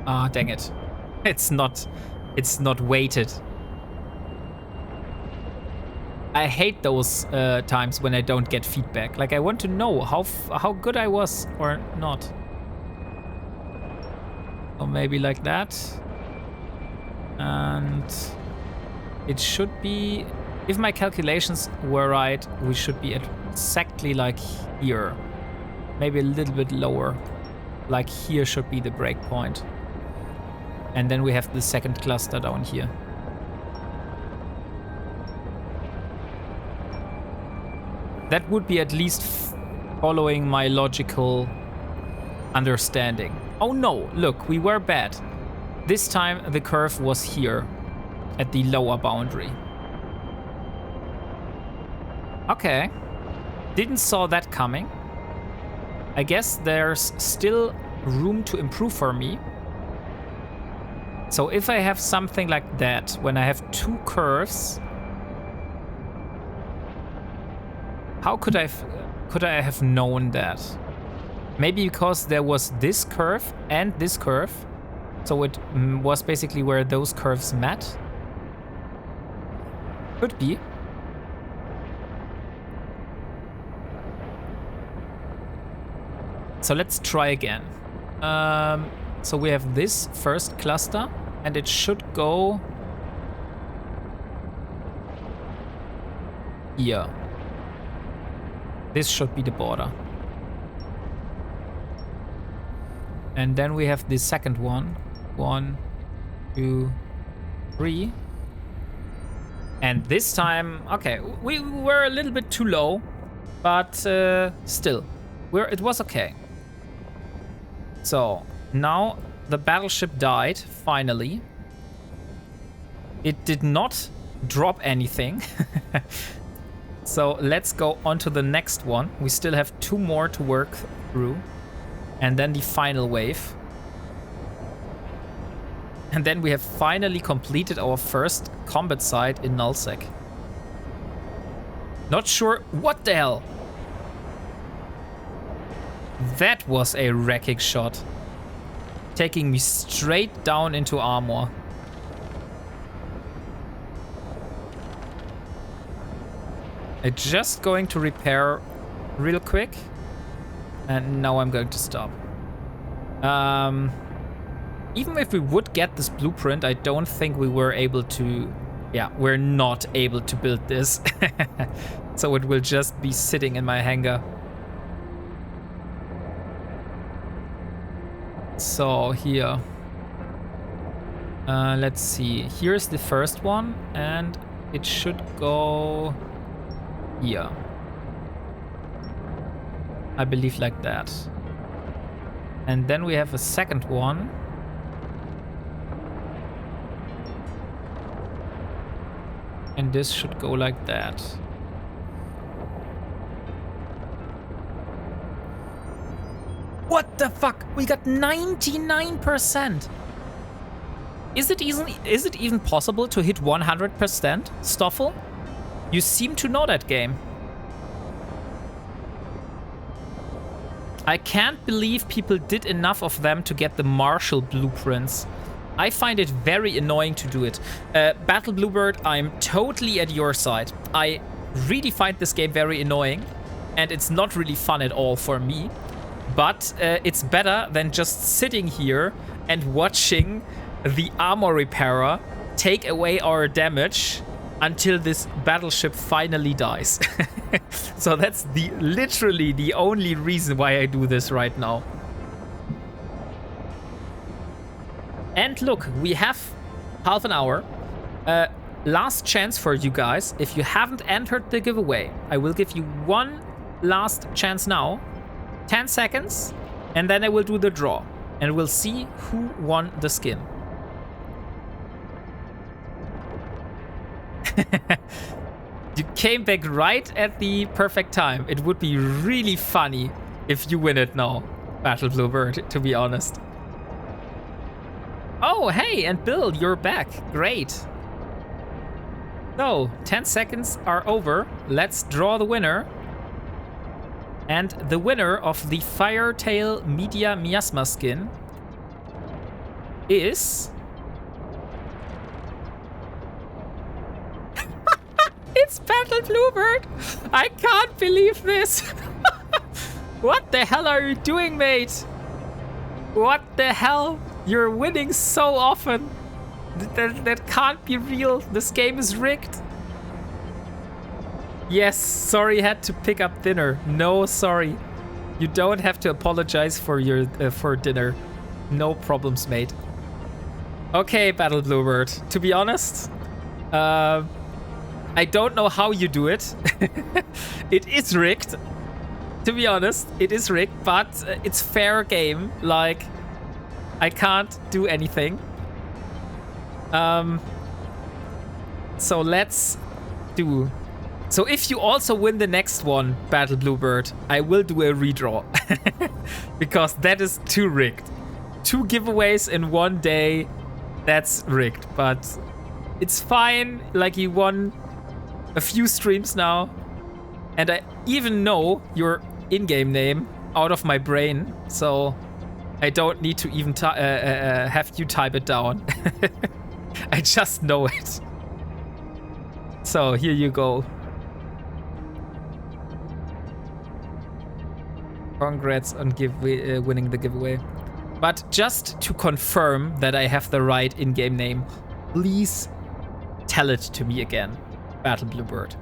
Ah, dang it. It's not weighted. I hate those times when I don't get feedback. Like, I want to know how good I was or not. Or maybe like that. And it should be, if my calculations were right, we should be at exactly like here. Maybe a little bit lower. Like here should be the break point. And then we have the second cluster down here. That would be at least following my logical understanding. Oh no, look, we were bad. This time the curve was here at the lower boundary. Okay. Didn't saw that coming. I guess there's still room to improve for me. So if I have something like that, when I have two curves, how could I have known that? Maybe because there was this curve and this curve. So it was basically where those curves met. Could be. So let's try again. So we have this first cluster and it should go here. This should be the border. And then we have the second one. 1, 2, 3. And this time, okay, we were a little bit too low, but still, it was okay. So now the battleship died, finally. It did not drop anything. So let's go on to the next one. We still have 2 more to work through. And then the final wave. And then we have finally completed our first combat site in Nullsec. Not sure what the hell. That was a wrecking shot. Taking me straight down into armor. I'm just going to repair real quick. And now I'm going to stop. Even if we would get this blueprint, I don't think we were able to... Yeah, we're not able to build this. So it will just be sitting in my hangar. So here. Let's see. Here's the first one. And it should go here. I believe like that. And then we have a second one. And this should go like that. What the fuck? We got 99%. Is it even possible to hit 100%, Stoffel? You seem to know that game. I can't believe people did enough of them to get the Marshall blueprints. I find it very annoying to do it. Battle Bluebird, I'm totally at your side. I really find this game very annoying, and it's not really fun at all for me. But it's better than just sitting here and watching the armor repairer take away our damage until this battleship finally dies. So that's literally the only reason why I do this right now. And look, we have half an hour. Last chance for you guys. If you haven't entered the giveaway, I will give you one last chance now. 10 seconds, and then I will do the draw. And we'll see who won the skin. You came back right at the perfect time. It would be really funny if you win it now, Battle Bluebird, to be honest. Oh, hey, and Bill, you're back. Great. So, 10 seconds are over. Let's draw the winner. And the winner of the Firetail Media Miasma skin is... It's Battle Bluebird! I can't believe this! What the hell are you doing, mate? What the hell? You're winning so often. That can't be real. This game is rigged. Yes, sorry, had to pick up dinner. No, sorry. You don't have to apologize for your for dinner. No problems, mate. Okay, Battle Bluebird. To be honest, I don't know how you do it. It is rigged. To be honest, it is rigged, but it's fair game. Like, I can't do anything. So let's do... So if you also win the next one, Battle Bluebird, I will do a redraw. Because that is too rigged. 2 giveaways in one day, that's rigged. But it's fine, like you won a few streams now. And I even know your in-game name out of my brain. So I don't need to even have you type it down. I just know it. So here you go. Congrats on winning the giveaway. But just to confirm that I have the right in-game name, please tell it to me again, Battle Bluebird.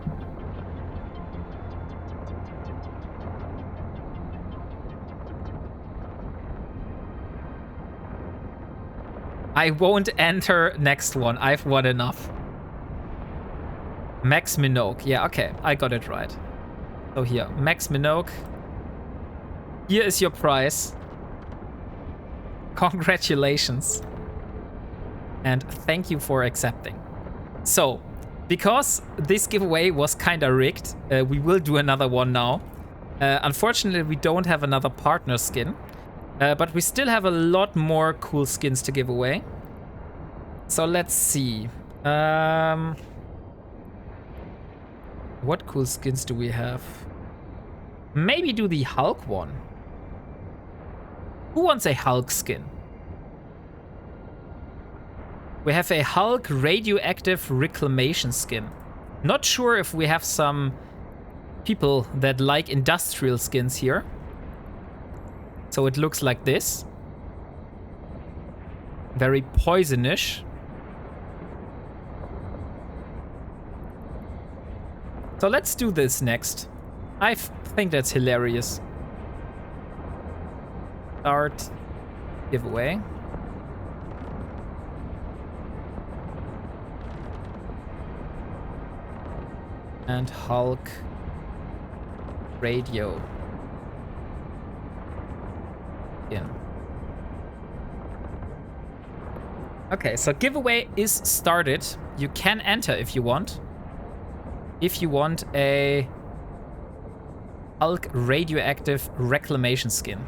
I won't enter next one. I've won enough. Max Minogue. Yeah, okay. I got it right. So here, Max Minogue. Here is your prize. Congratulations. And thank you for accepting. So, because this giveaway was kinda rigged, we will do another one now. Unfortunately, we don't have another partner skin. But we still have a lot more cool skins to give away. So let's see. What cool skins do we have? Maybe do the Hulk one. Who wants a Hulk skin? We have a Hulk radioactive reclamation skin. Not sure if we have some people that like industrial skins here. So it looks like this. Very poisonish. So let's do this next. I think that's hilarious. Start giveaway. And Hulk radio. Okay, so giveaway is started. You can enter if you want. If you want a Hulk radioactive reclamation skin.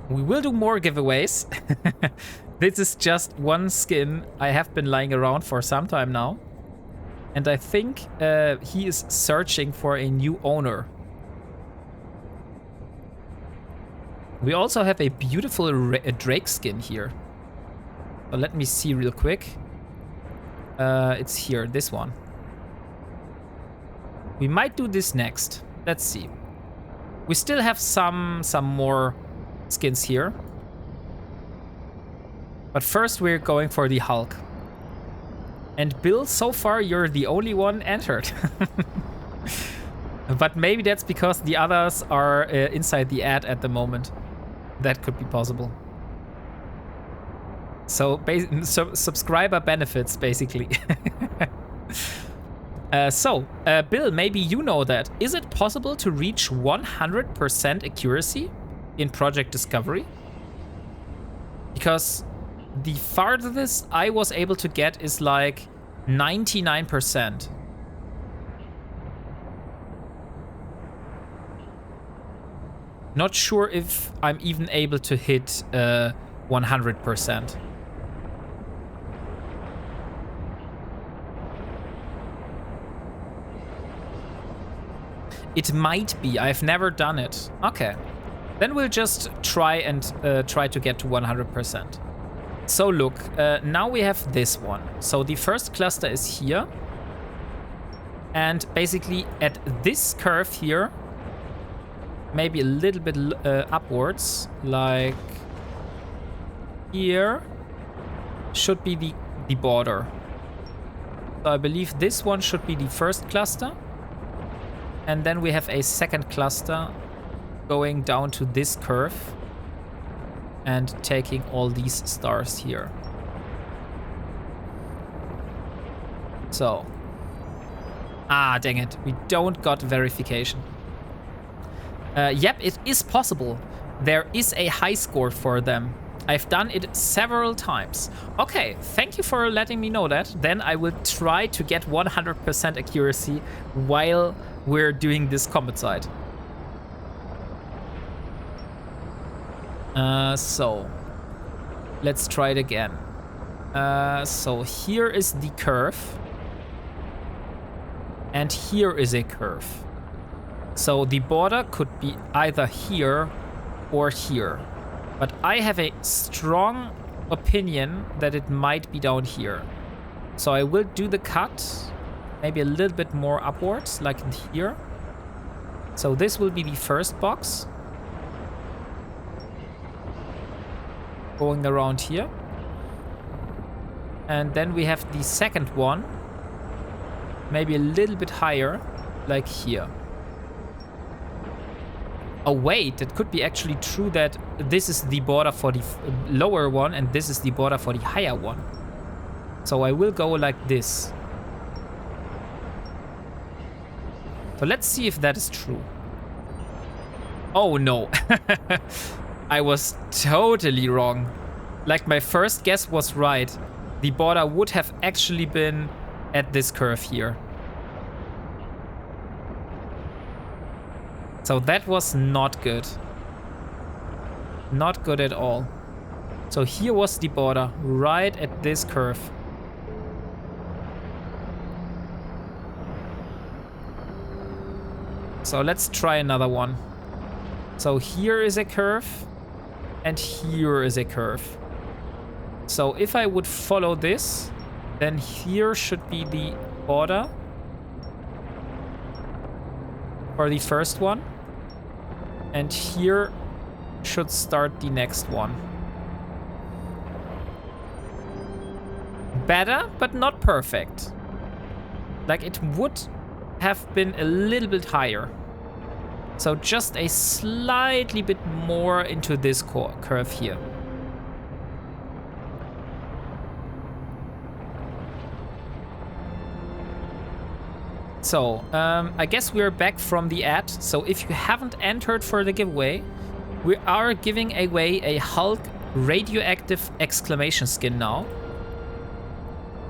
We will do more giveaways. This is just one skin I have been lying around for some time now. And I think he is searching for a new owner. We also have a beautiful Drake skin here. So let me see real quick. It's here, this one. We might do this next. Let's see. We still have some more skins here. But first we're going for the Hulk. And Bill, so far you're the only one entered. But maybe that's because the others are inside the ad at the moment. That could be possible. So, subscriber benefits, basically. Bill, maybe you know that. Is it possible to reach 100% accuracy in Project Discovery? Because the farthest I was able to get is like 99%. Not sure if I'm even able to hit 100%. It might be. I've never done it. Okay. Then we'll just try to get to 100%. So look, now we have this one. So the first cluster is here. And basically at this curve here, maybe a little bit upwards, like here, should be the border. So I believe this one should be the first cluster. And then we have a second cluster going down to this curve and taking all these stars here. So, dang it, we don't got verification. Yep, it is possible. There is a high score for them. I've done it several times. Okay, thank you for letting me know that. Then I will try to get 100% accuracy while we're doing this combat side. So, let's try it again. So here is the curve. And here is a curve. So the border could be either here or here. But I have a strong opinion that it might be down here. So I will do the cut, maybe a little bit more upwards, like in here. So this will be the first box. Going around here. And then we have the second one. Maybe a little bit higher, like here. Oh wait, it could be actually true that this is the border for the lower one and this is the border for the higher one. So I will go like this. So let's see if that is true. Oh no. I was totally wrong. Like my first guess was right. The border would have actually been at this curve here. So that was not good. Not good at all. So here was the border, right at this curve. So let's try another one. So here is a curve, and here is a curve. So if I would follow this, then here should be the border for the first one. And here should start the next one. Better, but not perfect. Like it would have been a little bit higher. So just a slightly bit more into this curve here. So, I guess we're back from the ad. So if you haven't entered for the giveaway, we are giving away a Hulk radioactive exclamation skin now.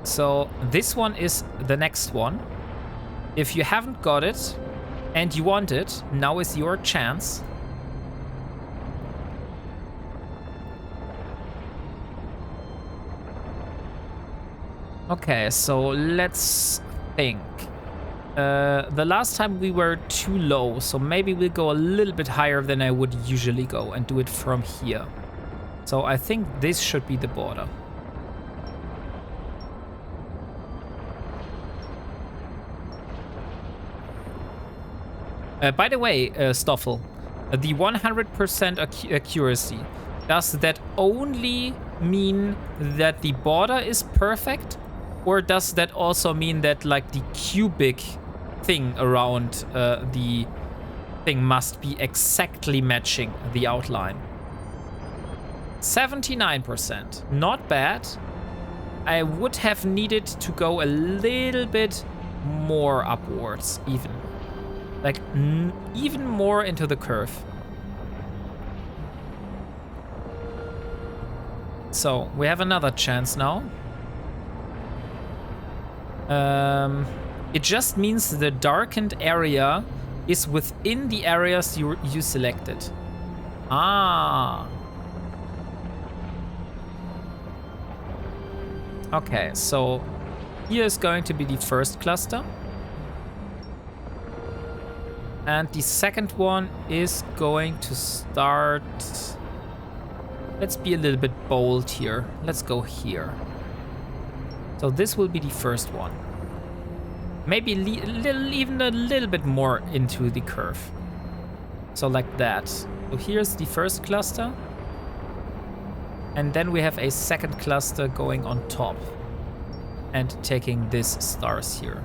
So this one is the next one. If you haven't got it and you want it, now is your chance. Okay, so let's think. The last time we were too low, so maybe we'll go a little bit higher than I would usually go and do it from here. So I think this should be the border. By the way, Stoffel, the 100% accuracy, does that only mean that the border is perfect? Or does that also mean that like the cubic thing around the thing must be exactly matching the outline? 79%, not bad. I would have needed to go a little bit more upwards even. Like even more into the curve. So we have another chance now. It just means the darkened area is within the areas you selected. Ah. Okay, so here is going to be the first cluster. And the second one is going to start... Let's be a little bit bold here. Let's go here. So this will be the first one. Maybe even a little bit more into the curve. So like that. So here's the first cluster. And then we have a second cluster going on top. And taking these stars here.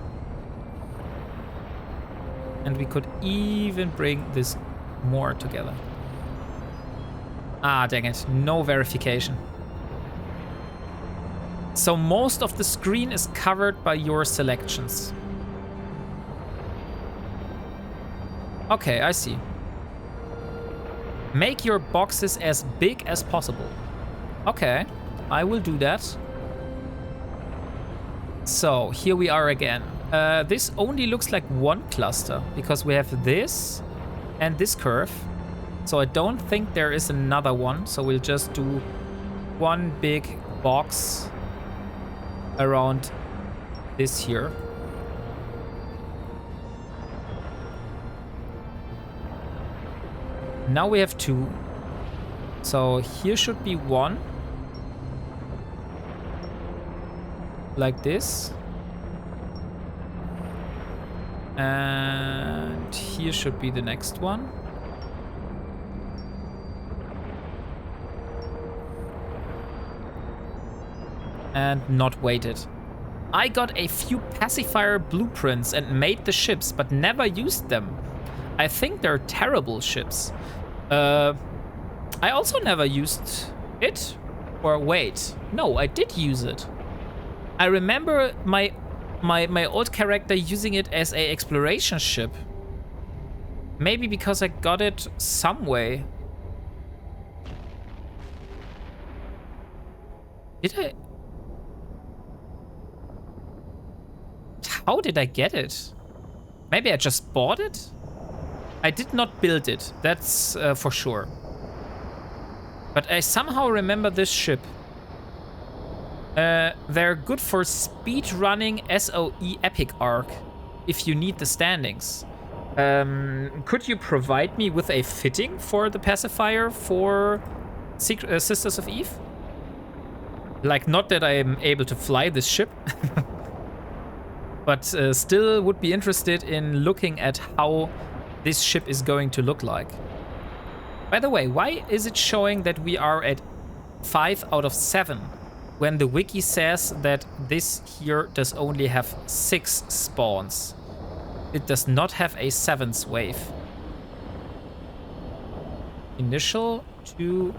And we could even bring this more together. Ah, dang it. No verification. So most of the screen is covered by your selections. Okay, I see. Make your boxes as big as possible. Okay, I will do that. So here we are again. This only looks like one cluster because we have this and this curve. So I don't think there is another one. So we'll just do one big box around this here. Now we have two. So here should be one. Like this. And here should be the next one. And not weighted. I got a few pacifier blueprints and made the ships, but never used them. I think they're terrible ships. I also never used it. Or wait, no, I did use it. I remember my old character using it as a exploration ship. Maybe because I got it some way. Did I? How did I get it? Maybe I just bought it? I did not build it, that's for sure. But I somehow remember this ship. They're good for speedrunning SOE Epic Arc, if you need the standings. Could you provide me with a fitting for the pacifier for Sisters of Eve? Like, not that I am able to fly this ship. But still would be interested in looking at how this ship is going to look like. By the way, why is it showing that we are at 5 out of 7 when the wiki says that this here does only have 6 spawns? It does not have a 7th wave. Initial to...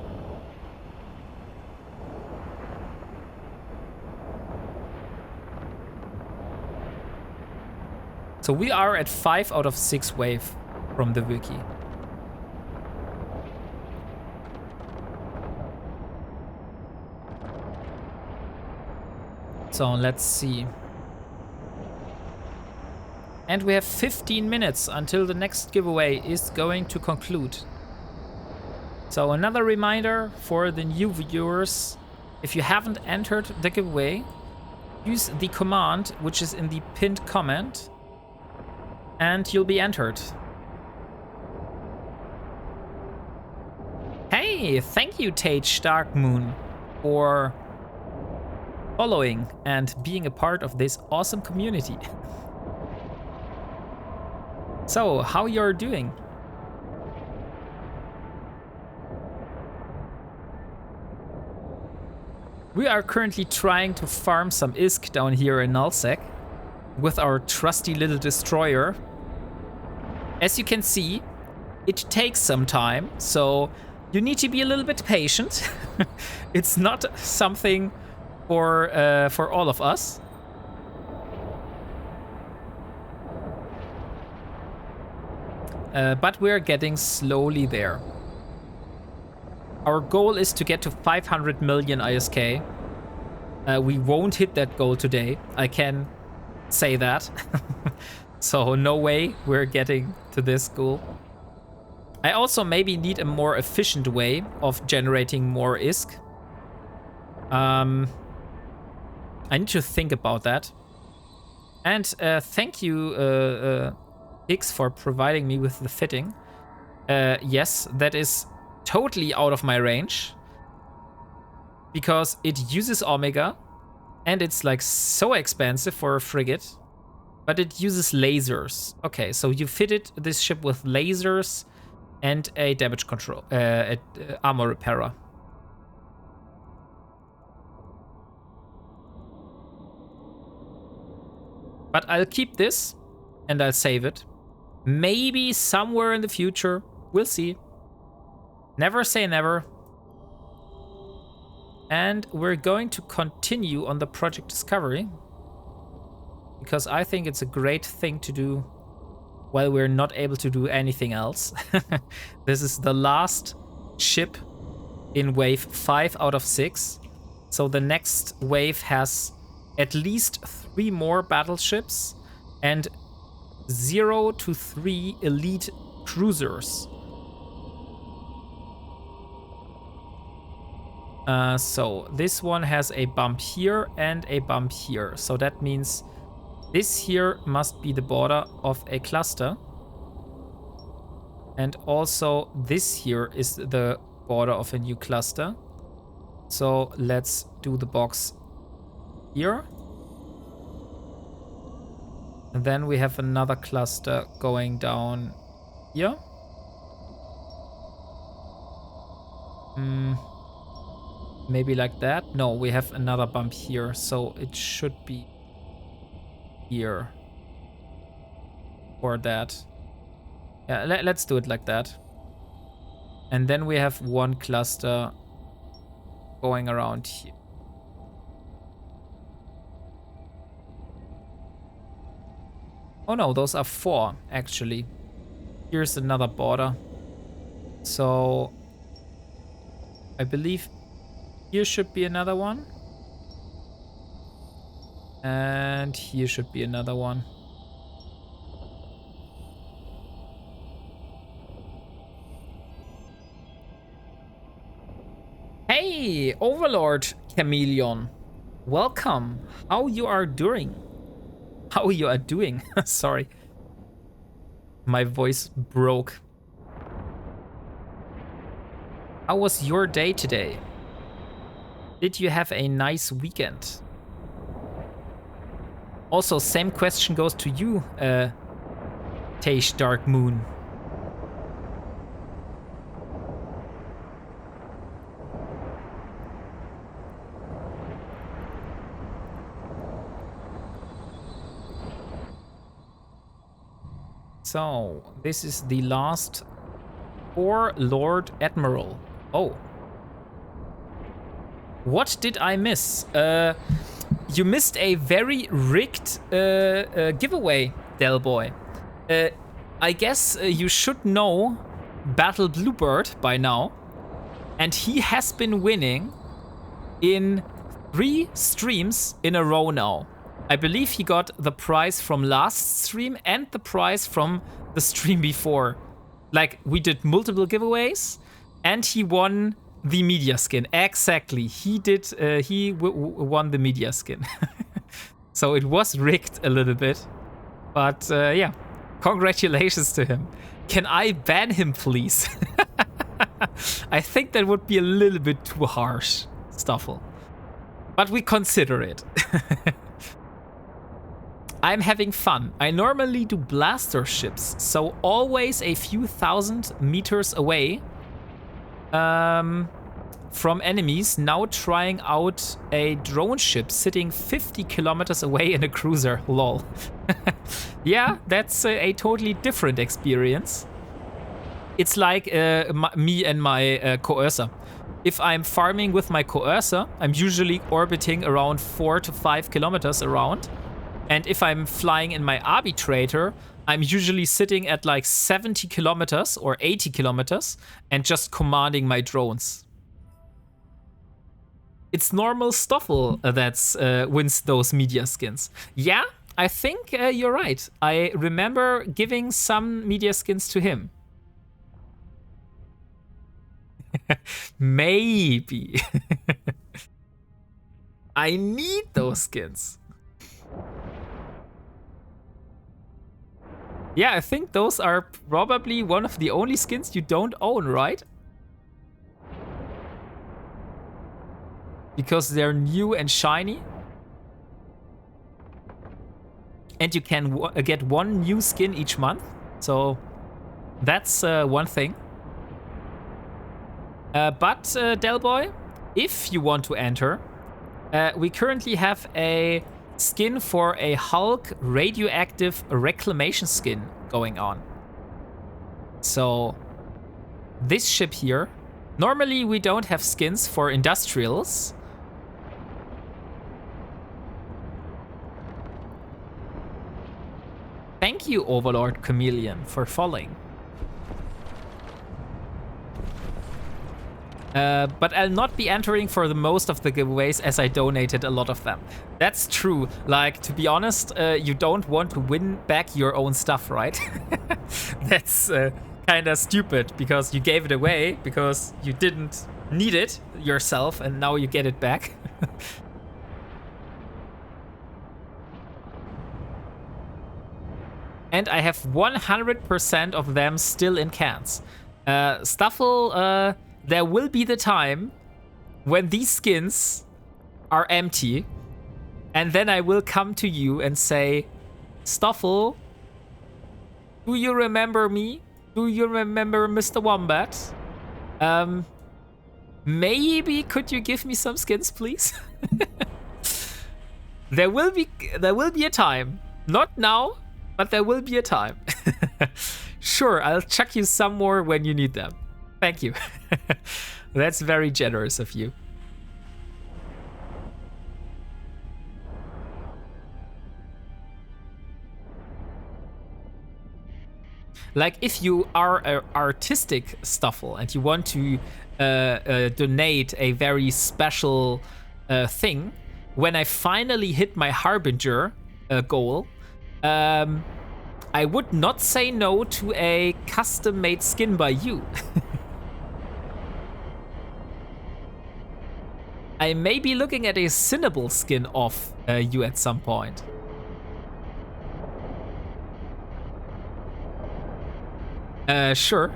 So we are at 5 out of 6 wave from the wiki. So let's see. And we have 15 minutes until the next giveaway is going to conclude. So another reminder for the new viewers, if you haven't entered the giveaway, use the command which is in the pinned comment and you'll be entered. Hey, thank you Tage Darkmoon for following and being a part of this awesome community. So, how you're doing? We are currently trying to farm some ISK down here in Nullsec with our trusty little destroyer. As you can see, it takes some time, so you need to be a little bit patient. It's not something for all of us. But we're getting slowly there. Our goal is to get to 500 million ISK. We won't hit that goal today. I can say that. So no way we're getting to this goal. I also maybe need a more efficient way of generating more ISK. I need to think about that. And thank you, X for providing me with the fitting. Yes, that is totally out of my range. Because it uses Omega. And it's like so expensive for a frigate. But it uses lasers. Okay, so you fitted this ship with lasers and a damage control, armor repairer. But I'll keep this and I'll save it. Maybe somewhere in the future. We'll see. Never say never. And we're going to continue on the Project Discovery. Because I think it's a great thing to do while we're not able to do anything else. This is the last ship in wave 5 out of 6. So the next wave has at least 3 more battleships and 0 to 3 elite cruisers. So this one has a bump here and a bump here. So that means this here must be the border of a cluster. And also this here is the border of a new cluster. So let's do the box here. And then we have another cluster going down here. Maybe like that. No, we have another bump here, so it should be here or that. Yeah, let's do it like that. And then we have one cluster going around here. Oh no, those are 4 actually. Here's another border. So I believe here should be another one. And here should be another one. Hey, Overlord Chameleon. Welcome. How you are doing? How you are doing? Sorry. My voice broke. How was your day today? Did you have a nice weekend? Also, same question goes to you, Teish Dark Moon. So, this is the last for Lord Admiral. Oh. What did I miss? You missed a very rigged giveaway, Del Boy. I guess you should know Battle Bluebird by now. And he has been winning in 3 streams in a row now. I believe he got the prize from last stream and the prize from the stream before. Like, we did multiple giveaways and he won the media skin. Exactly. He did. He won the media skin. So it was rigged a little bit. But yeah, congratulations to him. Can I ban him, please? I think that would be a little bit too harsh, Stuffle. But we consider it. I'm having fun. I normally do blaster ships, so always a few thousand meters away from enemies. Now trying out a drone ship sitting 50 kilometers away in a cruiser. Lol. Yeah, that's a totally different experience. It's like me and my coercer. If I'm farming with my coercer, I'm usually orbiting around 4 to 5 kilometers around. And if I'm flying in my arbitrator, I'm usually sitting at like 70 kilometers or 80 kilometers and just commanding my drones. It's normal Stoffel that's wins those media skins. Yeah, I think you're right. I remember giving some media skins to him. Maybe. I need those skins. Yeah, I think those are probably one of the only skins you don't own, right? Because they're new and shiny. And you can get one new skin each month. So that's one thing. But Delboy, if you want to enter, we currently have a skin for a Hulk radioactive reclamation skin going on. So this ship here, normally we don't have skins for industrials. Thank you, Overlord Chameleon, for following. But I'll not be entering for the most of the giveaways as I donated a lot of them. That's true. Like, to be honest, you don't want to win back your own stuff, right? That's kind of stupid because you gave it away because you didn't need it yourself and now you get it back. And I have 100% of them still in cans. Stuffle, there will be the time when these skins are empty, and then I will come to you and say, Stuffle, do you remember me? Do you remember Mr. Wombat? Maybe could you give me some skins, please? There will be a time. Not now, but there will be a time. Sure, I'll chuck you some more when you need them. Thank you. That's very generous of you. Like, if you are an artistic Stuffle and you want to donate a very special thing, when I finally hit my Harbinger goal, I would not say no to a custom-made skin by you. I may be looking at a Cinnable skin off you at some point. Sure.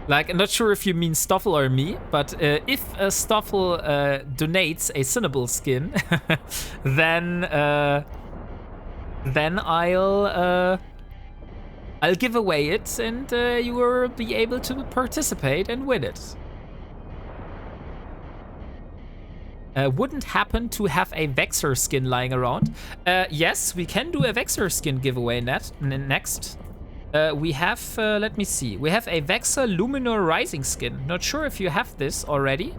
Like, I'm not sure if you mean Stoffel or me, but if Stoffel donates a Cinnable skin, then I'll give away it, and you will be able to participate and win it. Wouldn't happen to have a Vexor skin lying around. Yes, we can do a Vexor skin giveaway next. We have, let me see. We have a Vexor Luminor Rising skin. Not sure if you have this already.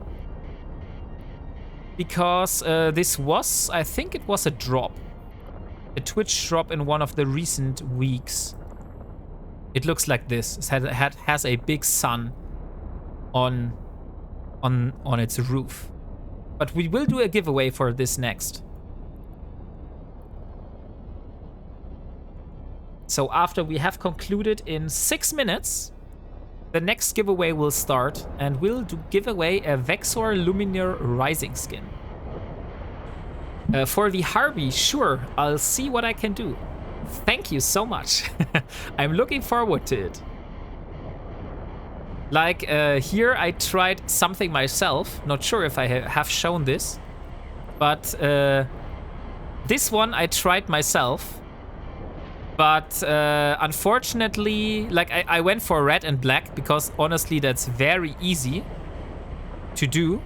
Because this was, I think it was a drop. A Twitch drop in one of the recent weeks. It looks like this. It has a big sun on its roof. But we will do a giveaway for this next. So after we have concluded in 6 minutes, the next giveaway will start, and we'll give away a Vexor Luminor Rising skin. For the Harvey, sure, I'll see what I can do. Thank you so much. I'm looking forward to it. Like, here I tried something myself. Not sure if I have shown this. But this one I tried myself. But unfortunately, like, I went for red and black because honestly that's very easy to do.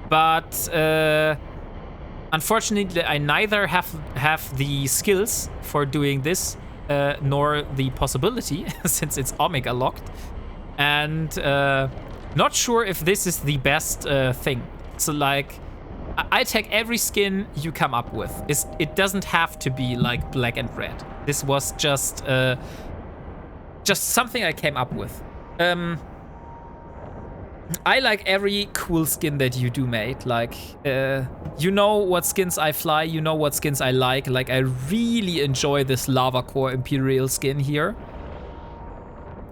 But unfortunately, I neither have the skills for doing this nor the possibility since it's Omega locked, and not sure if this is the best thing. So like, I take every skin you come up with. It doesn't have to be like black and red. This was just something I came up with. I like every cool skin that you do, mate. Like, you know what skins I fly, you know what skins I like. Like, I really enjoy this Lava Core Imperial skin here.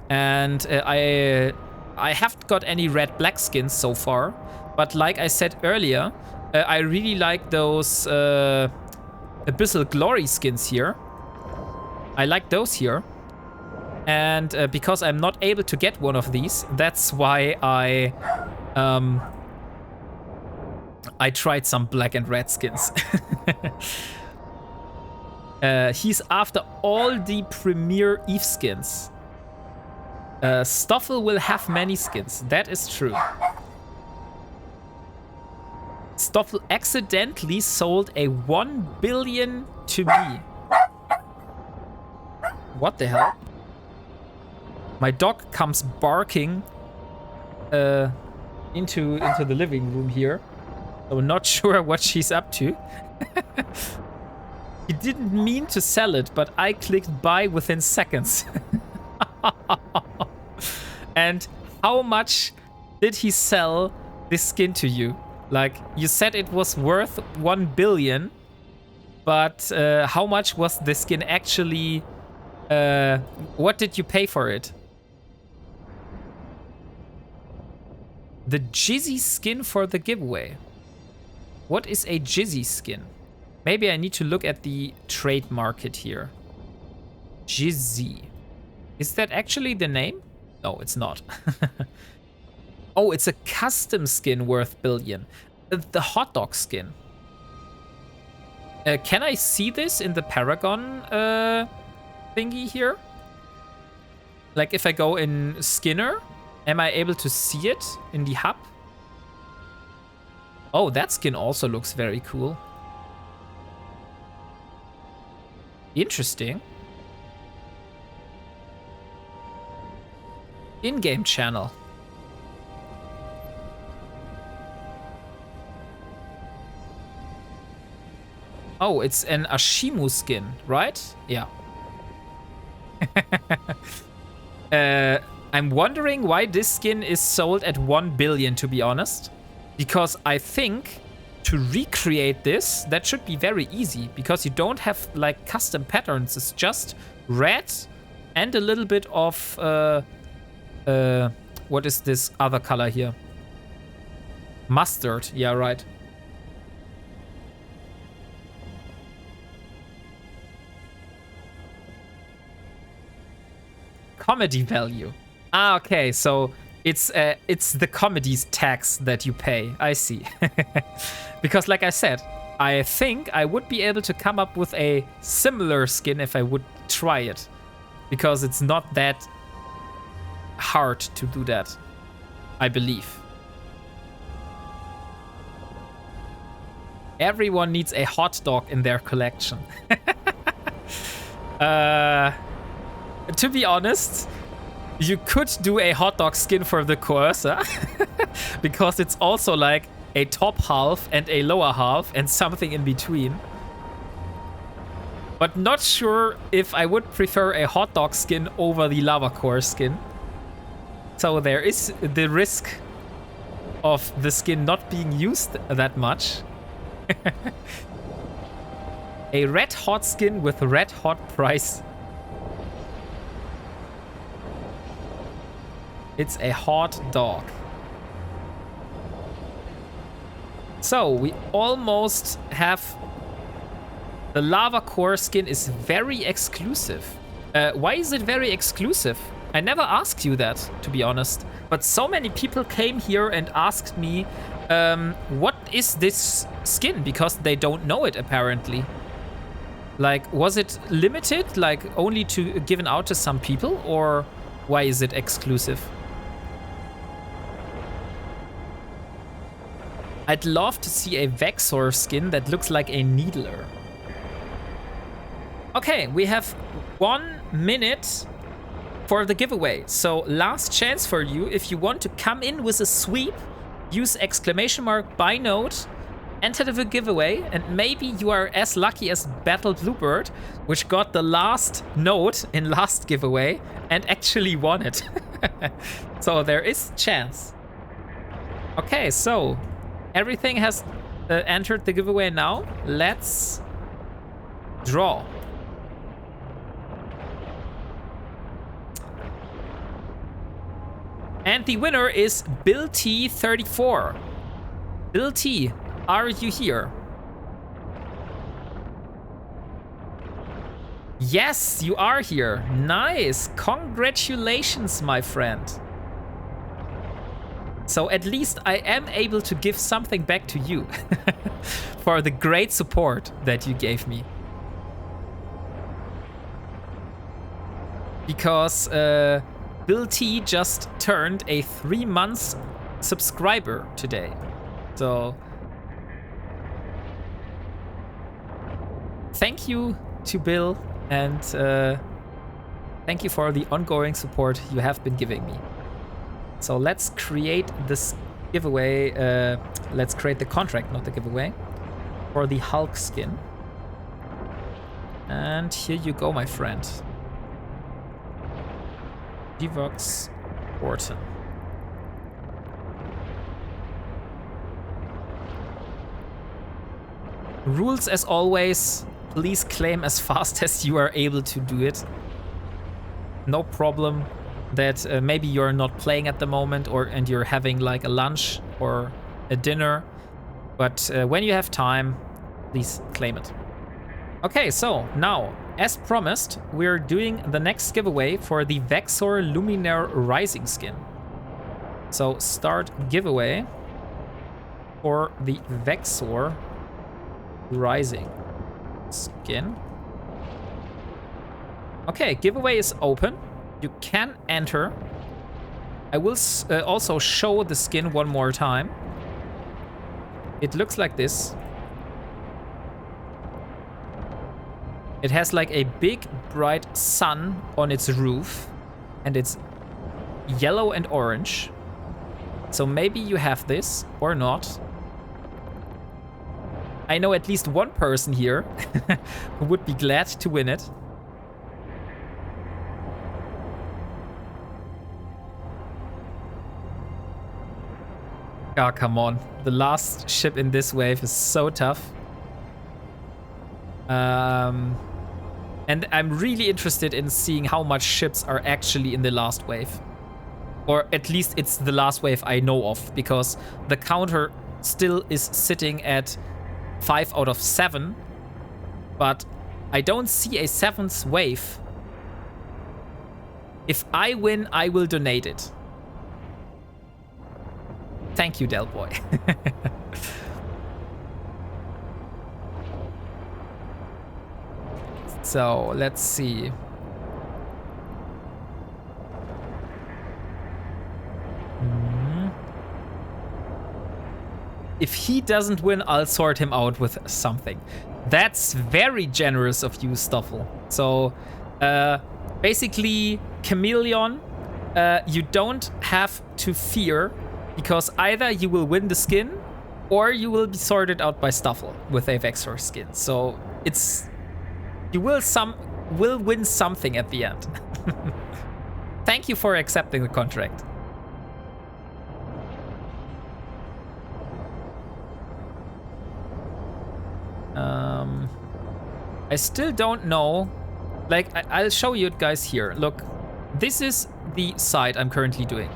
And I haven't got any red-black skins so far. But like I said earlier, I really like those Abyssal Glory skins here. I like those here. And because I'm not able to get one of these, that's why I tried some black and red skins. He's after all the premier Eve skins. Stoffel will have many skins. That is true. Stoffel accidentally sold a 1 billion to me. What the hell? My dog comes barking into the living room here. So not sure what she's up to. He didn't mean to sell it, but I clicked buy within seconds. And how much did he sell this skin to you? Like, you said it was worth 1 billion, but how much was the skin actually? What did you pay for it? The Jizzy skin for the giveaway. What is a Jizzy skin? Maybe I need to look at the trade market here. Jizzy. Is that actually the name? No, it's not. Oh, it's a custom skin worth billion. The hot dog skin. Can I see this in the Paragon thingy here? Like if I go in Skinner, am I able to see it in the hub? Oh, that skin also looks very cool. Interesting. In-game channel. Oh, it's an Ashimu skin, right? Yeah. I'm wondering why this skin is sold at 1 billion, to be honest. Because I think to recreate this, that should be very easy. Because you don't have like custom patterns. It's just red and a little bit of... what is this other color here? Mustard. Yeah, right. Comedy value. Ah, okay. So it's the comedy's tax that you pay. I see. Because like I said, I think I would be able to come up with a similar skin if I would try it. Because it's not that hard to do that, I believe. Everyone needs a hot dog in their collection. To be honest, you could do a hot dog skin for the Coercer. Because it's also like a top half and a lower half and something in between. But not sure if I would prefer a hot dog skin over the lava core skin. So there is the risk of the skin not being used that much. A red hot skin with a red hot price. It's a hot dog. So we almost have... The lava core skin is very exclusive. Why is it very exclusive? I never asked you that, to be honest. But so many people came here and asked me, what is this skin? Because they don't know it, apparently. Like, was it limited, like only to given out to some people? Or why is it exclusive? I'd love to see a Vexor skin that looks like a Needler. Okay, we have 1 minute for the giveaway. So last chance for you. If you want to come in with a sweep, use !by note, enter the giveaway, and maybe you are as lucky as Battle Bluebird, which got the last note in last giveaway and actually won it. So there is chance. Okay, so everything has entered the giveaway now. Let's draw. And the winner is Bill T34. Bill T, are you here? Yes, you are here. Nice. Congratulations, my friend. So at least I am able to give something back to you for the great support that you gave me. Because Bill T just turned a 3 months subscriber today. So thank you to Bill, and thank you for the ongoing support you have been giving me. So let's create this giveaway. Let's create the contract, not the giveaway, for the Hulk skin. And here you go, my friend. Devox Orton. Rules as always. Please claim as fast as you are able to do it. No problem that maybe you're not playing at the moment, and you're having like a lunch or a dinner. But when you have time, please claim it. Okay, so now, as promised, we're doing the next giveaway for the Vexor Luminaire Rising skin. So start giveaway for the Vexor Rising skin. Okay, giveaway is open. You can enter. I will also show the skin one more time. It looks like this. It has like a big bright sun on its roof, and it's yellow and orange. So maybe you have this or not. I know at least one person here who would be glad to win it. Oh, come on. The last ship in this wave is so tough. And I'm really interested in seeing how much ships are actually in the last wave. Or at least it's the last wave I know of, because the counter still is sitting at 5 out of 7. But I don't see a 7th wave. If I win, I will donate it. Thank you, Del Boy. So, let's see. If he doesn't win, I'll sort him out with something. That's very generous of you, Stoffel. So, basically, Chameleon, you don't have to fear, because either you will win the skin or you will be sorted out by Stoffel with a Vexor skin. So it's, you will win something at the end. Thank you for accepting the contract. I still don't know. Like, I'll show you guys here. Look, this is the side I'm currently doing.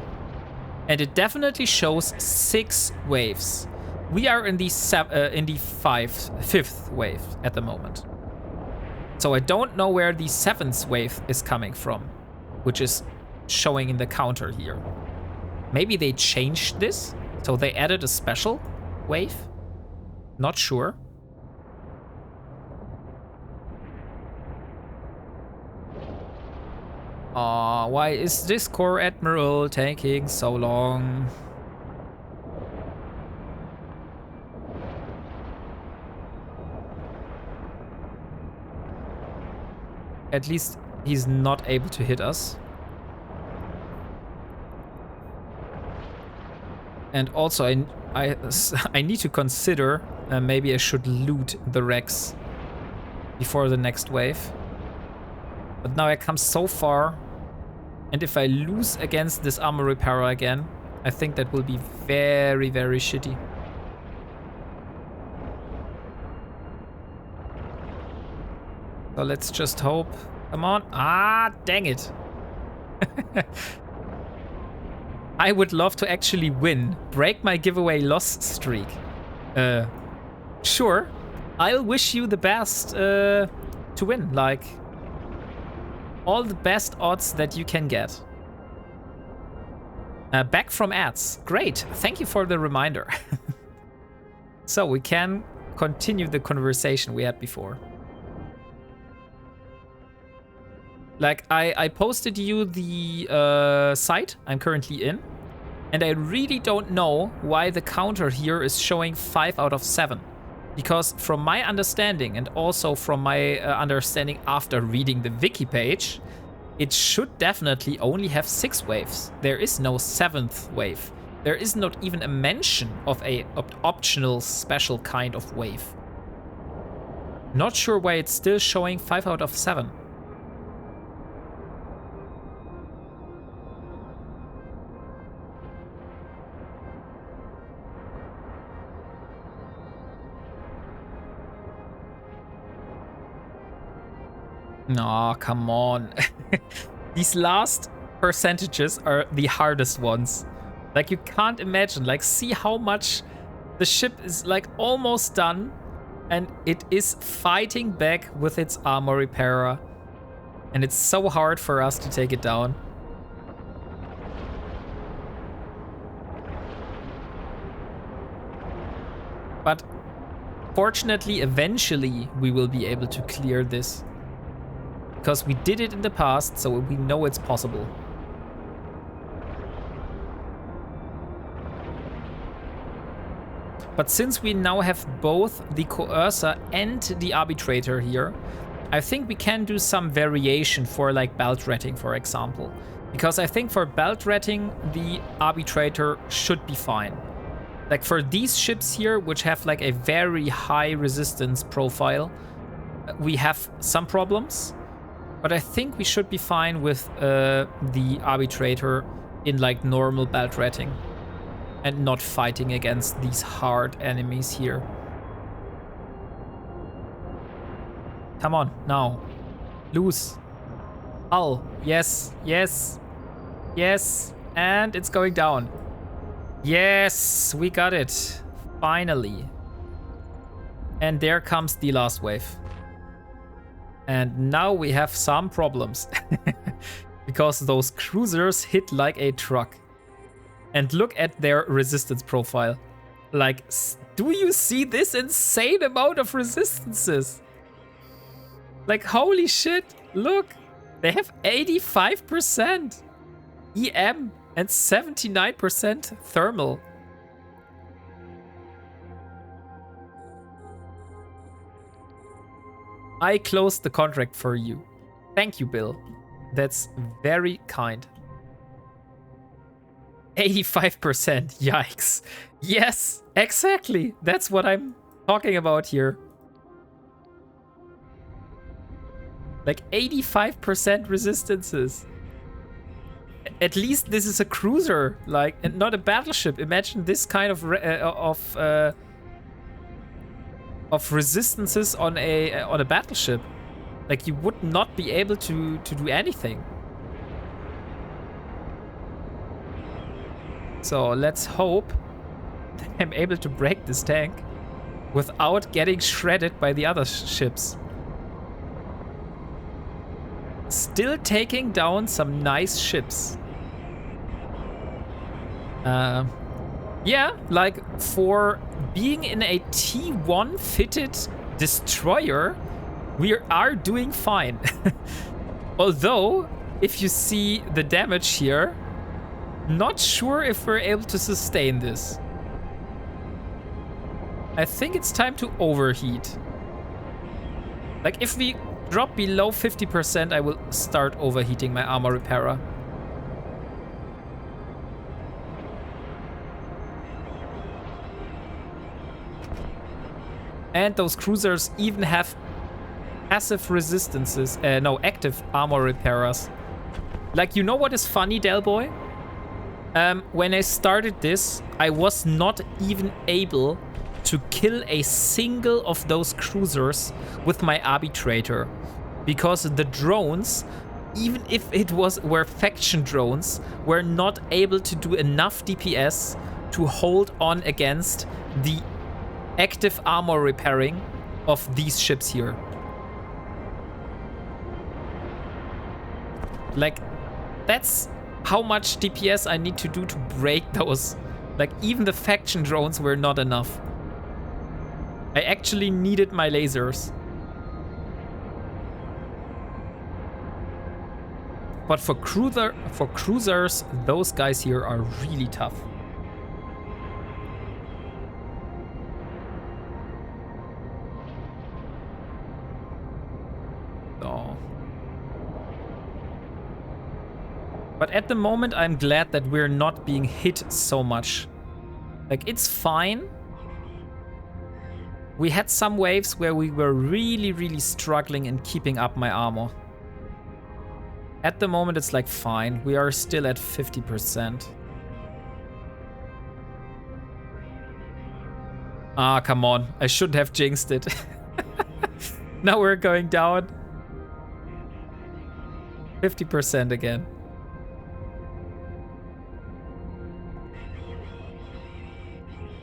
And it definitely shows 6 waves. We are in the 5th wave at the moment. So I don't know where the 7th wave is coming from, which is showing in the counter here. Maybe they changed this, so they added a special wave? Not sure. Why is this Core Admiral taking so long? At least he's not able to hit us. And also, I need to consider maybe I should loot the wrecks before the next wave. But now I come so far, and if I lose against this armor repairer again, I think that will be very, very shitty. So let's just hope. Come on. Ah, dang it. I would love to actually win. Break my giveaway loss streak. Sure. I'll wish you the best to win. Like, All the best odds that you can get. Back from ads. Great. Thank you for the reminder. So we can continue the conversation we had before. Like, I posted you the site I'm currently in, and I really don't know why the counter here is showing 5 out of 7. Because from my understanding, and also from my understanding after reading the wiki page, it should definitely only have 6 waves. There is no 7th wave. There is not even a mention of a optional special kind of wave. Not sure why it's still showing 5 out of 7. No, come on. These last percentages are the hardest ones. Like, you can't imagine. Like, see how much the ship is, like, almost done. And it is fighting back with its armor repairer. And it's so hard for us to take it down. But fortunately, eventually, we will be able to clear this. Because we did it in the past, so we know it's possible. But since we now have both the coercer and the arbitrator here, I think we can do some variation for like belt ratting, for example. Because I think for belt ratting, the arbitrator should be fine. Like for these ships here, which have like a very high resistance profile, we have some problems. But I think we should be fine with the arbitrator in like normal belt ratting and not fighting against these hard enemies here. Come on, now. Loose. Hull. Yes, yes, yes. And it's going down. Yes, we got it. Finally. And there comes the last wave. And now we have some problems. Because those cruisers hit like a truck. And look at their resistance profile. Like, do you see this insane amount of resistances? Like, holy shit, look. They have 85% EM and 79% thermal. I closed the contract for you. Thank you, Bill. That's very kind. 85%, yikes. Yes, exactly. That's what I'm talking about here. Like 85% resistances. At least this is a cruiser, like, and not a battleship. Imagine this kind of resistances on a battleship. Like, you would not be able to do anything. So let's hope that I'm able to break this tank without getting shredded by the other ships. Still taking down some nice ships. Yeah, like for being in a T1 fitted destroyer, we are doing fine. Although, if you see the damage here, not sure if we're able to sustain this. I think it's time to overheat. Like, if we drop below 50%, I will start overheating my armor repairer. And those cruisers even have passive resistances, active armor repairers. Like, you know what is funny, Delboy? When I started this, I was not even able to kill a single of those cruisers with my arbitrator. Because the drones, even if it were faction drones, were not able to do enough DPS to hold on against the active armor repairing of these ships here. Like, that's how much DPS I need to do to break those. Like, even the faction drones were not enough. I actually needed my lasers. But for cruisers, those guys here are really tough. So. But at the moment, I'm glad that we're not being hit so much. Like, it's fine. We had some waves where we were really, really struggling in keeping up my armor. At the moment, it's like fine. We are still at 50%. Ah, come on. I shouldn't have jinxed it. Now we're going down. 50% again.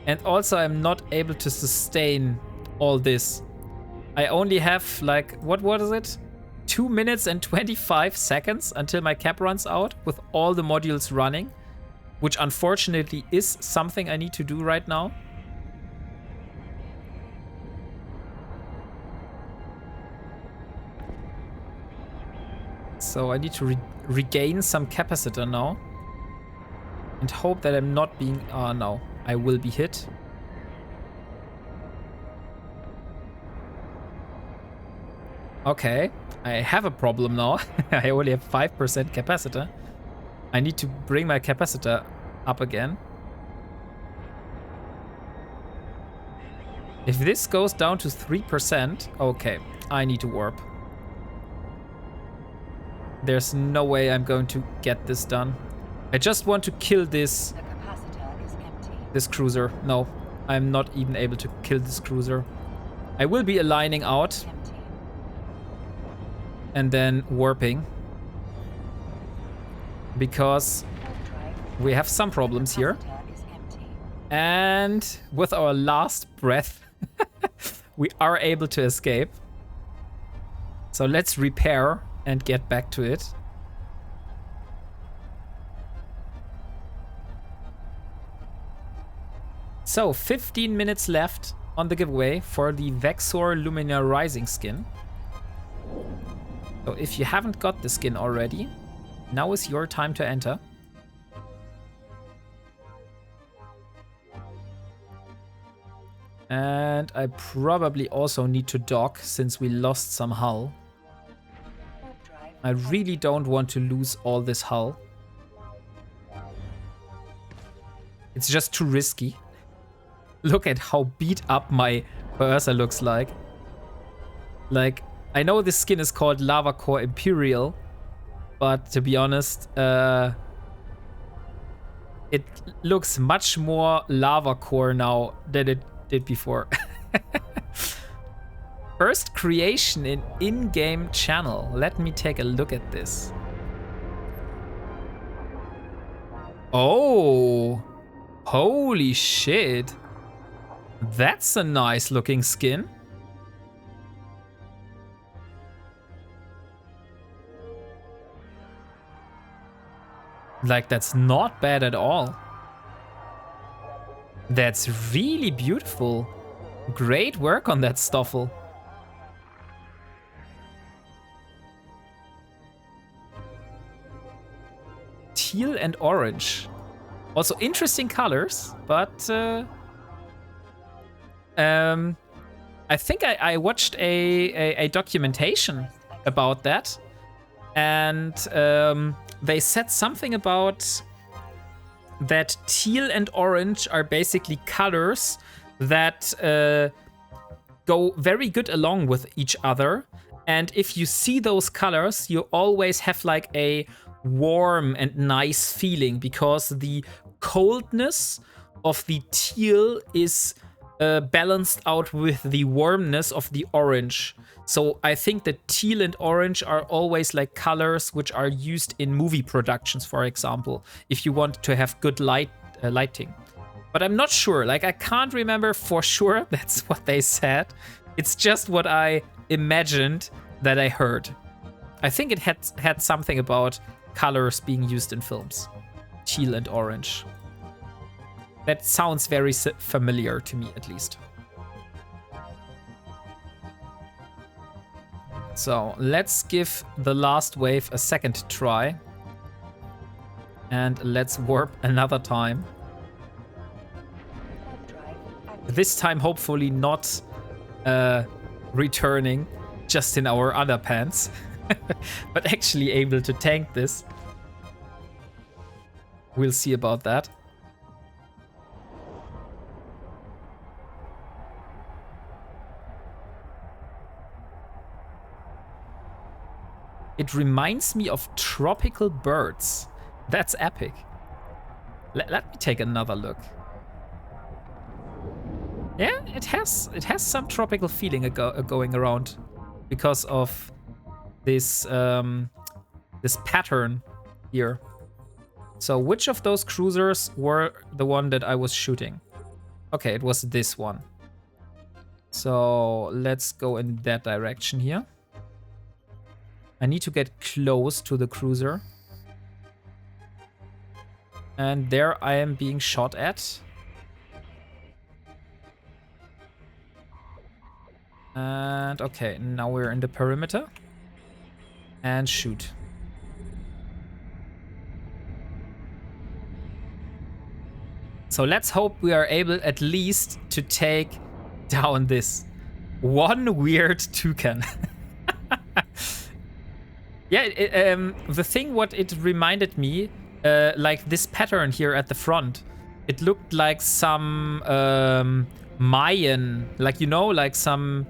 And also, I'm not able to sustain all this. I only have like, what is it? 2 minutes and 25 seconds until my cap runs out with all the modules running, which unfortunately is something I need to do right now. So I need to regain some capacitor now and hope that I'm not being... Oh no, I will be hit. Okay, I have a problem now. I only have 5% capacitor. I need to bring my capacitor up again. If this goes down to 3%, okay, I need to warp. There's no way I'm going to get this done. I just want to kill this cruiser. No, I'm not even able to kill this cruiser. I will be aligning out and then warping because we have some problems here. And with our last breath, we are able to escape. So let's repair and get back to it. So 15 minutes left on the giveaway for the Vexor Lumina Rising skin. So if you haven't got the skin already, now is your time to enter. And I probably also need to dock since we lost some hull. I really don't want to lose all this hull. It's just too risky. Look at how beat up my Ursa looks like. Like, I know this skin is called Lava Core Imperial, but to be honest, it looks much more Lava Core now than it did before. First creation in-game channel. Let me take a look at this. Oh, holy shit. That's a nice looking skin. Like, that's not bad at all. That's really beautiful. Great work on that Stoffel. Teal and orange. Also interesting colors, but I think I watched a documentation about that, and they said something about that teal and orange are basically colors that go very good along with each other. And if you see those colors, you always have like a warm and nice feeling because the coldness of the teal is balanced out with the warmness of the orange. So I think that teal and orange are always like colors which are used in movie productions, for example, if you want to have good lighting. But I'm not sure, like I can't remember for sure that's what they said. It's just what I imagined that I heard. I think it had something about colors being used in films. Teal and orange. That sounds very familiar to me, at least. So let's give the last wave a second try. And let's warp another time. This time, hopefully not returning just in our underpants, but actually able to tank this. We'll see about that. It reminds me of tropical birds. That's epic. Let me take another look. Yeah, it has some tropical feeling going around because of this this pattern here. So which of those cruisers were the one that I was shooting? Okay, it was this one. So let's go in that direction here. I need to get close to the cruiser. And there I am being shot at. And okay, now we're in the perimeter. And shoot. So let's hope we are able at least to take down this one weird toucan. Yeah, the thing what it reminded me, like this pattern here at the front, it looked like some Mayan, like, you know, like some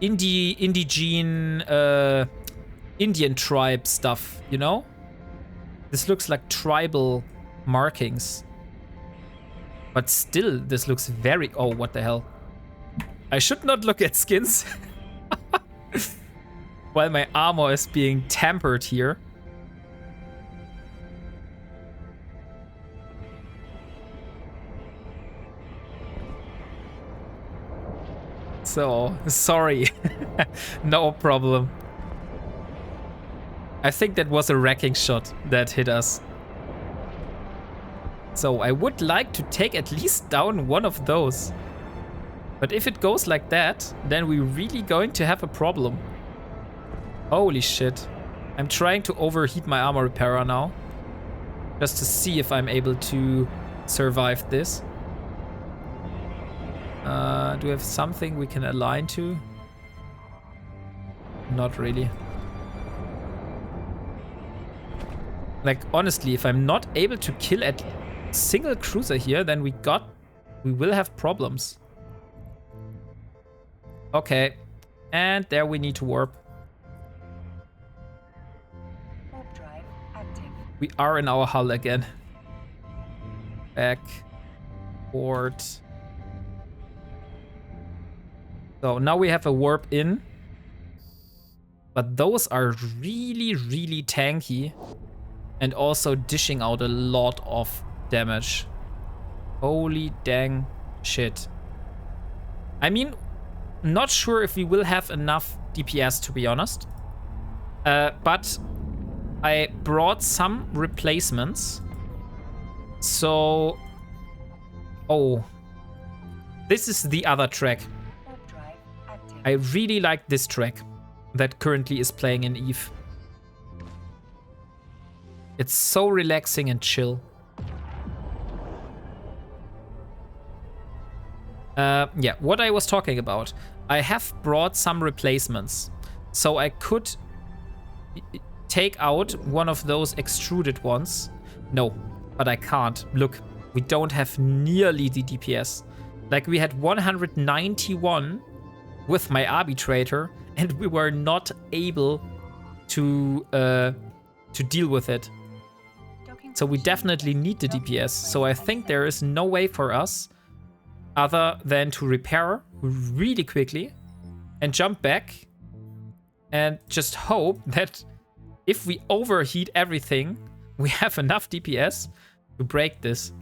indigene Indian tribe stuff, you know? This looks like tribal markings. But still, this looks very... Oh, what the hell? I should not look at skins. While my armor is being tampered here. So, sorry. No problem. I think that was a wrecking shot that hit us. So I would like to take at least down one of those. But if it goes like that, then we're really going to have a problem. Holy shit. I'm trying to overheat my armor repairer now. Just to see if I'm able to survive this. Do we have something we can align to? Not really. Like, honestly, if I'm not able to kill a single cruiser here, then we will have problems. Okay. And there we need to warp. Warp drive active. We are in our hull again. Back. Port. So now we have a warp in. But those are really, really tanky. And also dishing out a lot of damage. Holy dang shit. I mean, not sure if we will have enough DPS, to be honest. But I brought some replacements. So... Oh. This is the other track. I really like this track that currently is playing in EVE. It's so relaxing and chill. Yeah, what I was talking about. I have brought some replacements. So I could take out one of those extruded ones. No, but I can't. Look, we don't have nearly the DPS. Like, we had 191 with my arbitrator, and we were not able to deal with it. So we definitely need the DPS. So I think there is no way for us other than to repair really quickly and jump back and just hope that if we overheat everything, we have enough DPS to break this.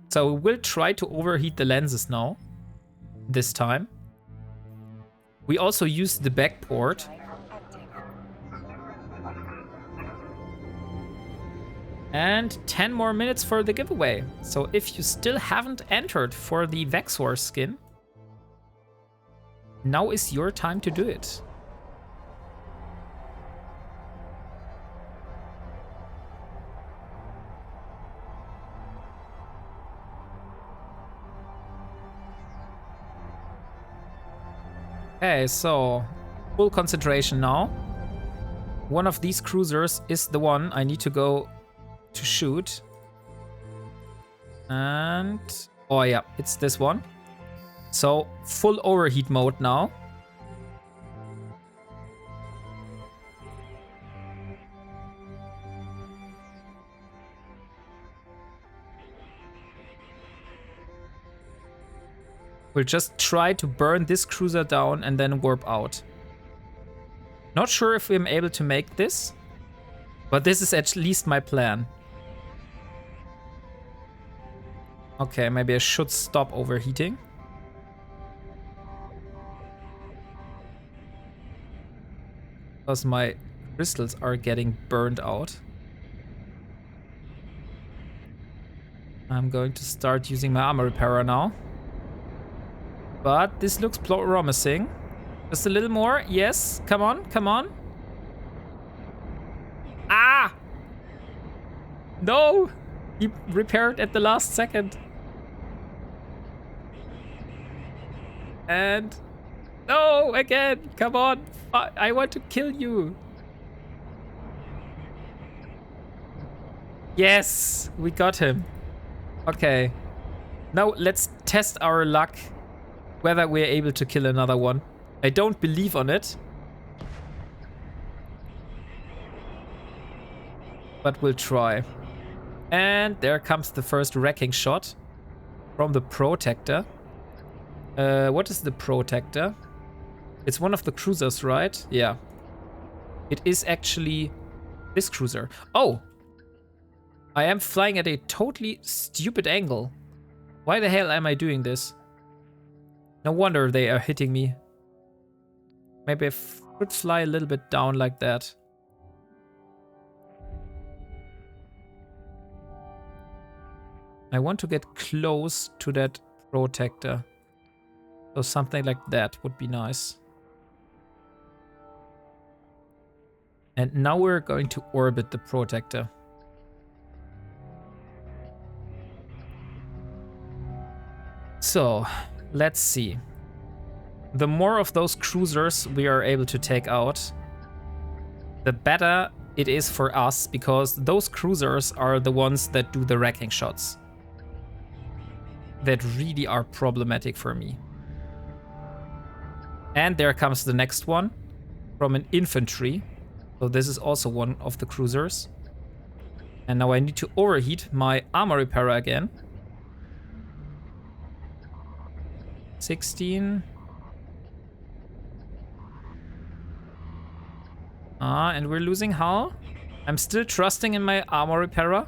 So we will try to overheat the lenses now, this time. We also use the back port. Active. And 10 more minutes for the giveaway. So if you still haven't entered for the Vexor skin, now is your time to do it. Okay, so full concentration now. One of these cruisers is the one I need to go to shoot. And oh yeah, it's this one. So full overheat mode now. We'll just try to burn this cruiser down and then warp out. Not sure if I'm able to make this, but this is at least my plan. Okay, maybe I should stop overheating. Because my crystals are getting burned out. I'm going to start using my armor repairer now. But this looks promising. Just a little more. Yes, come on, come on. Ah! No! He repaired at the last second. And no, again, come on. I want to kill you. Yes, we got him. Okay. Now let's test our luck whether we're able to kill another one. I don't believe on it. But we'll try. And there comes the first wrecking shot from the Protector. What is the Protector? It's one of the cruisers, right? Yeah. It is actually this cruiser. Oh! I am flying at a totally stupid angle. Why the hell am I doing this? No wonder they are hitting me. Maybe I could fly a little bit down like that. I want to get close to that Protector. So something like that would be nice. And now we're going to orbit the Protector. So, let's see. The more of those cruisers we are able to take out, the better it is for us, because those cruisers are the ones that do the wrecking shots. That really are problematic for me. And there comes the next one from an infantry. So this is also one of the cruisers. And now I need to overheat my armor repairer again. 16. And we're losing hull. I'm still trusting in my armor repairer.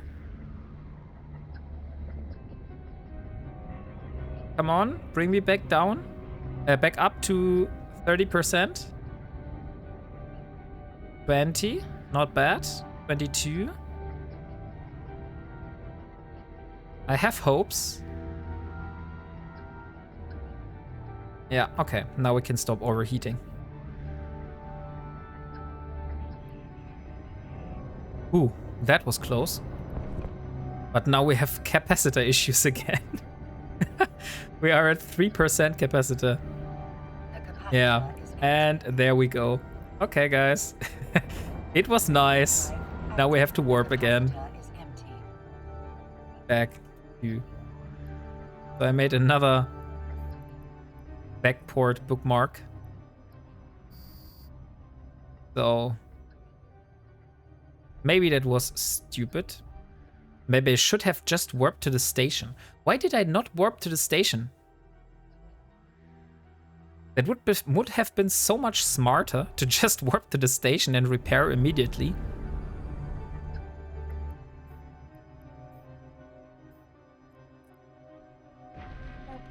Come on, bring me back down. Back up to 30%. 20, not bad. 22. I have hopes. Yeah, okay, now we can stop overheating. Ooh, that was close. But now we have capacitor issues again. We are at 3% capacitor. Yeah, and there we go. Okay, guys. It was nice. Now we have to warp again. Back to... So I made another backport bookmark. So maybe that was stupid. Maybe I should have just warped to the station. Why did I not warp to the station? That would have been so much smarter to just warp to the station and repair immediately.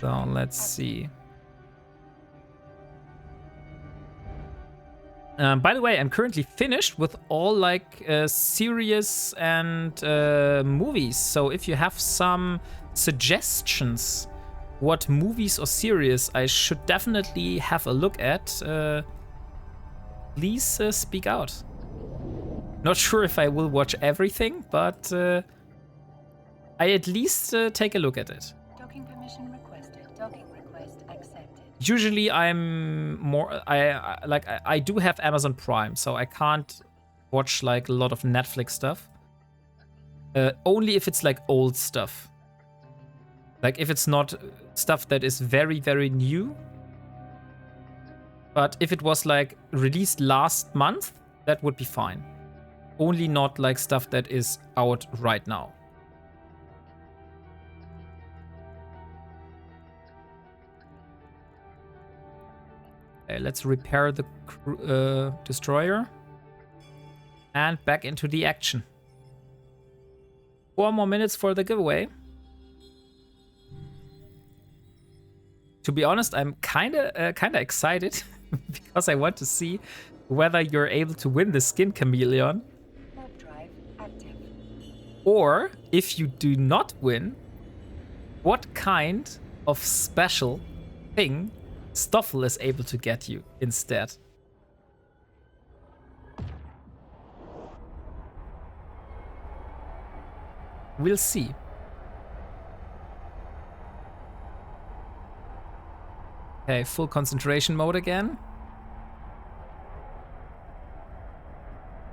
So let's see. By the way, I'm currently finished with all like series and movies. So if you have some suggestions what movies or series I should definitely have a look at, please speak out. Not sure if I will watch everything, but I at least take a look at it. Docking permission requested. Docking request accepted. Usually I'm more I do have Amazon Prime, so I can't watch like a lot of Netflix stuff. Only if it's like old stuff. Like if it's not stuff that is very, very new. But if it was like released last month, that would be fine. Only not like stuff that is out right now. Okay, let's repair the destroyer. And back into the action. 4 more minutes for the giveaway. To be honest, I'm kinda excited because I want to see whether you're able to win the skin chameleon. Warp drive active. Or if you do not win, what kind of special thing Stoffel is able to get you instead. We'll see. Okay, full concentration mode again.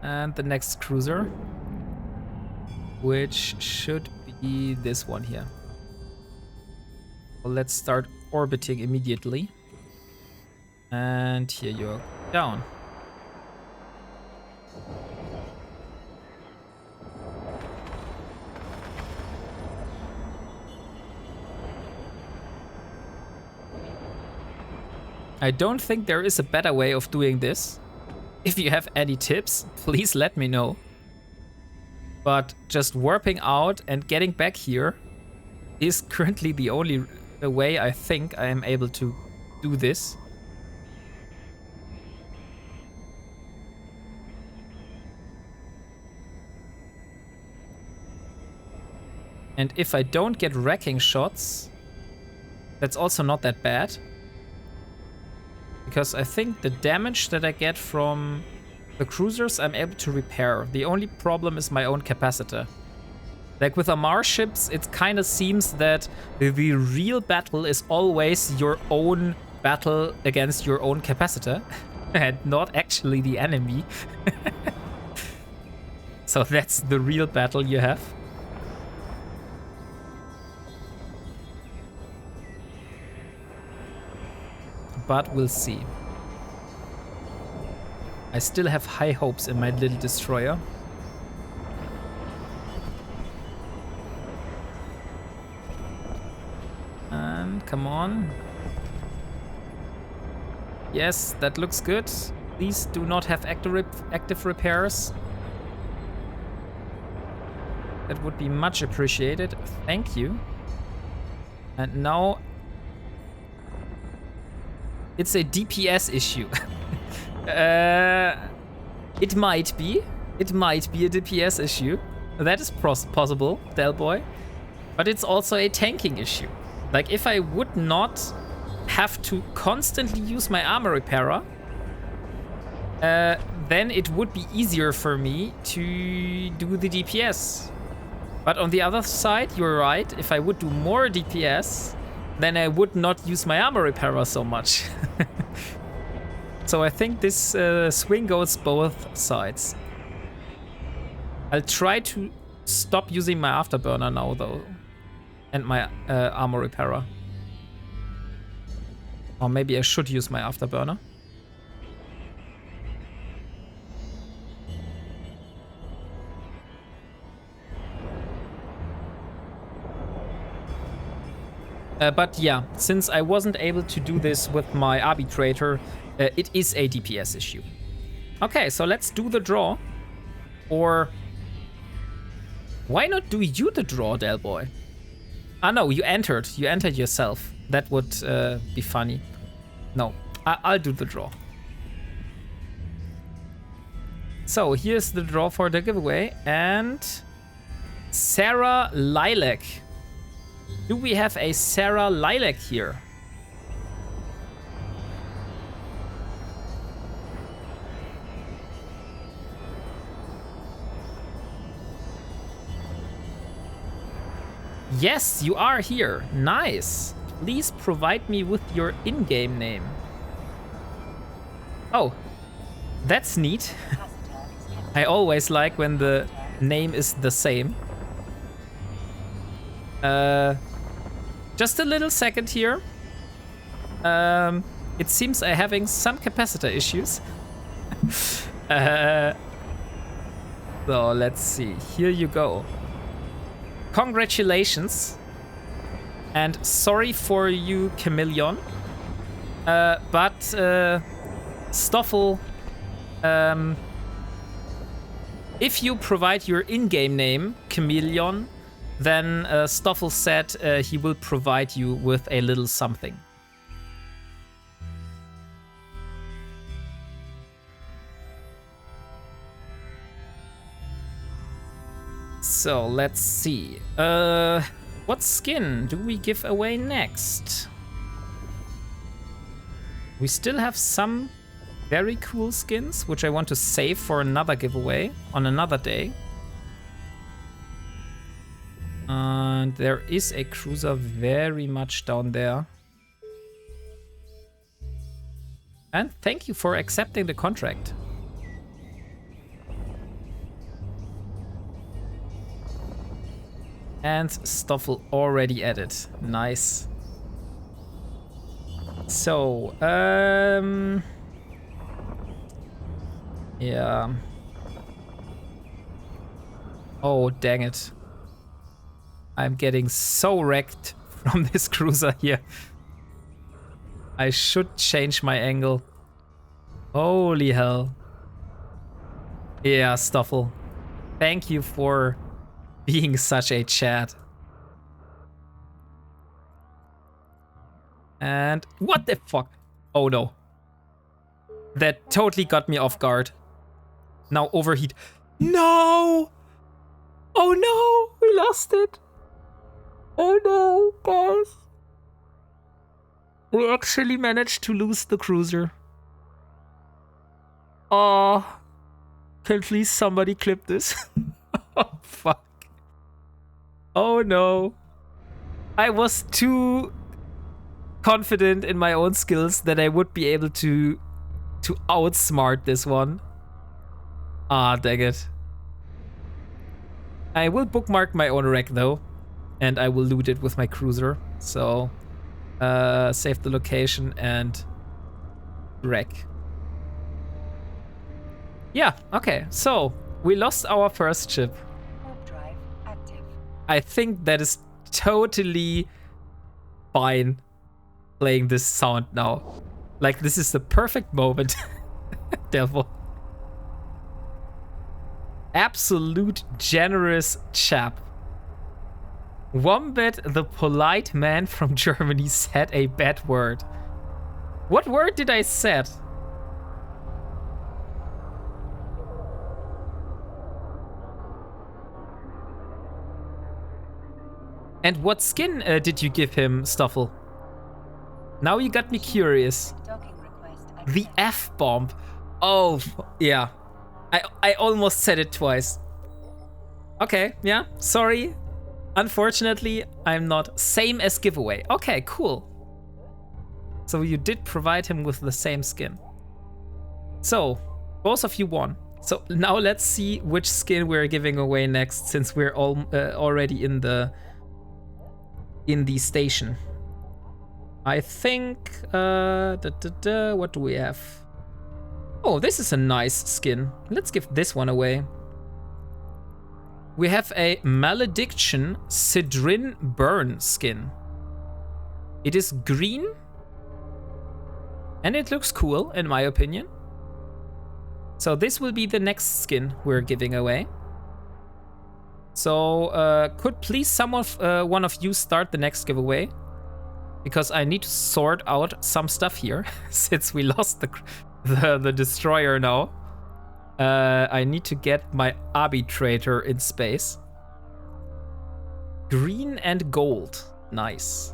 And the next cruiser, which should be this one here. Well, let's start orbiting immediately. And here you're down. I don't think there is a better way of doing this. If you have any tips, please let me know. But just warping out and getting back here is currently the only way I think I am able to do this. And if I don't get wrecking shots, that's also not that bad. Because I think the damage that I get from the cruisers I'm able to repair. The only problem is my own capacitor. Like with Amar ships, it kind of seems that the real battle is always your own battle against your own capacitor and not actually the enemy. So that's the real battle you have. But we'll see. I still have high hopes in my little destroyer. And come on. Yes, that looks good. These do not have active repairs. That would be much appreciated. Thank you. And now it's a DPS issue. It might be. It might be a DPS issue. That is possible, Delboy. But it's also a tanking issue. Like, if I would not have to constantly use my armor repairer, then it would be easier for me to do the DPS. But on the other side, you're right. If I would do more DPS, then I would not use my armor repairer so much. So I think this swing goes both sides. I'll try to stop using my afterburner now, though. And my armor repairer. Or maybe I should use my afterburner. But yeah, since I wasn't able to do this with my arbitrator, it is a DPS issue. Okay, so let's do the draw. Or why not do you the draw, Delboy? Ah, no, you entered. You entered yourself. That would be funny. No, I'll do the draw. So here's the draw for the giveaway, and Sarah Lilac. Do we have a Sarah Lilac here? Yes, you are here. Nice. Please provide me with your in-game name. Oh, that's neat. I always like when the name is the same. Just a little second here. It seems I'm having some capacitor issues. So let's see. Here you go. Congratulations. And sorry for you, Chameleon. But Stoffel, if you provide your in-game name, Chameleon, then Stoffel said he will provide you with a little something. So let's see. What skin do we give away next? We still have some very cool skins, which I want to save for another giveaway on another day. And there is a cruiser very much down there. And thank you for accepting the contract. And Stoffel already added. Nice. So, yeah. Oh, dang it. I'm getting so wrecked from this cruiser here. I should change my angle. Holy hell. Yeah, Stoffel. Thank you for being such a Chad. And what the fuck? Oh no. That totally got me off guard. Now overheat. No! Oh no! We lost it. Oh no, guys. We actually managed to lose the cruiser. Oh. Can please somebody clip this? Oh fuck. Oh no. I was too confident in my own skills that I would be able to outsmart this one. Ah, dang it. I will bookmark my own wreck though, and I will loot it with my cruiser. So, save the location and wreck. Yeah, okay. So, we lost our first ship. Warp drive active. I think that is totally fine playing this sound now. Like, this is the perfect moment. Devil. Absolute generous chap. Wombat, the polite man from Germany, said a bad word. What word did I say? And what skin did you give him, Stoffel? Now you got me curious. Docking request The accepted. F-bomb. Oh, yeah. I almost said it twice. Okay, yeah, sorry. Unfortunately, I'm not. Same as giveaway. Okay, cool. So you did provide him with the same skin. So, both of you won. So now let's see which skin we're giving away next, since we're all already in the station. I think, what do we have? Oh, this is a nice skin. Let's give this one away. We have a Malediction Sidrin Burn skin. It is green. And it looks cool, in my opinion. So this will be the next skin we're giving away. So, could please one of you start the next giveaway? Because I need to sort out some stuff here, since we lost the destroyer now. I need to get my arbitrator in space. Green and gold. Nice.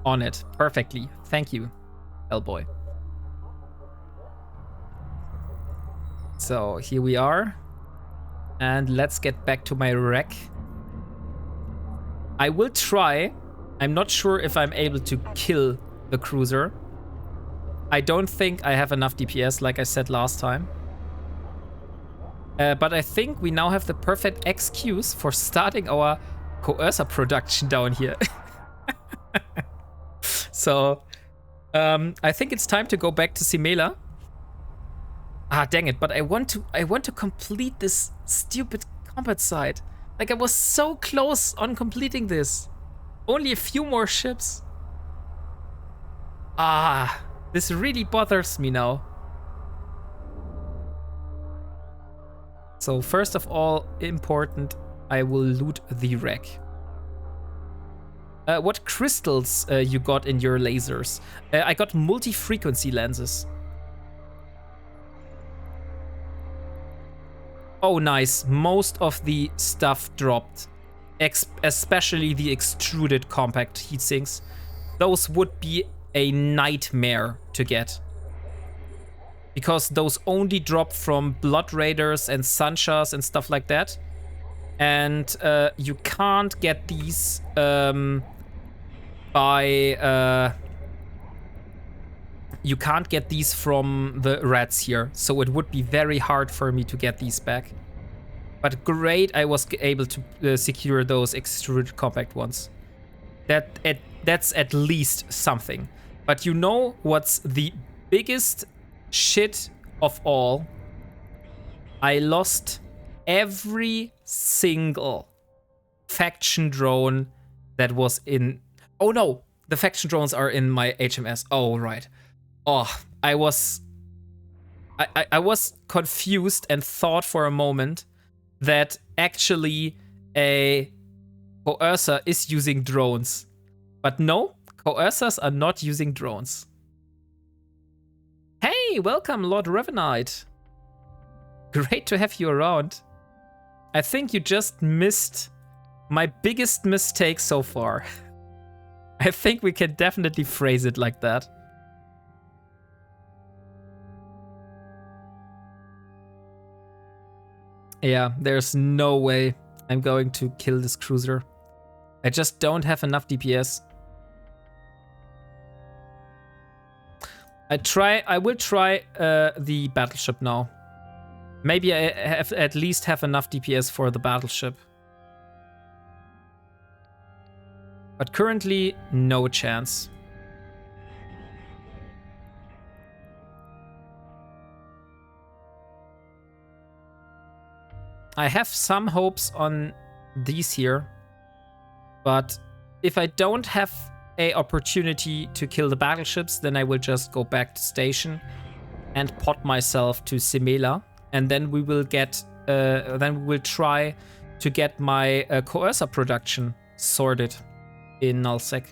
On it. Perfectly. Thank you, Hellboy. So here we are. And let's get back to my wreck. I will try. I'm not sure if I'm able to kill the cruiser. I don't think I have enough DPS, like I said last time. But I think we now have the perfect excuse for starting our coercer production down here. So, I think it's time to go back to Simela. Ah, dang it! But I want to complete this stupid combat site. Like, I was so close on completing this. Only a few more ships. Ah, this really bothers me now. So first of all, important, I will loot the wreck. What crystals you got in your lasers? I got multi-frequency lenses. Oh, nice. Most of the stuff dropped. Especially the extruded compact heatsinks. Those would be a nightmare to get. Because those only drop from Blood Raiders and Sanshas and stuff like that. And you can't get these you can't get these from the rats here. So it would be very hard for me to get these back. But great, I was able to secure those extruded compact ones. That's at least something. But you know what's the biggest shit of all? I lost every single faction drone that was in... Oh no, the faction drones are in my HMS. Oh, right. Oh, I was confused and thought for a moment that actually a coercer is using drones. But no, coercers are not using drones. Hey, welcome, Lord Revenite. Great to have you around. I think you just missed my biggest mistake so far. I think we can definitely phrase it like that. Yeah, there's no way I'm going to kill this cruiser. I just don't have enough DPS. I will try the battleship now. Maybe I at least have enough DPS for the battleship. But currently, no chance. I have some hopes on these here. But if I don't have an opportunity to kill the battleships, then I will just go back to station and pot myself to Simela. And then we will get, then we will try to get my coercer production sorted in nullsec.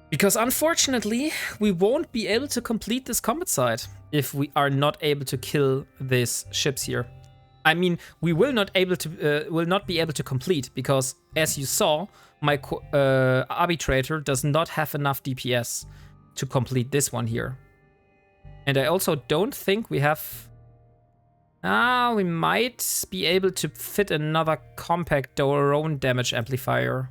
Because unfortunately, we won't be able to complete this combat site if we are not able to kill these ships here. I mean, we will not be able to complete because, as you saw, my arbitrator does not have enough DPS to complete this one here. And I also don't think we have... we might be able to fit another compact drone damage amplifier.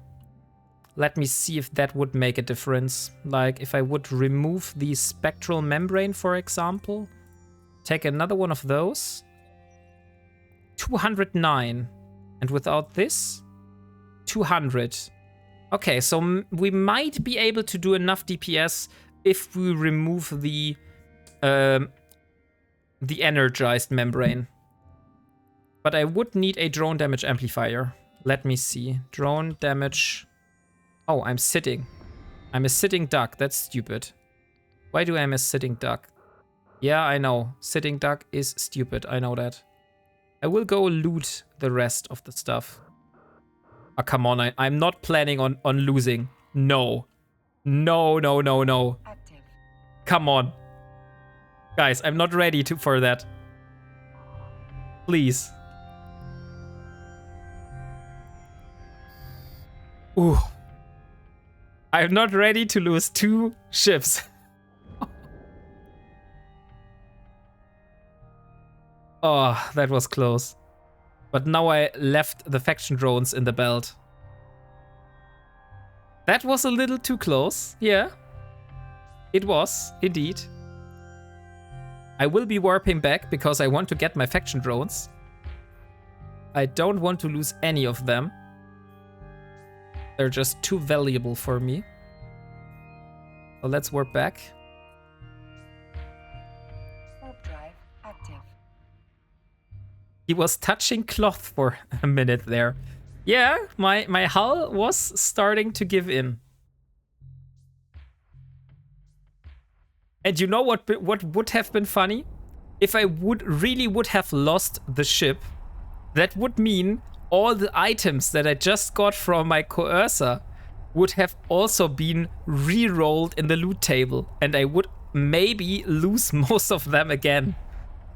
Let me see if that would make a difference. Like, if I would remove the spectral membrane, for example. Take another one of those. 209. And without this, 200. Okay, so we might be able to do enough DPS if we remove the energized membrane. But I would need a drone damage amplifier. Let me see. Drone damage... Oh, I'm sitting. I'm a sitting duck. That's stupid. Why do I am a sitting duck? Yeah, I know. Sitting duck is stupid. I know that. I will go loot the rest of the stuff. Oh, come on. I'm not planning on losing. No. No, no, no, no. Active. Come on. Guys, I'm not ready for that. Please. Ooh. I'm not ready to lose 2 ships. Oh, that was close. But now I left the faction drones in the belt. That was a little too close. Yeah. It was, indeed. I will be warping back because I want to get my faction drones. I don't want to lose any of them. They're just too valuable for me. So let's warp back. Warp drive active. He was touching cloth for a minute there. Yeah, my hull was starting to give in. And you know what would have been funny? If I really would have lost the ship, that would mean all the items that I just got from my coercer would have also been re-rolled in the loot table. And I would maybe lose most of them again.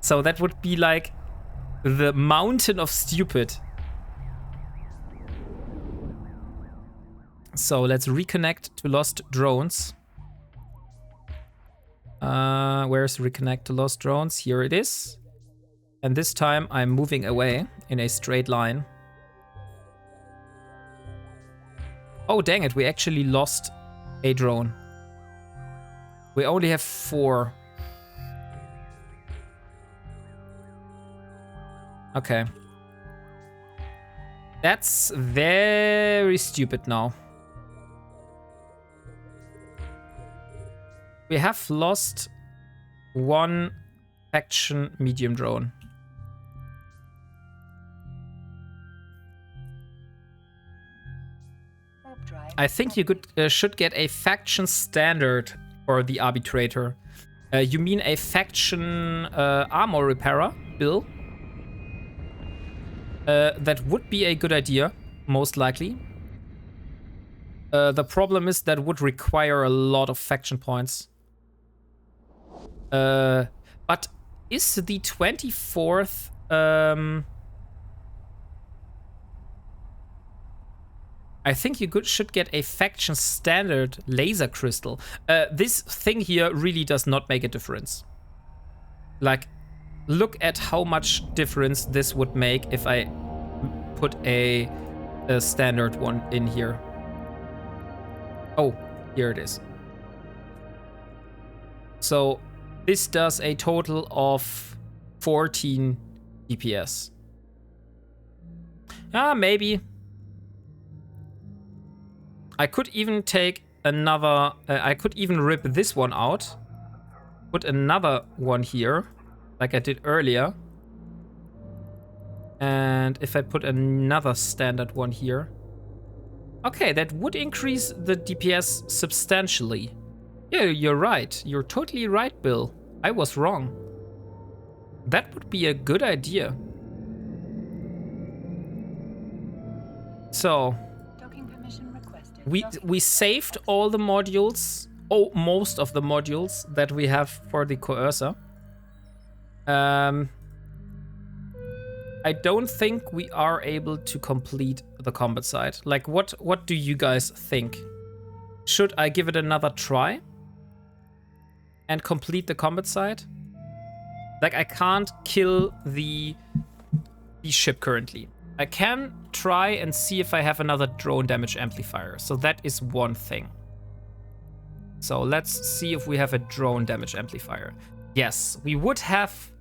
So that would be like the mountain of stupid. So let's reconnect to lost drones. Where's reconnect to lost drones? Here it is. And this time I'm moving away in a straight line. Oh, dang it. We actually lost a drone. We only have 4. Okay. That's very stupid now. We have lost 1 faction medium drone. I think you should get a faction standard for the arbitrator. You mean a faction armor repairer, Bill? That would be a good idea, most likely. The problem is that would require a lot of faction points. But is the 24th... I think you should get a faction standard laser crystal. This thing here really does not make a difference. Like, look at how much difference this would make if I put a standard one in here. Oh, here it is. So this does a total of 14 DPS. Maybe. I could even take another... I could even rip this one out. Put another one here, like I did earlier. And if I put another standard one here... Okay, that would increase the DPS substantially. Yeah, you're right. You're totally right, Bill. I was wrong. That would be a good idea. So... We saved all the modules, most of the modules that we have for the coercer. I don't think we are able to complete the combat site. Like, what do you guys think? Should I give it another try and complete the combat site? Like, I can't kill the ship currently. I can try and see if I have another drone damage amplifier. So that is one thing. So let's see if we have a drone damage amplifier. Yes, we would have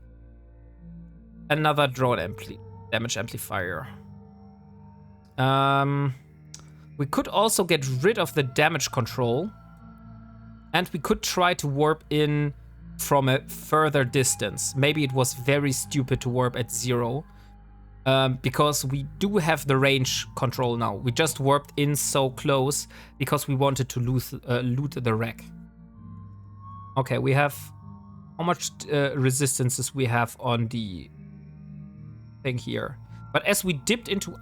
another drone damage amplifier. We could also get rid of the damage control. And we could try to warp in from a further distance. Maybe it was very stupid to warp at 0. Because we do have the range control now. We just warped in so close because we wanted to loot the wreck. Okay, we have... How much resistances we have on the thing here. But as we dipped into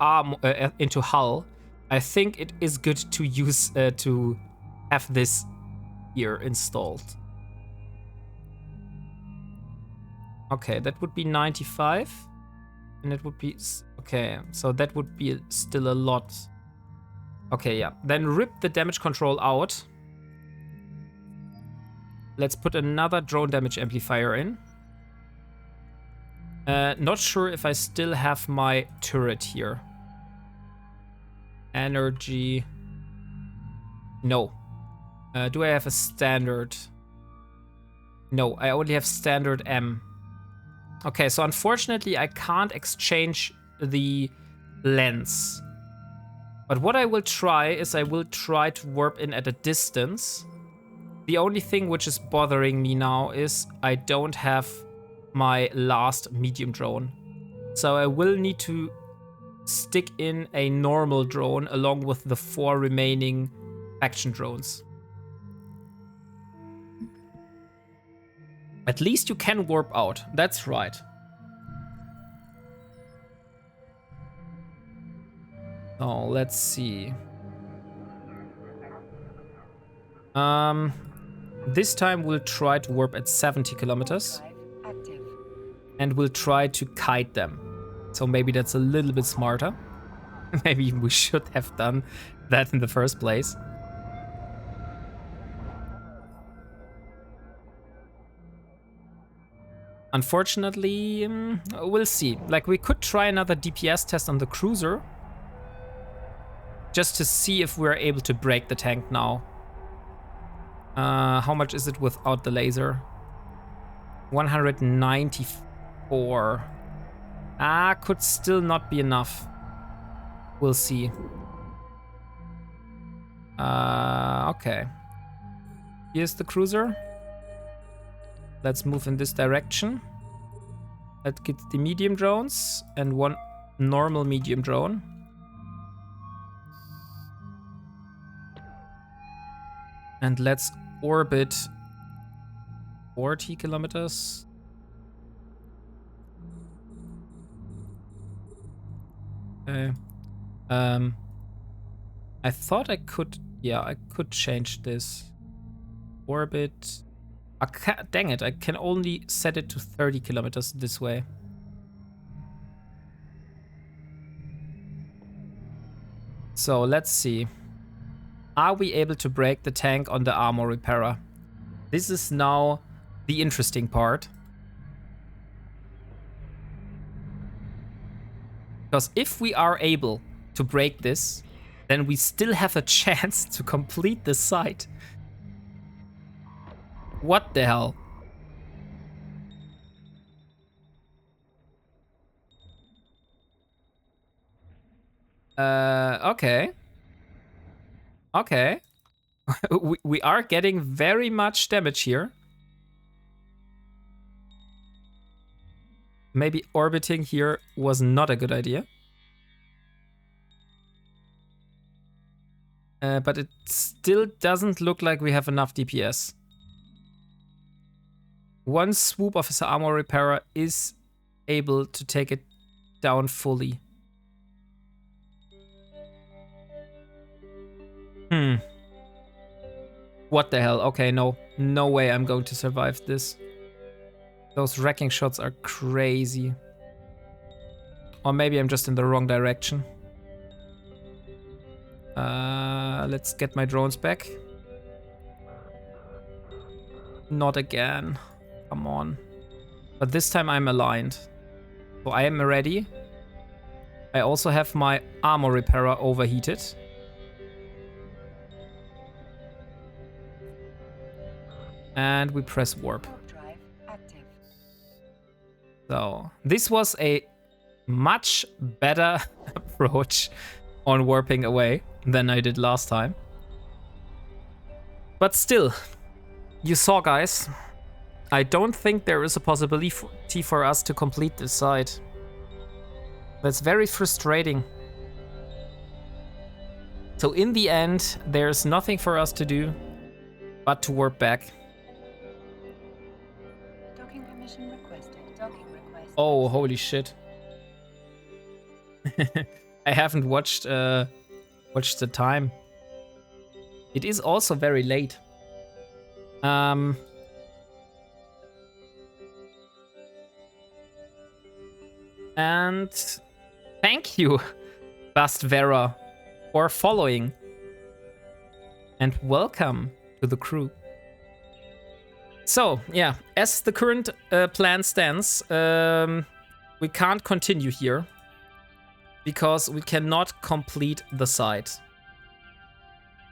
hull, I think it is good to use to have this here installed. Okay, that would be 95. And it would be... Okay, so that would be still a lot. Okay, yeah. Then rip the damage control out. Let's put another drone damage amplifier in. Not sure if I still have my turret here. Energy. No. Do I have a standard? No, I only have standard M. Okay, so unfortunately I can't exchange the lens. But what I will try is I will try to warp in at a distance. The only thing which is bothering me now is I don't have my last medium drone. So I will need to stick in a normal drone along with the 4 remaining faction drones. At least you can warp out. That's right. Oh, let's see. This time we'll try to warp at 70 kilometers. And we'll try to kite them. So maybe that's a little bit smarter. Maybe we should have done that in the first place. Unfortunately, we'll see. Like, we could try another DPS test on the cruiser. Just to see if we're able to break the tank now. How much is it without the laser? 194. Could still not be enough. We'll see. Okay. Here's the cruiser. Let's move in this direction. Let's get the medium drones and 1 normal medium drone. And let's orbit 40 kilometers. Okay. I thought I could, yeah, I could change this. Orbit. Dang it, I can only set it to 30 kilometers this way. So let's see. Are we able to break the tank on the armor repairer? This is now the interesting part. Because if we are able to break this, then we still have a chance to complete the site. What the hell? Okay. Okay. we are getting very much damage here. Maybe orbiting here was not a good idea. But it still doesn't look like we have enough DPS. 1 swoop of his armor repairer is able to take it down fully. What the hell? Okay, no. No way I'm going to survive this. Those wrecking shots are crazy. Or maybe I'm just in the wrong direction. Let's get my drones back. Not again. Come on. But this time I'm aligned. So I am ready. I also have my armor repairer overheated. And we press warp. So this was a much better approach on warping away than I did last time. But still, you saw, guys, I don't think there is a possibility for us to complete this site. That's very frustrating. So in the end, there's nothing for us to do but to warp back. Docking permission requested. Docking request. Oh, holy shit. I haven't watched the time. It is also very late. And thank you, Bastvera, for following. And welcome to the crew. So, yeah, as the current plan stands, we can't continue here because we cannot complete the site.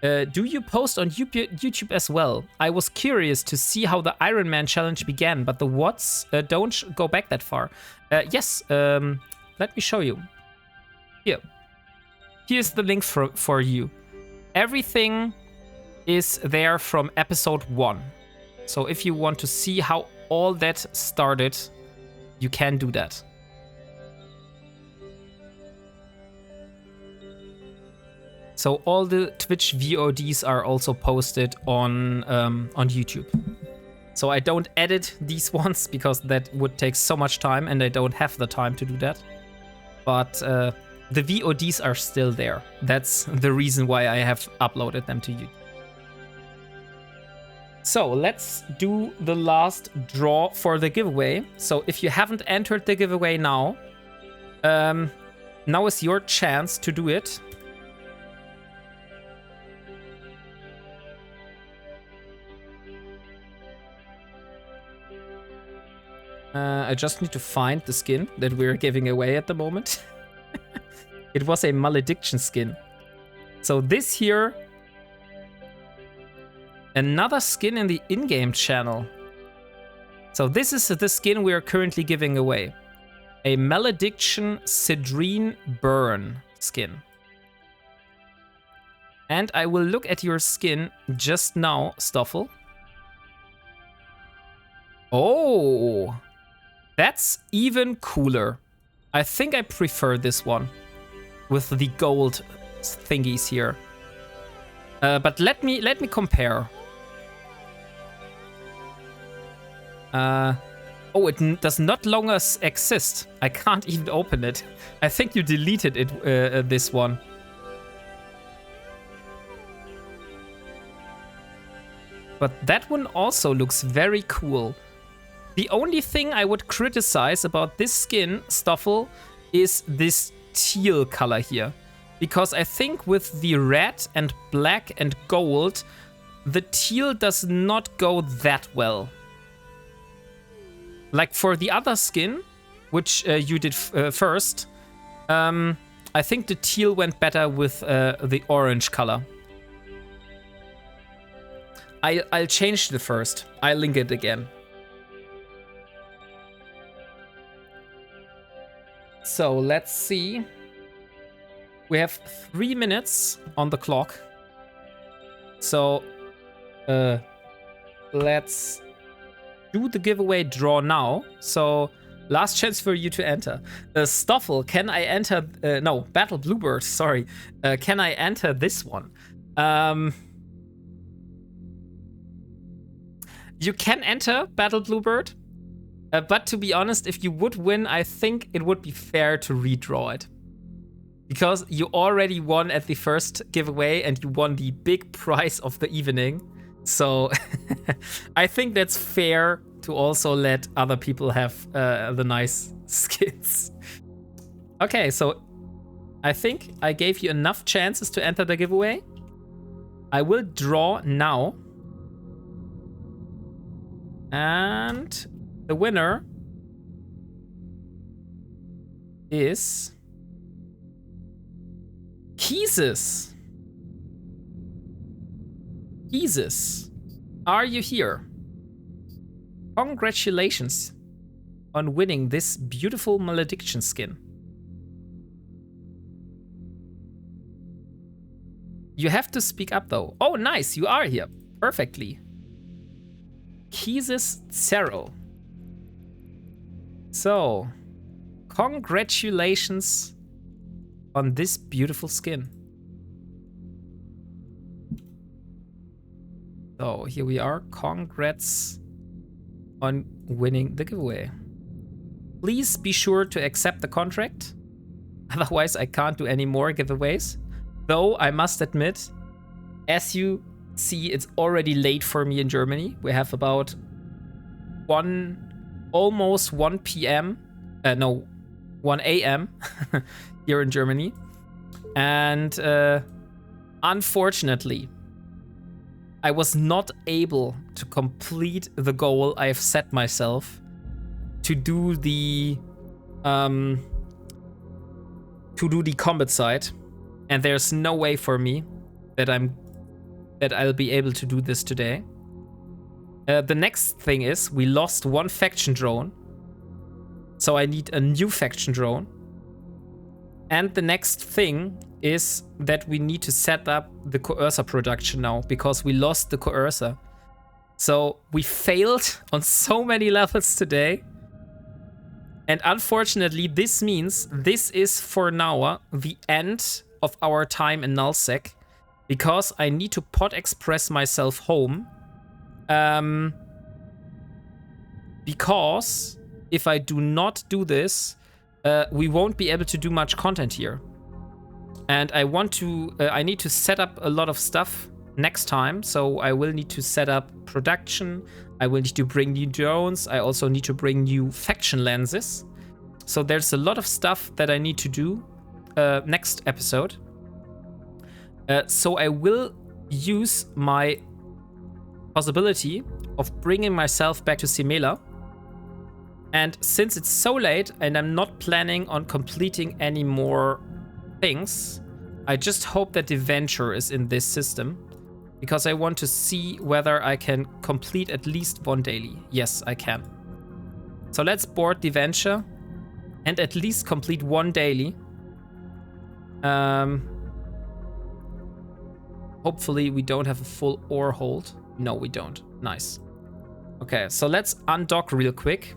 Do you post on YouTube as well? I was curious to see how the Ironman challenge began, but the what's don't go back that far. Yes, let me show you. Here. Here's the link for you. Everything is there from episode 1. So if you want to see how all that started, you can do that. So all the Twitch VODs are also posted on YouTube. So I don't edit these ones because that would take so much time and I don't have the time to do that. But the VODs are still there. That's the reason why I have uploaded them to YouTube. So let's do the last draw for the giveaway. So if you haven't entered the giveaway now, now is your chance to do it. I just need to find the skin that we're giving away at the moment. It was a malediction skin. So this here, another skin in the in-game channel. So this is the skin we are currently giving away. A malediction Cedrine Burn skin. And I will look at your skin just now, Stoffel. Oh, that's even cooler. I think I prefer this one with the gold thingies here. But let me compare. Oh, it does not longer exist. I can't even open it. I think you deleted it, this one. But that one also looks very cool. The only thing I would criticize about this skin, Stoffel, is this teal color here. Because I think with the red and black and gold, the teal does not go that well. Like for the other skin, which you did first, I think the teal went better with the orange color. I'll change the first. I'll link it again. So let's see. We have 3 minutes on the clock. So let's do the giveaway draw now. So last chance for you to enter. Stoffel, can I enter? No, Battle Bluebird, sorry. Can I enter this one? You can enter Battle Bluebird. But to be honest, if you would win, I think it would be fair to redraw it. Because you already won at the first giveaway and you won the big prize of the evening. So I think that's fair to also let other people have the nice skins. Okay, so I think I gave you enough chances to enter the giveaway. I will draw now. And the winner is Keezus. Keezus, are you here? Congratulations on winning this beautiful malediction skin. You have to speak up though. Oh, nice, you are here. Perfectly. Keezus Zero. So, congratulations on this beautiful skin. So, here we are. Congrats on winning the giveaway. Please be sure to accept the contract. Otherwise, I can't do any more giveaways. Though, I must admit, as you see, it's already late for me in Germany. We have about almost 1 p.m. No, 1 a.m. here in Germany. And unfortunately, I was not able to complete the goal I have set myself to do the combat site, and there's no way for me that I'll be able to do this today. The next thing is we lost one faction drone, so I need a new faction drone. And the next thing is that we need to set up the coercer production now, because we lost the coercer. So we failed on so many levels today. And unfortunately, this means this is for now the end of our time in nullsec, because I need to pod express myself home. Because if I do not do this, we won't be able to do much content here. And I need to set up a lot of stuff next time. So I will need to set up production. I will need to bring new drones. I also need to bring new faction lenses. So there's a lot of stuff that I need to do next episode. So I will use my possibility of bringing myself back to Simela. And since it's so late and I'm not planning on completing any more things, I just hope that the venture is in this system, because I want to see whether I can complete at least one daily. Yes, I can. So let's board the venture and at least complete one daily. Hopefully we don't have a full ore hold. No, we don't. Nice. Okay, so let's undock real quick.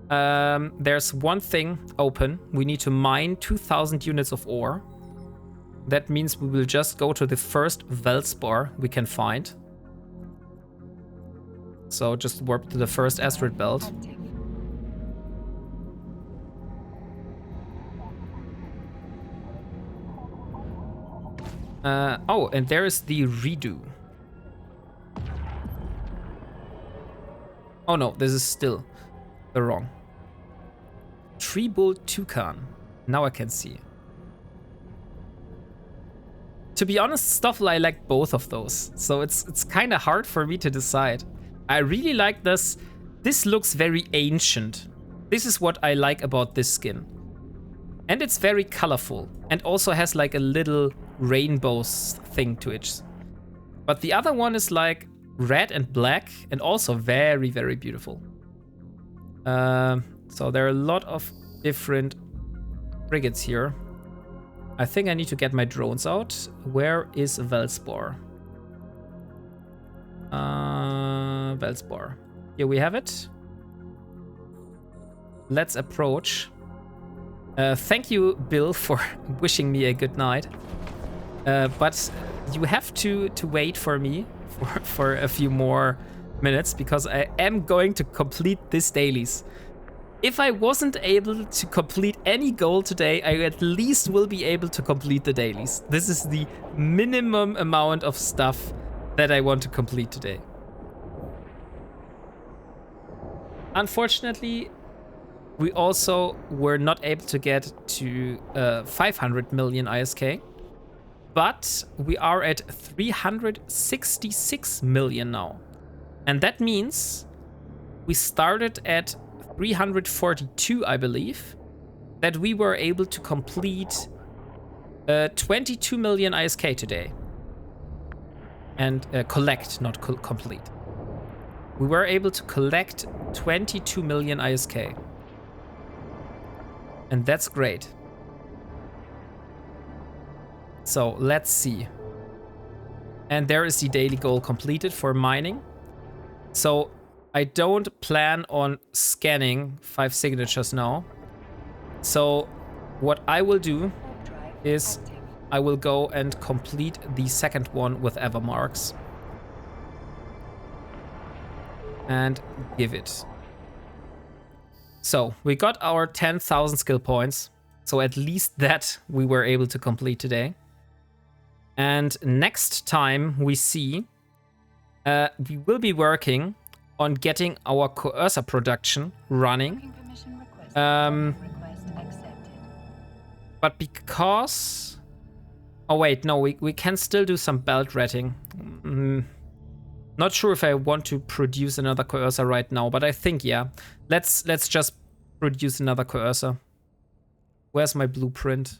There's one thing open. We need to mine 2,000 units of ore. That means we will just go to the first Veldspar we can find. So just warp to the first asteroid belt. Oh, and there is the redo. Oh no, this is still the wrong. Tree-bull toucan. Now I can see. To be honest, stuff I like both of those. So it's kind of hard for me to decide. I really like this. This looks very ancient. This is what I like about this skin. And it's very colorful. And also has like a little rainbow thing to it. But the other one is like red and black and also very, very beautiful. So there are a lot of different frigates here. I think I need to get my drones out. Where is Veldspar? Veldspar. Here we have it. Let's approach. Thank you, Bill, for wishing me a good night. But you have to wait for me for a few more minutes, because I am going to complete this dailies. If I wasn't able to complete any goal today, I at least will be able to complete the dailies. This is the minimum amount of stuff that I want to complete today. Unfortunately, we also were not able to get to 500 million ISK, but we are at 366 million now. And that means we started at 342, I believe, that we were able to complete 22 million ISK today. And collect, not complete. We were able to collect 22 million ISK. And that's great. So let's see. And there is the daily goal completed for mining. So I don't plan on scanning 5 signatures now. So what I will do is I will go and complete the second one with Evermarks. And give it. So we got our 10,000 skill points. So at least that we were able to complete today. And next time we see, we will be working on getting our coercer production running. But because... Oh wait, no, we can still do some belt ratting. Not sure if I want to produce another cursor right now, but I think, yeah. Let's just produce another cursor. Where's my blueprint?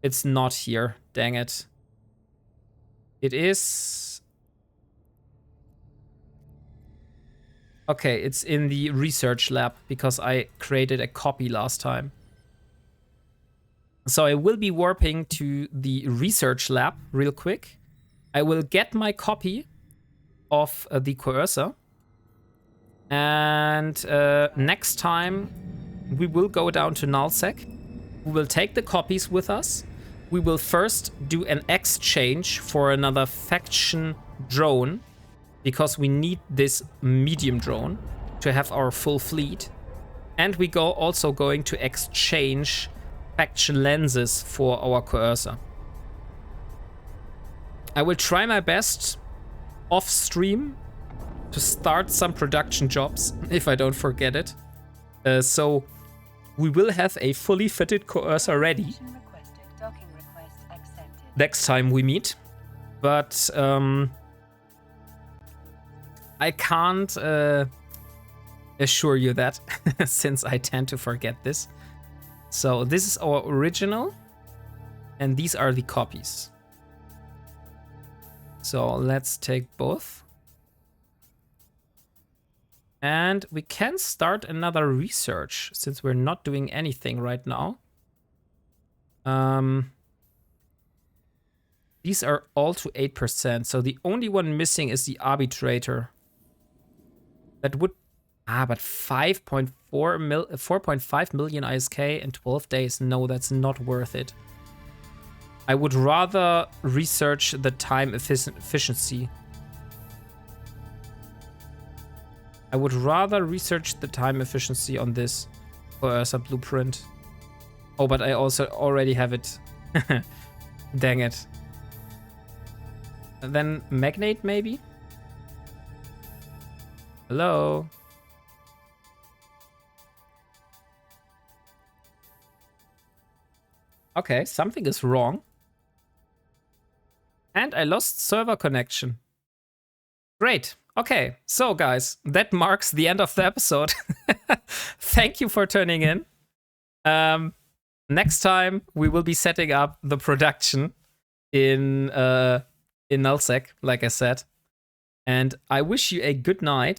It's not here, dang it. It is... Okay, it's in the research lab because I created a copy last time. So I will be warping to the research lab real quick. I will get my copy of the cursor. And next time we will go down to nullsec. We will take the copies with us. We will first do an exchange for another faction drone because we need this medium drone to have our full fleet. And we also going to exchange faction lenses for our cursor. I will try my best off stream to start some production jobs if I don't forget it. So we will have a fully fitted cursor ready next time we meet. But I can't assure you that since I tend to forget this. So this is our original, and these are the copies. So let's take both. And we can start another research since we're not doing anything right now. These are all to 8%. So the only one missing is the arbitrator. That would... but 4.5 million ISK in 12 days. No, that's not worth it. I would rather research the time efficiency. I would rather research the time efficiency on this cursor blueprint. Oh, but I also already have it. Dang it. And then magnate, maybe? Hello? Okay, something is wrong. And I lost server connection. Great. Okay, so guys, that marks the end of the episode. Thank you for tuning in. Next time, we will be setting up the production in nullsec, like I said. And I wish you a good night.